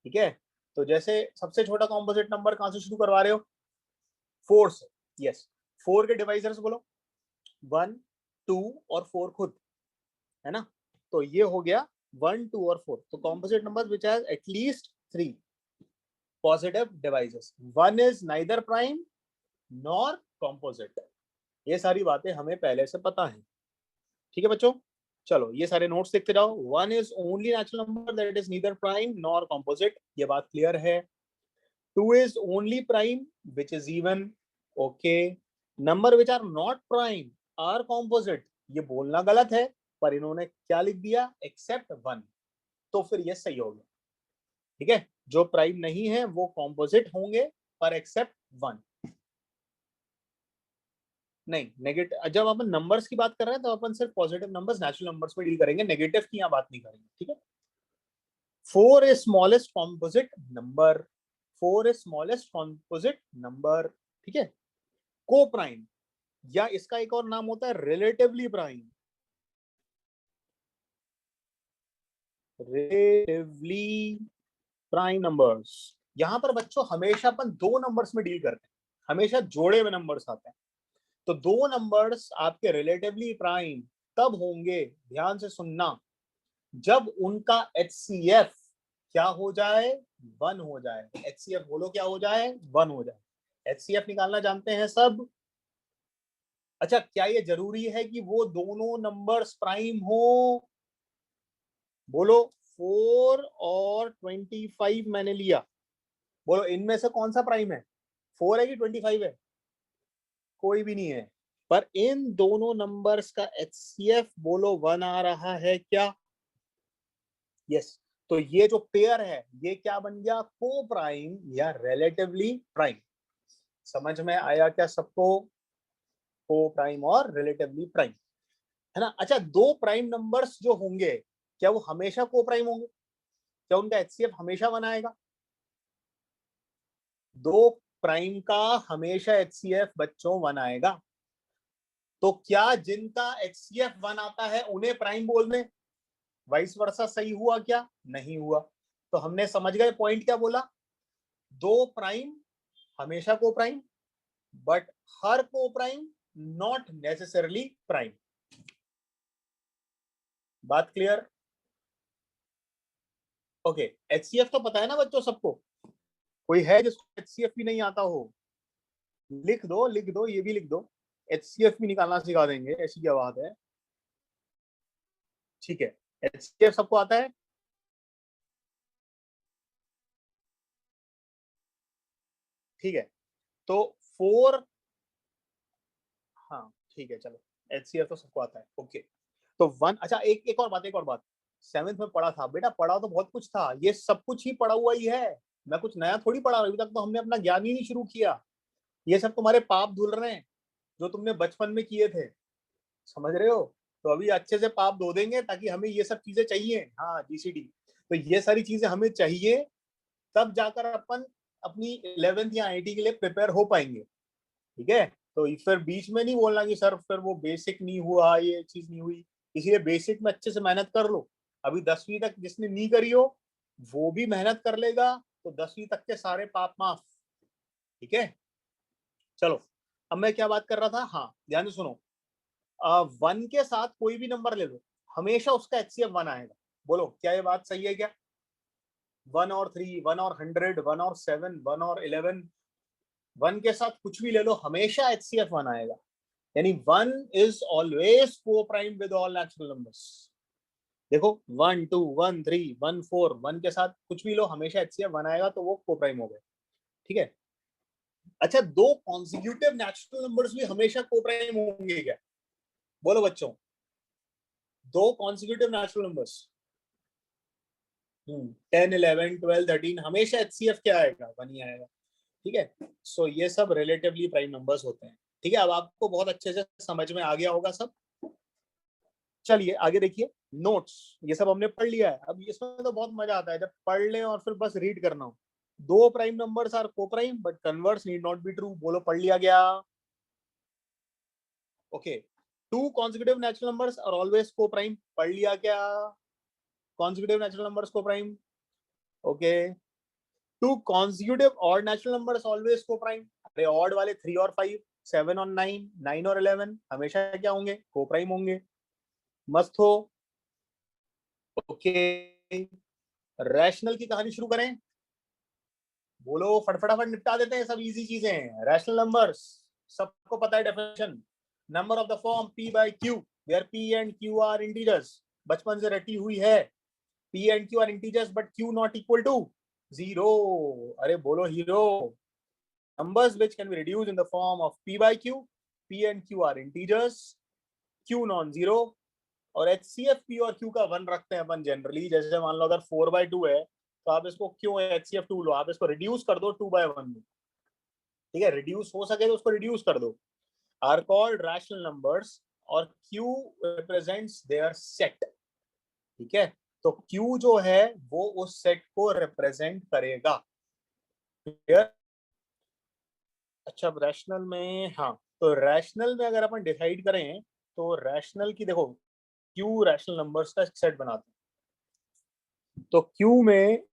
ठीक है। तो जैसे सबसे छोटा कॉम्पोजिट नंबर कहां से शुरू करवा रहे हो? 4 से। यस, 4 के डिवाइजर्स बोलो, 1, 2 और 4 खुद, है ना। तो ये हो गया 1, 2 और 4। तो composite number which has at least 3 positive devices, 1 is neither prime nor composite. ये सारी बातें हमें पहले से पता है, ठीक है बच्चों। चलो ये सारे नोट्स देखते जाओ। 1 is only natural number that is neither prime nor composite, ये बात क्लियर है। 2 is only prime which is even, okay. Number which are not prime are composite, ये बोलना गलत है पर इन्होंने क्या लिख दिया? except 1, तो फिर ये सही हो गया, ठीक है। जो प्राइम नहीं है वो कॉम्पोजिट होंगे पर एक्सेप्ट 1 नहीं। नेगेटिव, जब अपन नंबर्स की बात कर रहे हैं तो अपन सिर्फ पॉजिटिव नंबर्स, नेचुरल नंबर्स में डील करेंगे, नेगेटिव की यहाँ बात नहीं करेंगे, ठीक है। 4 is smallest composite number, 4 is smallest composite number, ठीक है। को प्राइम, या इसका एक और नाम होता है relatively prime. Relatively prime numbers, यहां पर बच्चों हमेशा अपन 2 नंबर्स में डील करते हैं, हमेशा जोड़े हुए नंबर्स आते हैं। तो 2 नंबर्स आपके रिलेटिवली प्राइम तब होंगे, ध्यान से सुनना, जब उनका HCF क्या हो जाए? 1 हो जाए। HCF बोलो क्या हो जाए? 1 हो जाए। HCF निकालना जानते हैं सब? अच्छा, क्या ये जरूरी है कि वो दोनों नंबर्स प्राइम हो? बोलो 4 और 25 मैंने लिया, बोलो इनमें से कौन सा प्राइम है? 4 है कि 25 है? कोई भी नहीं है, पर इन दोनों नंबर्स का HCF बोलो 1 आ रहा है क्या? यस। तो ये जो पेयर है ये क्या बन गया? को प्राइम या रिलेटिवली प्राइम। समझ में आया क्या सबको? को प्राइम और रिलेटिवली प्राइम, है ना। अच्छा, 2 प्राइम नंबर्स जो होंगे क्या वो हमेशा को प्राइम होंगे? क्या उनका HCF हमेशा 1 आएगा? 2 प्राइम का हमेशा HCF बच्चों 1 आएगा। तो क्या जिनका HCF 1 आता है उन्हें प्राइम बोल दें? वाइस वर्सा सही हुआ क्या? नहीं हुआ। तो हमने समझ गए पॉइंट क्या बोला? 2 प्राइम हमेशा को प्राइम, बट हर को प्राइम नॉट नेसेसरली प्राइम। बात क्लियर? ओके, HCF तो पता है ना बच्चों सबको? कोई है जिसको HCF भी नहीं आता हो? लिख दो, लिख दो, ये भी लिख दो, HCF भी निकालना सिखा देंगे, ऐसी क्या बात है। ठीक है, HCF सबको आता है? ठीक है, तो 4, हाँ ठीक है, चलो HCF तो सबको आता है, ओके। तो 1, अच्छा एक और बात, 7th में पढ़ा था बेटा, पढ़ा तो बहुत कुछ था, ये सब कुछ ही पढ़ा हुआ ही है, मैं कुछ नया थोड़ी पढ़ा, अभी तक तो हमने अपना ज्ञान ही नहीं शुरू किया। ये सब तुम्हारे पाप धुल रहे हैं जो तुमने बचपन में किए थे, समझ रहे हो? तो अभी अच्छे से पाप धो देंगे ताकि हमें ये सब चीजें चाहिए। हाँ, GCD, तो ये सारी चीजें हमें चाहिए, तब जाकर अपन अपनी 11th या IIT के लिए प्रिपेयर हो पाएंगे, ठीक है। तो फिर बीच में नहीं बोलना कि सर फिर वो बेसिक नहीं हुआ, ये चीज नहीं हुई, इसलिए बेसिक में अच्छे से मेहनत कर लो। अभी 10वीं तक जिसने नहीं करी हो वो भी मेहनत कर लेगा, तो 10वीं तक के सारे पाप माफ, ठीक है। चलो, अब मैं क्या बात कर रहा था? हाँ, ध्यान से सुनो, 1 के साथ कोई भी नंबर ले लो, हमेशा उसका HCF 1 आएगा। बोलो क्या ये बात सही है क्या? 1 और 3, 1 और 100, 1 और 7, 1 और 11, 1 के साथ कुछ भी ले लो, हमेशा HCF 1 आएगा। यानी 1 इज ऑलवेज को prime with all natural numbers. देखो 1, 2, 1, 3, 1, 4, 1 के साथ कुछ भी लो, हमेशा HCF 1 आएगा, तो वो को प्राइम हो गए, ठीक है। अच्छा, 2 कॉन्सिक्यूटिव नेचुरल नंबर्स भी हमेशा को प्राइम होंगे क्या? बोलो बच्चों, 2 कॉन्सिक्यूटिव नेचुरल नंबर्स 10, 11, 12, 13 हमेशा HCF क्या आएगा? 1 ही आएगा, ठीक है। सो ये सब रिलेटिवली प्राइम नंबर्स होते हैं, ठीक है। अब आपको बहुत अच्छे से समझ में आ गया होगा सब। चलिए आगे देखिए, नोट्स ये सब हमने पढ़ लिया है। अब इसमें तो बहुत मजा आता है जब पढ़ लें और फिर बस रीड करना हो। 2 prime numbers are coprime but converse need not be true. बोलो पढ़ लिया गया? Okay, two consecutive natural numbers are always coprime, पढ़ लिया क्या? Consecutive natural numbers coprime, okay. Two consecutive odd natural numbers always coprime, अरे odd वाले 3 और 5, 7 और 9, 9 और 11 हमेशा क्या होंगे? को प्राइम होंगे। मस्त हो, ओके। रैशनल की कहानी शुरू करें, बोलो, फटाफट निपटा देते हैं सब इजी चीजें। रैशनल नंबर्स सबको पता है definition, number of the form p by q where p and q are integers, बचपन से रटी हुई है। p and q are integers but q not equal to 0, अरे बोलो hero. numbers which can be reduced in the form of p by q, p and q are integers, q non-zero, और HCF p और q का 1 रखते हैं अपन generally. जैसे मान लो अगर 4/2 है तो आप इसको क्यों HCF 2 लो, आप इसको रिड्यूस कर दो 2/1 में, ठीक है, रिड्यूस हो सके तो उसको रिड्यूस कर दो। आर कॉल्ड रैशनल नंबर्स और Q रिप्रेजेंट्स देयर सेट, ठीक है। तो Q जो है वो उस सेट को रिप्रेजेंट करेगा। अच्छा, रैशनल में, हाँ, तो रैशनल में अगर अपन डिसाइड करें तो रैशनल की देखो, Q रैशनल नंबर्स का सेट बनाते हैं। तो Q में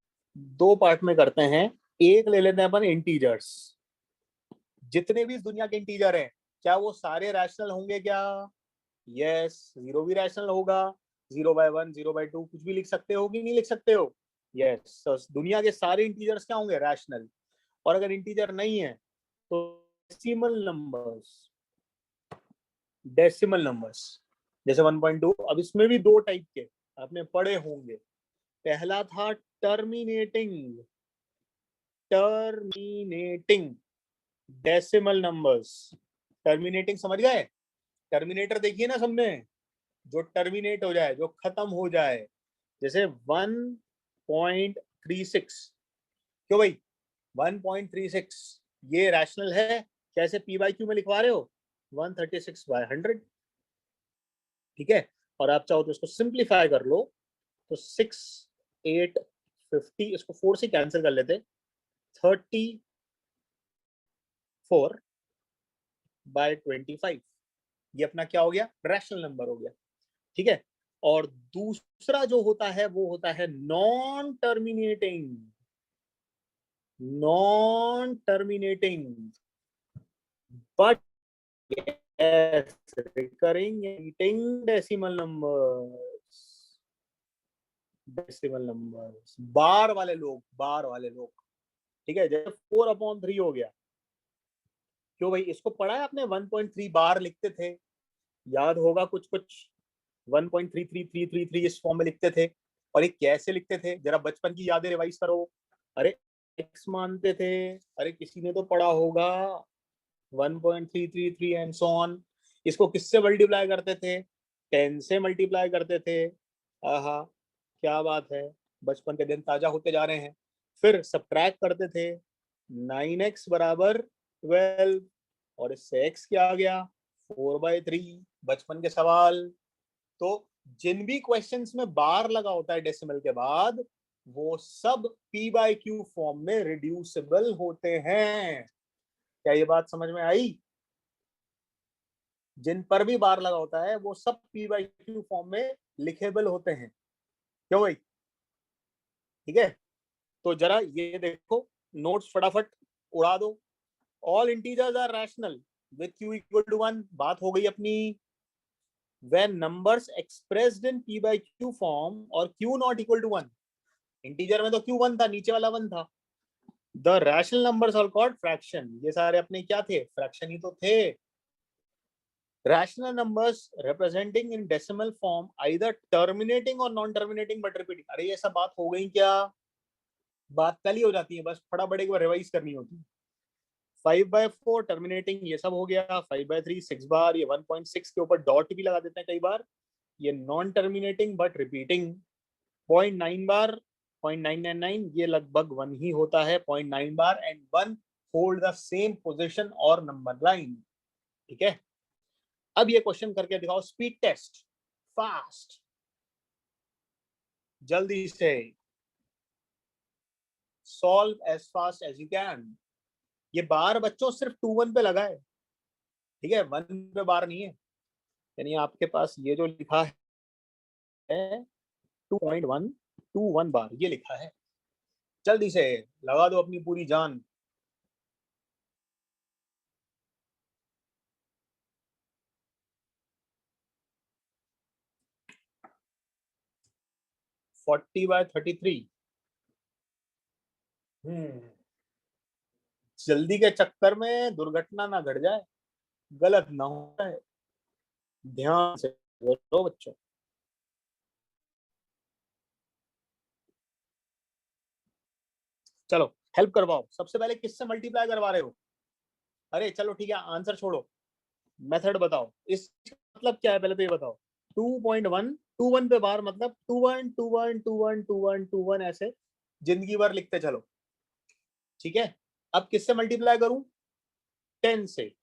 2 पार्ट में करते हैं। एक ले लेते हैं अपन इंटीजर्स, जितने भी इस दुनिया के इंटीजर हैं क्या वो सारे रैशनल होंगे क्या? यस, 0 भी रैशनल होगा, 0/1, 0/2 कुछ भी लिख सकते हो कि नहीं लिख सकते हो? यस, तो दुनिया के सारे इंटीजर्स क्या होंगे? रैशनल। और अगर इंटीजर नहीं है तो डेसिमल नंबर्स, डेसिमल नंबर्स जैसे 1.2। अब इसमें भी 2 टाइप के आपने पढ़े होंगे। पहला था टर्मिनेटिंग डेसिमल नंबर्स। टर्मिनेटिंग समझ गए? टर्मिनेटर देखिए ना सबने, जो टर्मिनेट हो जाए, जो खत्म हो जाए, जैसे 1.36, क्यों भाई 1.36 ये रैशनल है? कैसे p by q में लिखवा रहे हो? 136/100, ठीक है। और आप चाहो तो इसको सिंप्लीफाई कर लो, तो 6, 8, 50, इसको 4 से कैंसिल कर लेते, 34/25, ये अपना क्या हो गया? रैशनल नंबर हो गया, ठीक है। और दूसरा जो होता है वो होता है non terminating but recurring decimal numbers, bar वाले लोग, ठीक है। जैसे 4/3 हो गया, क्यों भाई इसको पढ़ा है आपने? 1.3 बार लिखते थे, याद होगा कुछ 1.3333 इस फॉर्म में लिखते थे। और ये कैसे लिखते थे? जरा बचपन की यादें रिवाइज करो। अरे x मानते थे, अरे किसी ने तो पढ़ा होगा 1.333 एंड सो ऑन। इसको किससे मल्टीप्लाई करते थे? 10 से मल्टीप्लाई करते थे। आहा, क्या बात है, बचपन के दिन ताजा होते जा रहे हैं। फिर सब्ट्रैक्ट करते थे, 9x बराबर 12, और इससे x क्या आ गया? 4/3, बचपन के सवाल। तो जिन भी क्वेश्चंस में बार लगा होता है डेसिमल के बाद, वो सब p by q फॉर्म में रिड्यूसिबल होते हैं। क्या ये बात समझ में आई? जिन पर भी बार लगा होता है वो सब p by q फॉर्म में लिखेबल होते हैं, क्यों भाई? ठीक है, तो जरा ये देखो, नोट्स फटाफट उड़ा दो। All integers are rational with q equal to 1, बात हो गई अपनी। when numbers expressed in p by q form और q not equal to 1, integer में तो q 1 था, नीचे वाला 1 था। the rational numbers are called fraction, ये सारे अपने क्या थे? फ्रैक्शन ही तो थे। rational numbers representing in decimal form either terminating or non terminating but repeating, अरे ये सब बात हो गई क्या? बात कल ही हो जाती है, बस फटाफट एक बार रिवाइज करनी होती है। 5/4 टर्मिनेटिंग, ये सब हो गया। 5/3 6 बार, ये 1.6 के ऊपर डॉट भी लगा देते हैं कई बार, ये non terminating but repeating. 0.9 bar, 0.999, ये लगभग 1 ही होता है, 0.9 bar and 1 hold the same position और नंबर लाइन, ठीक है। अब ये क्वेश्चन करके दिखाओ, स्पीड टेस्ट, फास्ट, जल्दी से solve as fast as you can. ये बार बच्चों सिर्फ 2 1 पे लगा है, ठीक है, 1 पे बार नहीं है। यानी आपके पास ये जो लिखा है 2.121 बार ये लिखा है। जल्दी से लगा दो अपनी पूरी जान। Forty by 33। जल्दी के चक्कर में दुर्घटना ना घट जाए, गलत ना हो जाए, ध्यान से बोलो बच्चों। चलो हेल्प करवाओ। सबसे पहले किससे मल्टीप्लाई करवा रहे हो? अरे चलो ठीक है, आंसर छोड़ो, मेथड बताओ। इस मतलब क्या है पहले तो ये बताओ। 2.1 पे बार मतलब 21 21 21 21 21 ऐसे जिंदगी भर लिखते चलो, ठीक है। अब किससे मल्टीप्लाई करूं? 10 से।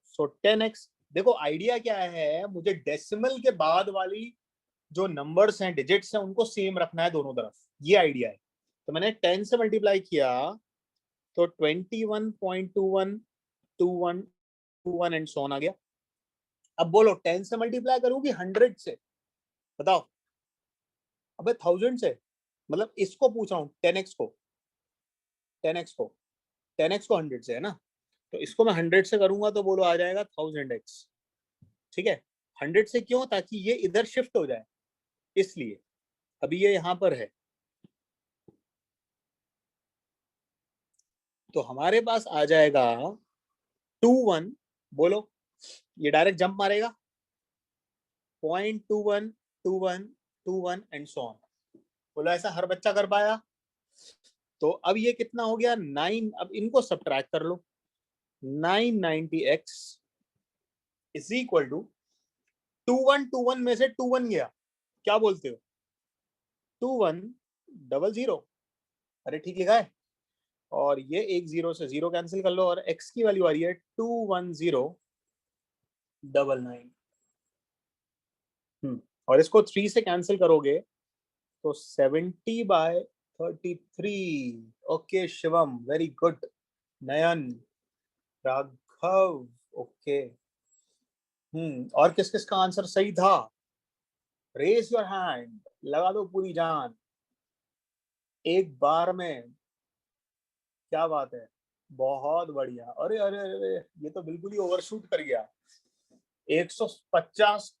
सो 10x। देखो आइडिया क्या है, मुझे डेसिमल के बाद वाली जो नंबर्स हैं, डिजिट्स हैं, उनको सेम रखना है दोनों तरफ, ये आइडिया है। तो मैंने 10 से मल्टीप्लाई किया तो 21.21 21 21 एंड सो ऑन आ गया। अब बोलो 10 से मल्टीप्लाई करूं कि 100 से? बताओ। अबे 1000 से, मतलब इसको पूछ रहा हूँ 10x को 10x को 10x को 100 से है ना, तो इसको मैं 100 से करूंगा तो बोलो आ जाएगा 1000x, ठीक है। 100 से क्यों? ताकि ये इधर शिफ्ट हो जाए, इसलिए अभी ये यहां पर है। तो हमारे पास आ जाएगा 21, बोलो ये डायरेक्ट जंप मारेगा 0.21 21 21 एंड सो ऑन। बोलो ऐसा हर बच्चा कर पाया? तो अब ये कितना हो गया 9। अब इनको सब्ट्रैक्ट कर लो। 990x इज इक्वल टू 2121 में से 21 गया, क्या बोलते हो? 2100। अरे ठीक लिखा है। और ये एक जीरो से जीरो कैंसिल कर लो और x की वैल्यू आ रही है 21099। और इसको 3 से कैंसिल करोगे तो 70/33। Okay Shivam, very good. Nayan, Raghav, okay. और किस किस का आंसर सही था? रेज योर हैंड, लगा दो पूरी जान एक बार में। क्या बात है, बहुत बढ़िया। अरे अरे अरे, ये तो बिल्कुल ही ओवरशूट कर गया। 150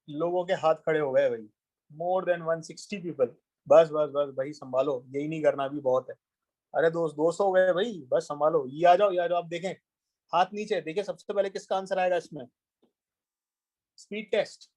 लोगों के हाथ खड़े हो गए भाई, मोर देन 160 पीपल। बस बस बस भाई संभालो, यही नहीं करना भी बहुत है। अरे दोस्त 200 हो गए भाई, बस संभालो। ये आ जाओ, ये आ जाओ। आप देखें हाथ नीचे, देखिए सबसे पहले किसका आंसर आएगा इसमें। Speed test.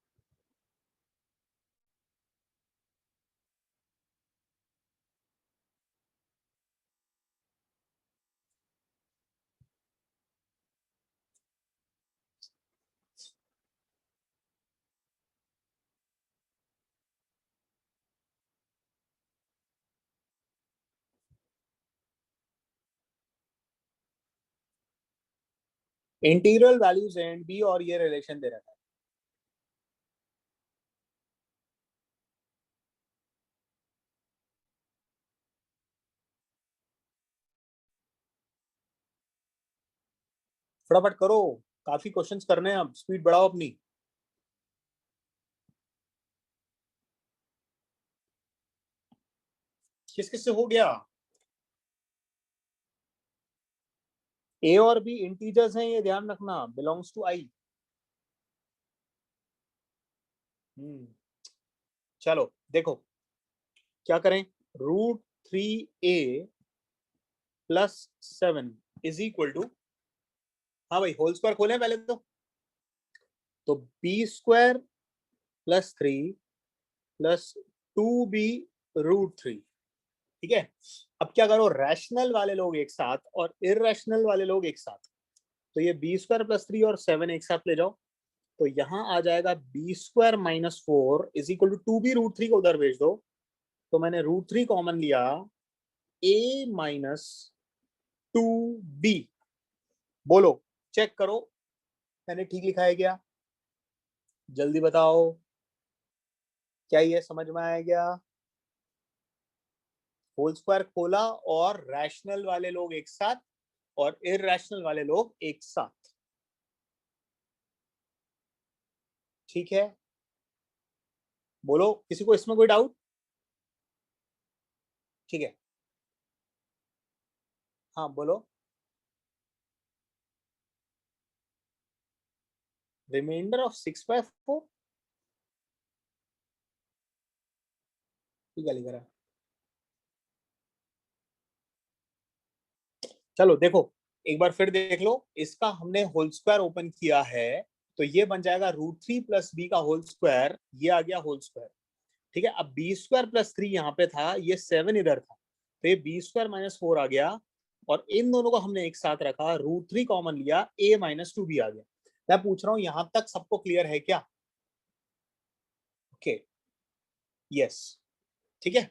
Integral values and B और ये रिलेशन दे रखा है। फटाफट करो, काफी क्वेश्चंस करने हैं, अब स्पीड बढ़ाओ अपनी। किस किस से हो गया? ए और बी इंटीजर्स हैं, ये ध्यान रखना, बिलोंग्स टू आई। चलो देखो क्या करें। √3a plus 7 is equal to, हाँ भाई होल स्क्वायर खोलें पहले तो b² प्लस 3 प्लस 2b √3, ठीक है। अब क्या करो, रैशनल वाले लोग एक साथ और इररेशनल वाले लोग एक साथ। तो ये b² प्लस 3 और 7 एक साथ ले जाओ, तो यहां आ जाएगा b² minus 4 is equal to 2b √3 को उधर भेज दो। तो मैंने √3 कॉमन लिया, a माइनस 2b। बोलो चेक करो मैंने ठीक लिखा है क्या? जल्दी बताओ, क्या ये समझ में आया क्या? होल स्क्वायर खोला और रैशनल वाले लोग एक साथ और इररेशनल वाले लोग एक साथ, ठीक है, बोलो किसी को इसमें कोई डाउट? ठीक है, हाँ बोलो। रिमाइंडर ऑफ 6/4 क्या लिख रहा है? चलो देखो एक बार फिर देख लो, इसका हमने होल स्क्वायर ओपन किया है तो ये बन जाएगा √3 प्लस बी का होल स्क्वायर, ये आ गया होल स्क्वायर। ठीक है, अब बी स्क्वायर प्लस 3 यहाँ पे था, ये 7 इधर था, तो ये बी स्क्वायर माइनस 4 आ गया, और इन दोनों को हमने एक साथ रखा, √3 कॉमन लिया, a माइनस 2b आ गया। मैं पूछ रहा हूँ यहां तक सबको क्लियर है क्या? ओके, यस, ठीक है।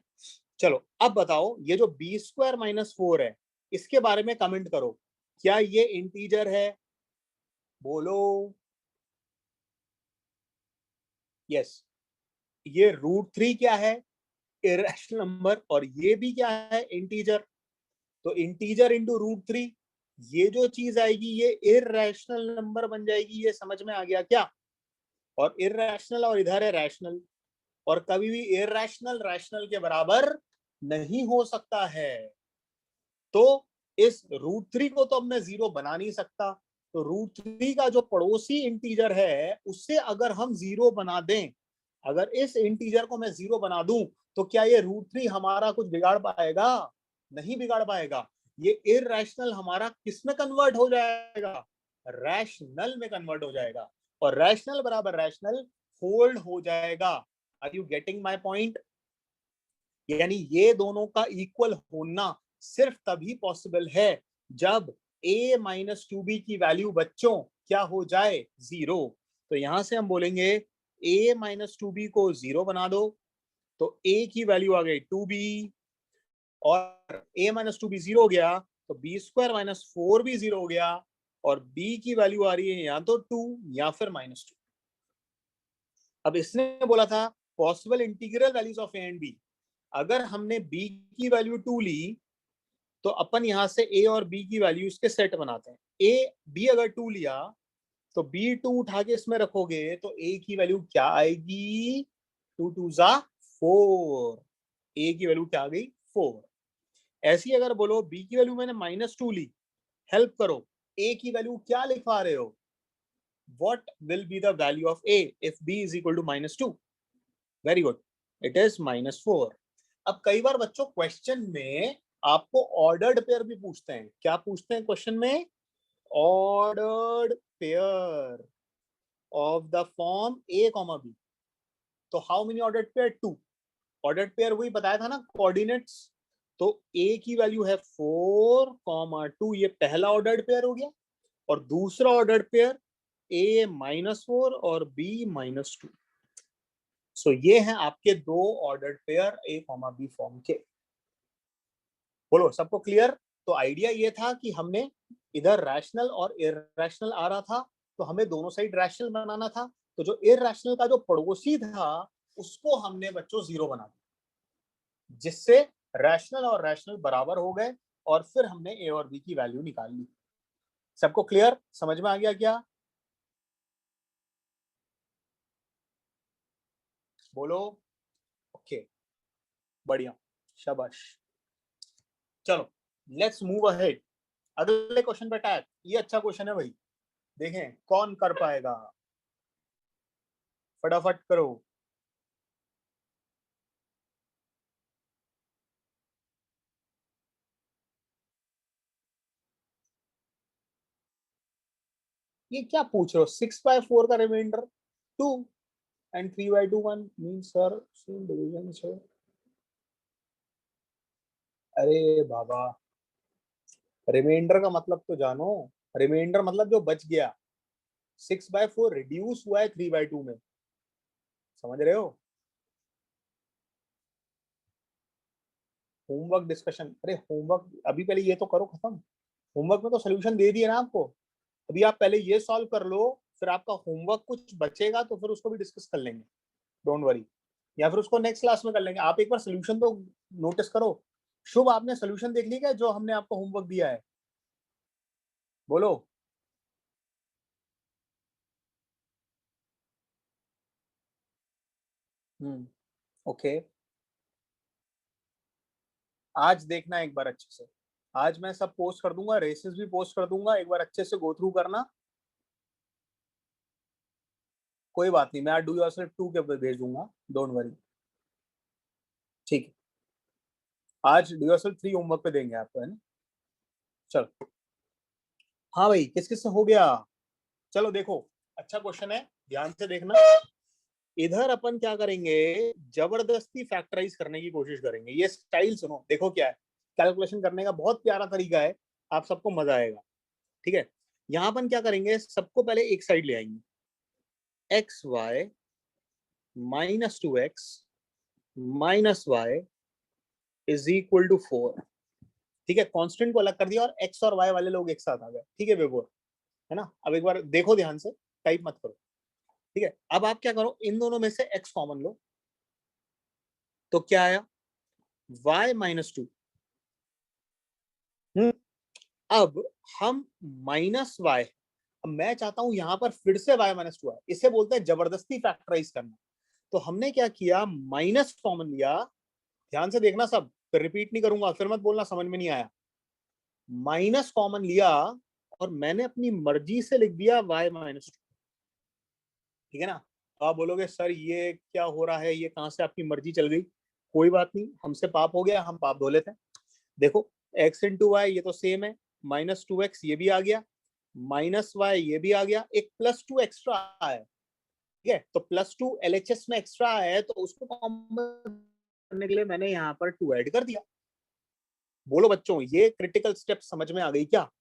चलो अब बताओ, ये जो बी स्क्वायर माइनस 4 है इसके बारे में कमेंट करो, क्या ये इंटीजर है? बोलो यस। ये √3 क्या है? इरेशनल नंबर, और ये भी क्या है? इंटीजर। तो इंटीजर इंटू √3, ये जो चीज आएगी ये इरेशनल नंबर बन जाएगी। ये समझ में आ गया क्या? और इरेशनल और इधर है रैशनल, और कभी भी इरेशनल रैशनल के बराबर नहीं हो सकता है। तो इस √3 को तो अब मैं 0 बना नहीं सकता, तो √3 का जो पड़ोसी इंटीजर है उससे अगर हम 0 बना दें, अगर इस इंटीजर को मैं 0 बना दूं तो क्या ये √3 हमारा कुछ बिगाड़ पाएगा? नहीं बिगाड़ पाएगा। ये इरेशनल हमारा किस में कन्वर्ट हो जाएगा? रैशनल में कन्वर्ट हो जाएगा, और रैशनल बराबर रैशनल फोल्ड हो जाएगा। Are you getting my point? यानी ये दोनों का इक्वल होना सिर्फ तभी पॉसिबल है जब a माइनस 2b की वैल्यू बच्चों क्या हो जाए? 0। तो यहां से हम बोलेंगे a माइनस 2b को 0 बना दो, तो a की वैल्यू आ गई 2b, और a माइनस 2b 0 हो गया तो b स्क्वायर माइनस 4 भी 0 हो गया, और b की वैल्यू आ रही है या तो 2 या फिर -2। अब इसने बोला था possible integral values of a and b। अगर हमने b की वैल्यू 2 ली तो अपन यहां से a और b की वैल्यू इसके सेट बनाते हैं। b अगर 2 लिया तो b 2 उठा के इसमें रखोगे तो a की वैल्यू क्या आएगी? 2 2 ज़ा 4। a की वैल्यू क्या आ गई? 4। ऐसी अगर बोलो b की वैल्यू मैंने -2 ली, हेल्प करो, a की वैल्यू क्या लिखवा रहे हो? What will be the value of a if b is equal to -2? Very good, it is -4। अब कई बार बच्चों क्वेश्चन में आपको ऑर्डर्ड पेयर भी पूछते हैं। क्या पूछते हैं क्वेश्चन में? Ordered pair of the form a, b। तो how many ordered pair? 2। Ordered pair वही बताया था ना, कोऑर्डिनेट्स। तो a की वैल्यू है 4, 2, ये पहला ऑर्डर्ड पेयर हो गया, और दूसरा ऑर्डर्ड पेयर a -4 और b -2। सो ये हैं आपके दो ordered pair a, b form के। बोलो सबको क्लियर? तो आइडिया ये था कि हमने इधर रैशनल और इरेशनल आ रहा था, तो हमें दोनों साइड रैशनल बनाना था। तो जो इरेशनल का जो पड़ोसी था उसको हमने बच्चों 0 बना दिया, जिससे रैशनल और रैशनल बराबर हो गए, और फिर हमने a और b की वैल्यू निकाल ली। सबको क्लियर? समझ में आ गया क्या? बोलो ओके, बढ़िया, शाबाश। चलो लेट्स मूव अहेड, अगले क्वेश्चन पे अटैक। ये अच्छा क्वेश्चन है भाई, देखें कौन कर पाएगा, फटाफट करो। ये क्या पूछ रहे हो? 6/4 का reminder 2 and 3/2 1 means sir same division है। अरे बाबा, रिमाइंडर का मतलब तो जानो। रिमाइंडर मतलब जो बच गया। 6/4 रिड्यूस हुआ है 3/2 में, समझ रहे हो? होमवर्क डिस्कशन, अरे होमवर्क अभी पहले ये तो करो खत्म। होमवर्क में तो सोल्यूशन दे दिए ना आपको, अभी आप पहले ये सॉल्व कर लो, फिर आपका होमवर्क कुछ बचेगा तो फिर उसको भी डिस्कस कर लेंगे, डोंट वरी, या फिर उसको नेक्स्ट क्लास में कर लेंगे। आप एक बार सोल्यूशन तो नोटिस करो। शुभ, आपने सोल्यूशन देख लिया जो हमने आपको होमवर्क दिया है? बोलो। ओके, आज देखना एक बार अच्छे से, आज मैं सब पोस्ट कर दूंगा, रेसेस भी पोस्ट कर दूंगा, एक बार अच्छे से गो थ्रू करना। कोई बात नहीं, मैं आज डू योरसेल्फ 2 के भेज दूंगा, डोंट वरी। ठीक है, आज डू योरसेल्फ 3 होमवर्क पे देंगे आपको, है ना? चलो, हाँ भाई, किस किस से हो गया? चलो देखो, अच्छा क्वेश्चन है, ध्यान से देखना। इधर अपन क्या करेंगे, जबरदस्ती फैक्टराइज करने की कोशिश करेंगे। ये स्टाइल सुनो, देखो क्या है, कैलकुलेशन करने का बहुत प्यारा तरीका है, आप सबको मजा आएगा। ठीक है, यहां अपन क्या करेंगे, सबको पहले एक साइड ले आएंगे, X Y minus 2x minus Y is equal to 4। ठीक है, कांस्टेंट को अलग कर दिया और x और y वाले लोग एक साथ आ गए। ठीक है बेबोर, है ना? अब एक बार देखो ध्यान से, टाइप मत करो। ठीक है, अब आप क्या करो, इन दोनों में से x कॉमन लो, तो क्या आया, y माइनस 2। अब हम माइनस y, अब मैं चाहता हूं यहां पर फिर से y माइनस 2 आए, इसे बोलते हैं जबरदस्ती फैक्टराइज करना। तो हमने क्या किया, माइनस कॉमन लिया, ध्यान से देखना सब, फिर रिपीट नहीं करूंगा, फिर मत बोलना समझ में नहीं आया। माइनस कॉमन लिया और मैंने अपनी मर्जी से लिख दिया y माइनस 2। ठीक है ना? तो आप बोलोगे सर ये क्या हो रहा है, ये कहां से आपकी मर्जी चल गई? कोई बात नहीं, हमसे पाप हो गया, हम पाप धो लेते हैं। देखो x इंटू वाई ये तो सेम है, माइनस 2x ये भी आ गया, माइनस वाई ये भी आ गया, एक प्लस 2 एक्स्ट्रा आया। ठीक है, तो प्लस 2 LHS में एक्स्ट्रा आया है, तो उसको कॉमन करने के लिए मैंने यहाँ पर 2 ऐड कर दिया। बोलो बच्चों, ये क्रिटिकल स्टेप समझ में आ गई क्या?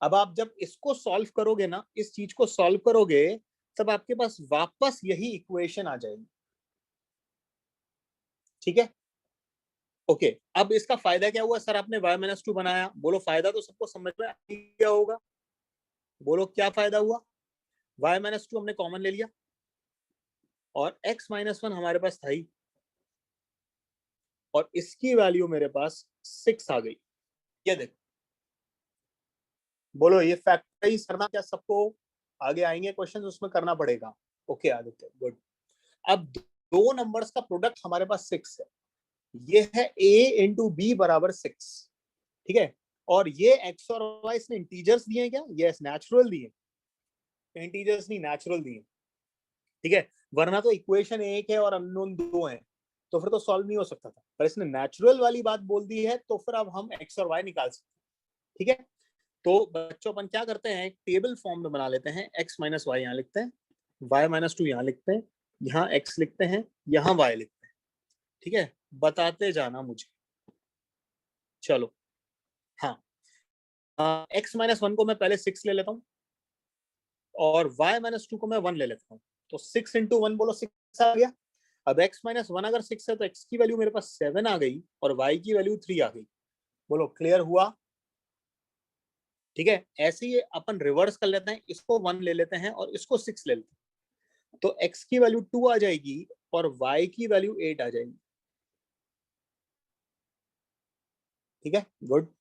अब आप जब इसको सॉल्व करोगे ना, इस चीज को सॉल्व करोगे, तब आपके पास वापस यही इक्वेशन आ जाएगी। ठीक है, ओके। अब इसका फायदा क्या हुआ, सर आपने y माइनस 2 बनाया, बोलो फायदा तो सबको समझ में आ गया होगा, बोलो क्या फायदा हुआ? y माइनस 2 हमने कॉमन ले लिया और x माइनस 1 हमारे पास था ही, और इसकी वैल्यू मेरे पास 6 आ गई। ये देखो, बोलो ये फैक्टराइज करना क्या सबको? आगे आएंगे क्वेश्चन, उसमें करना पड़ेगा। Okay Aditya, good. अब दो नंबर्स का प्रोडक्ट हमारे पास 6 है, ये है a इंटू बी बराबर 6। ठीक है, और ये x और y इसने इंटीजर्स दिए हैं क्या? यस, नेचुरल दिए, इंटीजर्स नहीं नेचुरल दिए। ठीक है, वरना तो इक्वेशन एक है और अननोन 2 हैं, तो फिर तो सॉल्व नहीं हो सकता था, पर इसने नेचुरल वाली बात बोल दी है, तो फिर अब हम x और y निकाल सकते हैं। ठीक है, तो बच्चों अपन क्या करते हैं, एक टेबल फॉर्म में बना लेते हैं, x माइनस वाई यहाँ लिखते हैं, y माइनस 2 यहाँ लिखते हैं, यहाँ x लिखते हैं, यहाँ y लिखते हैं। ठीक है, बताते जाना मुझे। चलो, हाँ, x माइनस 1 को मैं पहले 6 ले लेता हूँ और y माइनस 2 को मैं 1 ले लेता हूँ, तो 6 इंटू 1 बोलो 6 आ गया। अब x माइनस 1 अगर 6 है तो x की वैल्यू मेरे पास 7 आ गई और y की वैल्यू 3 आ गई। बोलो क्लियर हुआ? ठीक है, ऐसे ही अपन रिवर्स कर लेते हैं, इसको 1 ले लेते हैं और इसको 6 ले लेते हैं, तो x की वैल्यू 2 आ जाएगी और y की वैल्यू 8 आ जाएगी। ठीक है, गुड।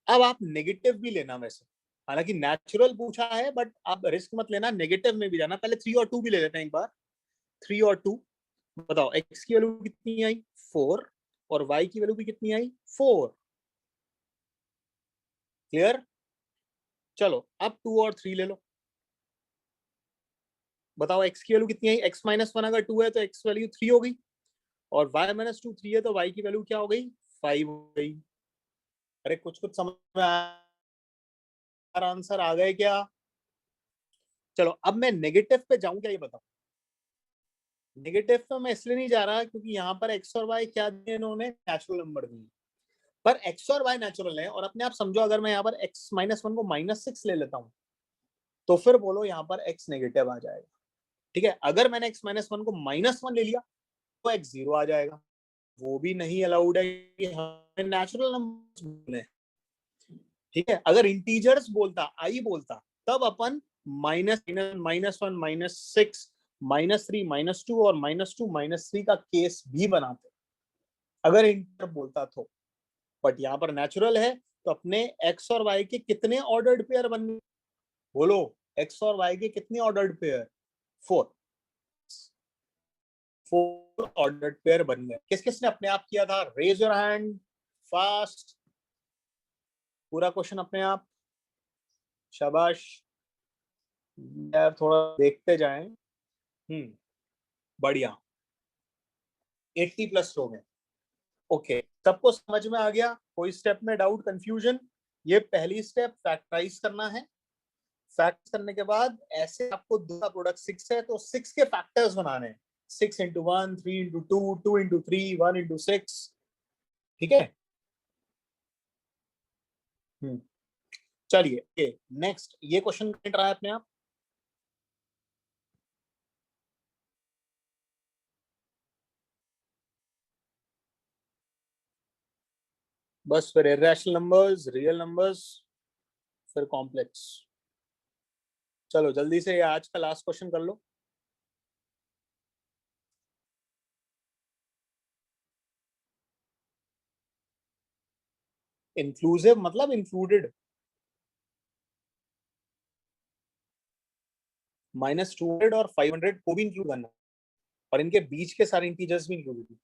अब आप नेगेटिव भी लेना, वैसे हालांकि नेचुरल पूछा है, बट आप रिस्क मत लेना, नेगेटिव में भी जाना। पहले 3 और 2 भी ले लेते हैं एक बार, 3 और 2। बताओ x की वैल्यू कितनी आई? 4, और y की वैल्यू भी कितनी आई? 4। क्लियर? चलो अब 2 और 3 ले लो, बताओ x की वैल्यू कितनी आई? x माइनस 1 अगर 2 है तो x वैल्यू 3 हो गई, और y माइनस 2 3 है तो y की वैल्यू क्या हो गई? 5 हो गई। अरे कुछ कुछ समझ में आंसर आ गए क्या? चलो अब मैं नेगेटिव पे जाऊं क्या, ये बताओ। नेगेटिव पे मैं इसलिए नहीं जा रहा क्योंकि यहाँ पर x और y क्या दिए इन्होंने? नेचुरल नंबर दिए, पर x और y नेचुरल है। और अपने आप समझो, अगर मैं यहाँ पर x माइनस 1 को माइनस 6 ले लेता हूँ, तो फिर बोलो यहाँ पर x नेगेटिव आ जाएगा। ठीक है, अगर मैंने x माइनस 1 को माइनस 1 ले लिया तो x 0 आ जाएगा, वो भी नहीं अलाउड है कि हमें नेचुरल नंबर। ठीक है, अगर इंटीजर्स बोलता, आई बोलता, तब अपन माइनस 1 माइनस 6 माइनस 3 माइनस 2 और माइनस 2 माइनस 3 का केस भी बनाते, अगर इंटर बोलता तो। बट यहाँ पर नेचुरल है, तो अपने x और y के कितने ऑर्डर्ड पेयर बन? बोलो x और y के कितने ऑर्डर्ड पेयर? 4 ऑर्डर्ड पेयर बन गए। किस किसने अपने आप किया था? Raise your hand fast. पूरा क्वेश्चन अपने आप। शाबाश यार, थोड़ा देखते जाएं। बढ़िया, 80+ लोग हैं। ओके, सबको समझ में आ गया? कोई स्टेप में डाउट, कंफ्यूजन? ये पहली स्टेप फैक्टराइज करना है। फैक्ट करने के बाद ऐसे आपको दो का प्रोडक्ट 6 है तो 6 के फैक्टर्स बनाने हैं। 6 into 1, 3 into 2, 2 into 3, 1 into 6। ठीक है, चलिए नेक्स्ट। ये क्वेश्चन कट रहा है अपने आप। बस फिर इरेशनल नंबर्स, रियल नंबर्स, फिर कॉम्प्लेक्स। चलो जल्दी से आज का लास्ट क्वेश्चन कर लो। इंक्लूसिव मतलब इंक्लूडेड। -200 और 500 को भी इंक्लूड करना, और इनके बीच के सारे इंटीजर्स भी इंक्लूडेड।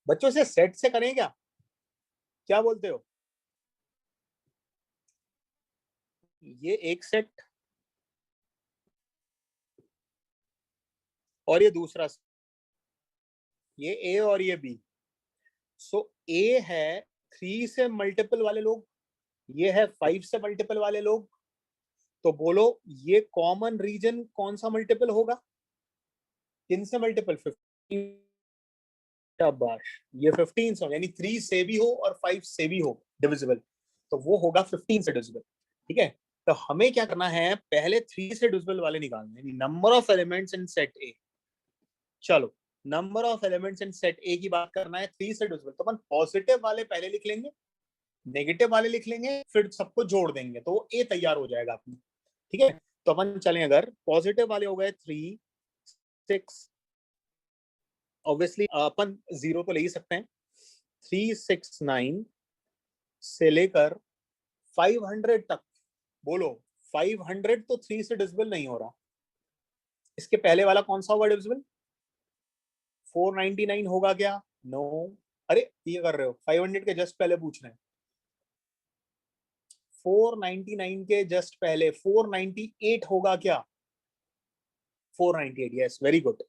बच्चों से सेट से करें क्या? क्या बोलते हो? ये एक सेट और ये दूसरा सेट, ये ए और ये बी। सो ए है 3 से मल्टीपल वाले लोग, ये है 5 से मल्टीपल वाले लोग। तो बोलो ये कॉमन रीजन कौन सा मल्टीपल होगा? किन से मल्टीपल? 15। शाबाश, ये 15 से, यानी 3 से भी हो और 5 से भी हो डिविजिबल, तो वो होगा 15 से डिविजिबल। ठीक है, तो हमें क्या करना है? पहले 3 से डिविजिबल वाले निकालने हैं, number of elements in set A. चलो, number of elements in set A की बात करना है 3 से डिविजिबल, तो अपन पॉजिटिव वाले पहले लिख लेंगे, नेगेटिव वाले लिख लेंगे, फिर सबको जोड़ देंगे तो ए तैयार हो जाएगा अपनी। ठीक है, तो अपन चलें, अगर पॉजिटिव वाले हो गए 3, 6, ऑब्वियसली अपन 0 तो ले ही सकते हैं। 3, 6, 9 से लेकर 500 तक। बोलो 500 तो 3 से डिविजिबल नहीं हो रहा। इसके पहले वाला कौन सा होगा डिविजिबल? 499 होगा क्या? नो। अरे ये कर रहे हो, 500 के जस्ट पहले पूछ रहे हैं। 499 के जस्ट पहले 498 होगा क्या? 498, यस, वेरी गुड।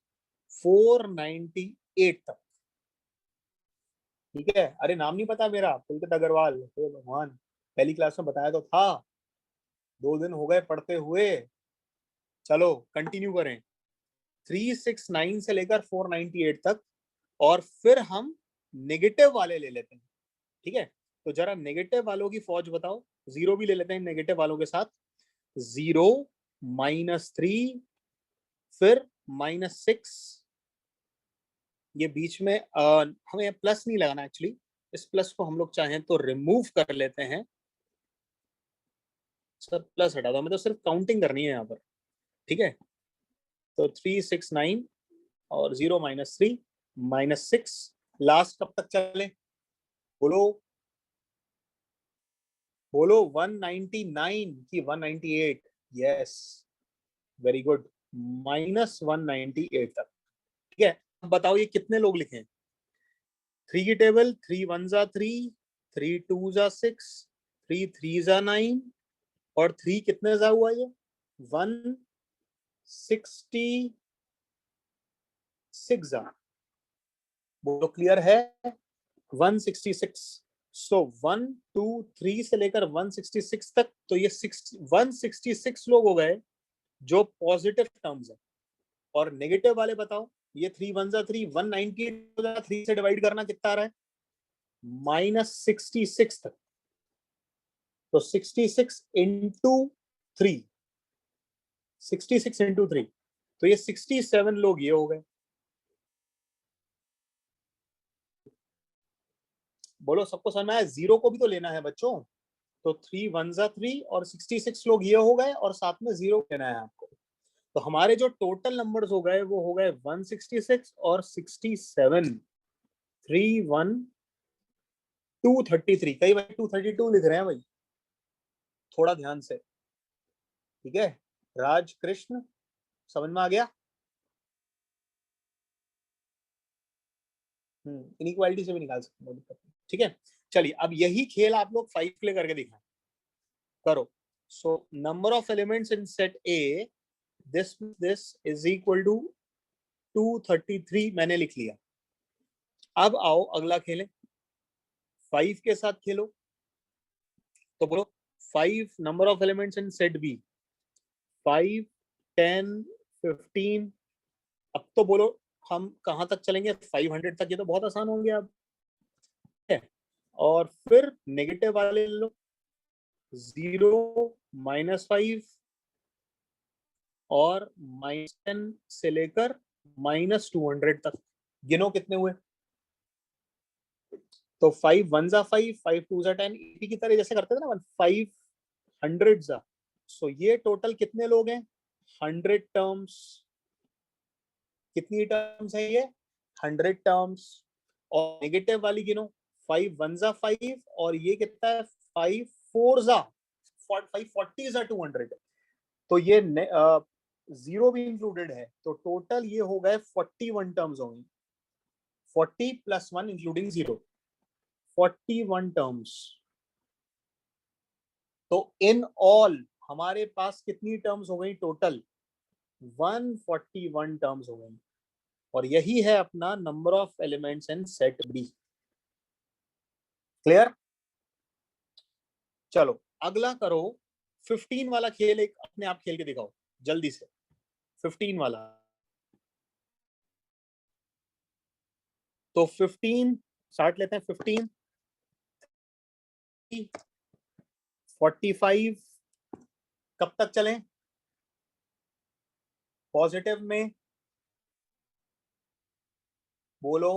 498 तक। ठीक है, अरे नाम नहीं पता मेरा? पुलकित अग्रवाल। हे भगवान, पहली क्लास में बताया तो था, 2 दिन हो गए पढ़ते हुए। चलो कंटिन्यू करें, 369 से लेकर 498 तक, और फिर हम नेगेटिव वाले ले लेते हैं। ठीक है, तो जरा नेगेटिव वालों की फौज बताओ। 0 भी ले लेते हैं नेगेटिव वालों के साथ। 0, -3, फिर -6। ये बीच में हमें प्लस नहीं लगाना एक्चुअली, इस प्लस को हम लोग चाहें तो रिमूव कर लेते हैं। सर प्लस हटा दो, हमें तो सिर्फ काउंटिंग करनी है यहाँ पर। ठीक है, तो 3, 6, 9 और 0, -3, -6। लास्ट कब तक चले? बोलो बोलो 199 की 198? यस, वेरी गुड, -198 तक। ठीक है, अब बताओ ये कितने लोग लिखे? 3 की टेबल, 3 1 जा 3, 3 2 जा 6, 3 3 जा 9, और 3 कितने जा हुआ? ये 166 जा। बोलो क्लियर है? 166। सो 1 2 3 से लेकर 166 तक, तो ये 166 लोग हो गए जो पॉजिटिव टर्म्स है। और नेगेटिव वाले बताओ, ये 3 1 जा 3, 198 3 से डिवाइड करना कितना आ रहा है? -66 तक। तो 66 into 3, 66 into 3, तो ये 67 लोग ये हो गए। बोलो सबको समझ में आया? 0 को भी तो लेना है बच्चों, तो 3 1 जा 3 और 66 लोग ये हो गए, और साथ में 0 लेना है आपको। तो हमारे जो टोटल नंबर्स हो गए वो हो गए 166 और 67, 3 1 233। कई भाई 232 लिख रहे हैं भाई। थोड़ा ध्यान से, ठीक है। राज कृष्ण समझ में आ गया? इनइक्वालिटी से भी निकाल सकते हैं, ठीक है। चलिए अब यही खेल आप लोग 5 के लिए करके दिखाएं, करो। So number of elements in set A, this is equal to 233 मैंने लिख लिया। अब आओ अगला खेलें, 5 के साथ खेलो। तो बोलो 5 number of elements in set B, 5, 10, 15। अब तो बोलो हम कहां तक चलेंगे? 500 तक। ये तो बहुत आसान होंगे अब, और फिर नेगेटिव वाले लो, 0, -5 और -10 से लेकर -200 तक। गिनो कितने हुए? तो 5 1 जा 5, 5 2 जा 10, इसी की तरह जैसे करते थे ना 500 जा। सो ये टोटल कितने लोग हैं? 100 टर्म्स। कितनी टर्म्स है ये? 100 टर्म्स। और नेगेटिव वाली गिनो, 5 1 जा 5 और ये कितना है? 5 4 जा 540 जा 200। तो ये 0 भी इंक्लूडेड है, तो टोटल ये हो गए 41 टर्म्स होंगी। 40 + 1 इंक्लूडिंग 0, 41 टर्म्स। तो इन ऑल हमारे पास कितनी टर्म्स हो गई टोटल? 141 टर्म्स हो गई। और यही है अपना number of elements in set B. Clear? चलो अगला करो, 15 वाला खेल एक अपने आप खेल के दिखाओ जल्दी से। 15 वाला, तो 15 स्टार्ट लेते हैं। 15, 45 कब तक चलें? पॉजिटिव में बोलो,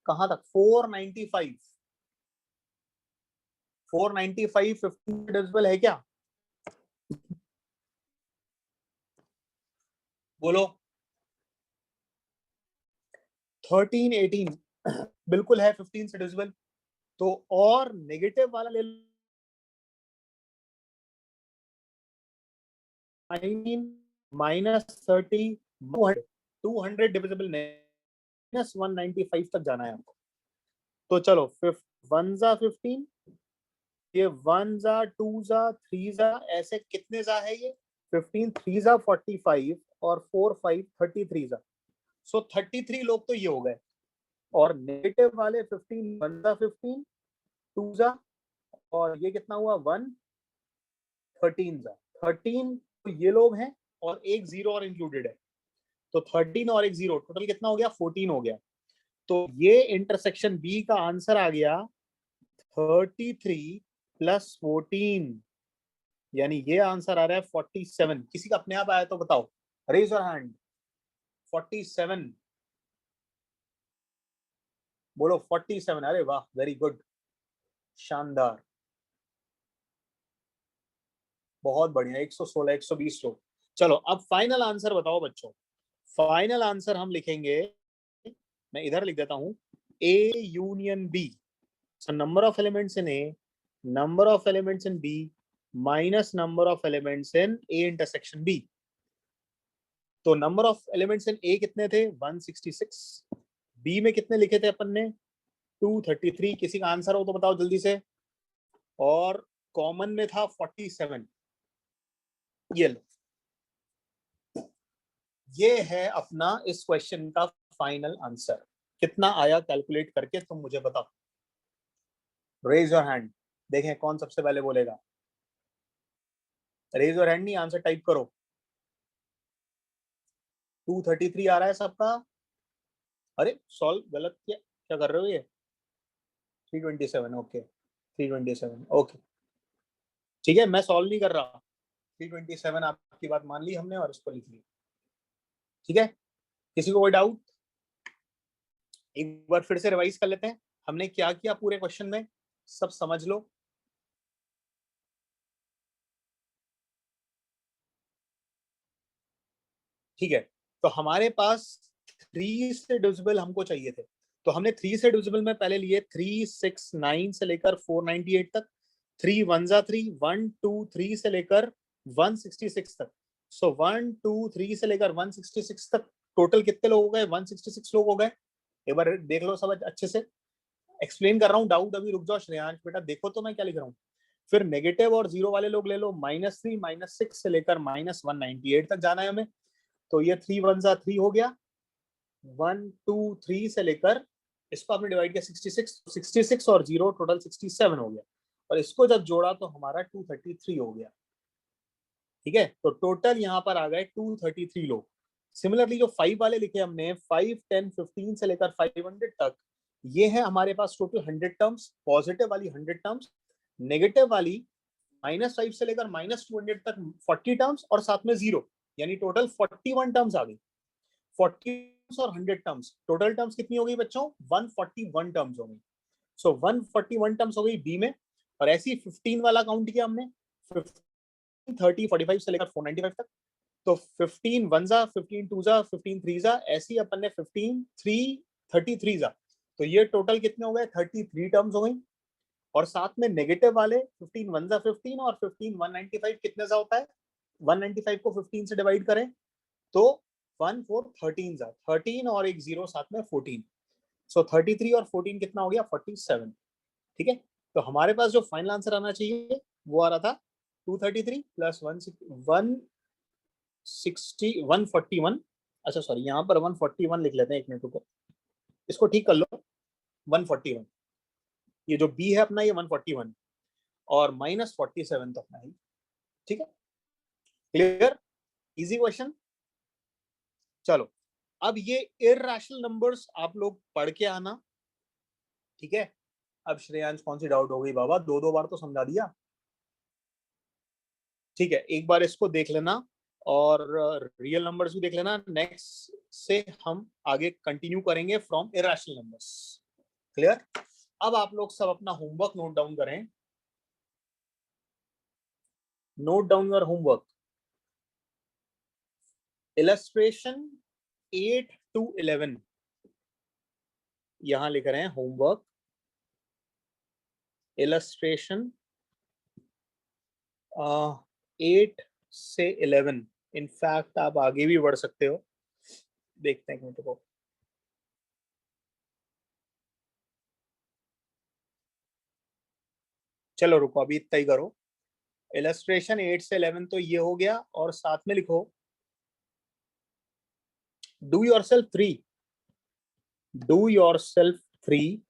कहां तक? 495, 495 15 डिविजिबल है क्या? बोलो। 13 18 बिल्कुल है 15 से डिविजिबल। तो और नेगेटिव वाला ले लो, -30 200 डिविजिबल -195 तक जाना है आपको। तो चलो 1 जा 15, ये 1 जा 2 जा 3 जा, ऐसे कितने जा है ये? 15 3 जा 45 और 4 5 33 जा। सो 33 लोग तो ये हो गए। और नेगेटिव वाले 15 1 जा 15 2 जा, और ये कितना हुआ? 1 13 जा 13। तो ये लोग हैं और एक 0 और इंक्लूडेड है। तो 13 और एक 0 टोटल कितना हो गया? 14 हो गया। तो ये इंटरसेक्शन बी का आंसर आ गया 33 + 14, यानी ये आंसर आ रहा है 47। किसी का अपने आप आया तो बताओ, रेज योर हैंड। 47 बोलो। 47, अरे वाह, वेरी गुड, शानदार, बहुत बढ़िया। 116 120 लोग। चलो अब फाइनल आंसर बताओ बच्चों। फाइनल आंसर हम लिखेंगे, मैं इधर लिख देता हूं, A union B। So number of elements in A, number of elements in B minus number of elements in A intersection B। तो नंबर ऑफ एलिमेंट्स इन ए कितने थे? 166। बी में कितने लिखे थे अपन ने? 233। किसी का आंसर हो तो बताओ जल्दी से। और कॉमन में था 47। ये लो, ये है अपना इस क्वेश्चन का फाइनल आंसर। कितना आया कैलकुलेट करके तुम मुझे बताओ। रेज योर हैंड, देखें कौन सबसे पहले बोलेगा। रेज योर हैंड नहीं, आंसर टाइप करो। 233 आ रहा है सबका। अरे सॉल्व गलत किया, क्या कर रहे हो ये? 327, ओके 327, ओके ठीक है, मैं सॉल्व नहीं कर रहा। 327 आपकी बात मान ली हमने और इसको लिख लिया, ठीक है। किसी को कोई डाउट? एक बार फिर से रिवाइज कर लेते हैं हमने क्या किया पूरे क्वेश्चन में, सब समझ लो। ठीक है, तो हमारे पास 3 से डिविजिबल हमको चाहिए थे। तो हमने 3 से डिविजिबल में पहले लिए 369 से लेकर 498 तक, 3 1 जा 3, 1 2 3 से लेकर 166 तक। सो 1 2 3 से लेकर 166 तक टोटल कितने लोग हो गए? 166 लोग हो गए। एक बार देख लो सब अच्छे से, एक्सप्लेन कर रहा हूँ, डाउट अभी रुक जाओ श्रेयांश बेटा, देखो तो मैं क्या लिख रहा हूँ। फिर नेगेटिव और जीरो वाले लोग ले लो, -3 -6 से लेकर -198 तक जाना है हमें। तो ये 3 1 जा 3 हो गया, 1 2 3 से लेकर इसको आपने डिवाइड किया 66 और 0 टोटल 67 हो गया, और इसको जब जोड़ा तो हमारा 233 हो गया। ठीक है, तो टोटल यहाँ पर आ गए 233 लोग। सिमिलरली जो 5 वाले लिखे हमने 5 10 15 से लेकर 500 तक, ये है हमारे पास टोटल 100 टर्म्स, पॉजिटिव वाली 100 टर्म्स, नेगेटिव वाली -5 से लेकर -200 तक 40 टर्म्स, और साथ में 0, यानी टोटल 41 टर्म्स आ गई। 40 और 100 टर्म्स, टोटल टर्म्स कितनी हो गई बच्चों? 141 टर्म्स हो गई। सो 141 टर्म्स हो गई बी में। और ऐसी 15 वाला काउंट किया हमने, 15 30 45 से लेकर 495 तक। तो 15 1 जा, 15 2 जा, 15 3 जा, ऐसी अपन ने 15 3 33 जा, तो ये टोटल कितने हो गए? 33 टर्म्स हो गई। और साथ में नेगेटिव वाले 15 1 जा 15 और 15 195 कितने जा होता है? 195 को 15 से डिवाइड करें तो 1 4 13 जा, 13 और एक 0 साथ में 14। सो 33 और 14 कितना हो गया? 47। ठीक है, तो हमारे पास जो फाइनल आंसर आना चाहिए वो आ रहा था 233 प्लस 141। अच्छा सॉरी, यहाँ पर 141 लिख लेते हैं, एक मिनट को इसको ठीक कर लो। 141, ये जो बी है अपना ये 141 और -47 तो अपना है। ठीक है, क्लियर, इजी क्वेश्चन। चलो अब ये इररेशनल नंबर्स आप लोग पढ़ के आना। ठीक है, अब श्रेयांश कौन सी डाउट हो गई बाबा? 2 बार तो समझा दिया। ठीक है, एक बार इसको देख लेना और रियल नंबर्स भी देख लेना। नेक्स्ट से हम आगे कंटिन्यू करेंगे फ्रॉम इररेशनल नंबर्स। क्लियर? अब आप लोग सब अपना होमवर्क नोट डाउन करें। Note down your homework. Illustration 8 to 11 यहां लिख रहे हैं होमवर्क। इलस्ट्रेशन 8 से 11, इनफैक्ट आप आगे भी बढ़ सकते हो, देखते हैं मिनट को। चलो रुको, अभी इतना ही करो। इलस्ट्रेशन 8 से 11 तो ये हो गया, और साथ में लिखो डू योरसेल्फ 3, डू योरसेल्फ 3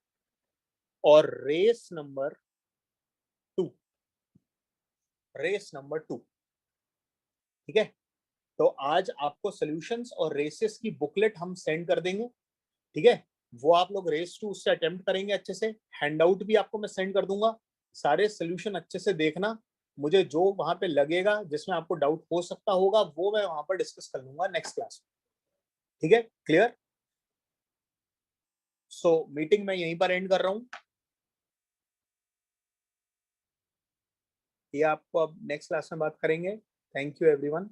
और रेस नंबर 2, रेस नंबर 2। ठीक है, तो आज आपको सॉल्यूशंस और रेसेस की बुकलेट हम सेंड कर देंगे। ठीक है, वो आप लोग रेस 2 उससे अटेम्प्ट करेंगे अच्छे से। हैंडआउट भी आपको मैं सेंड कर दूंगा, सारे सॉल्यूशन अच्छे से देखना। मुझे जो वहां पे लगेगा जिसमें आपको डाउट हो सकता होगा वो मैं वहां पर डिस्कस कर लूंगा नेक्स्ट क्लास में। ठीक है, क्लियर? सो मीटिंग मैं यहीं पर एंड कर रहा हूं। ये आपको अब नेक्स्ट क्लास में बात करेंगे। Thank you everyone.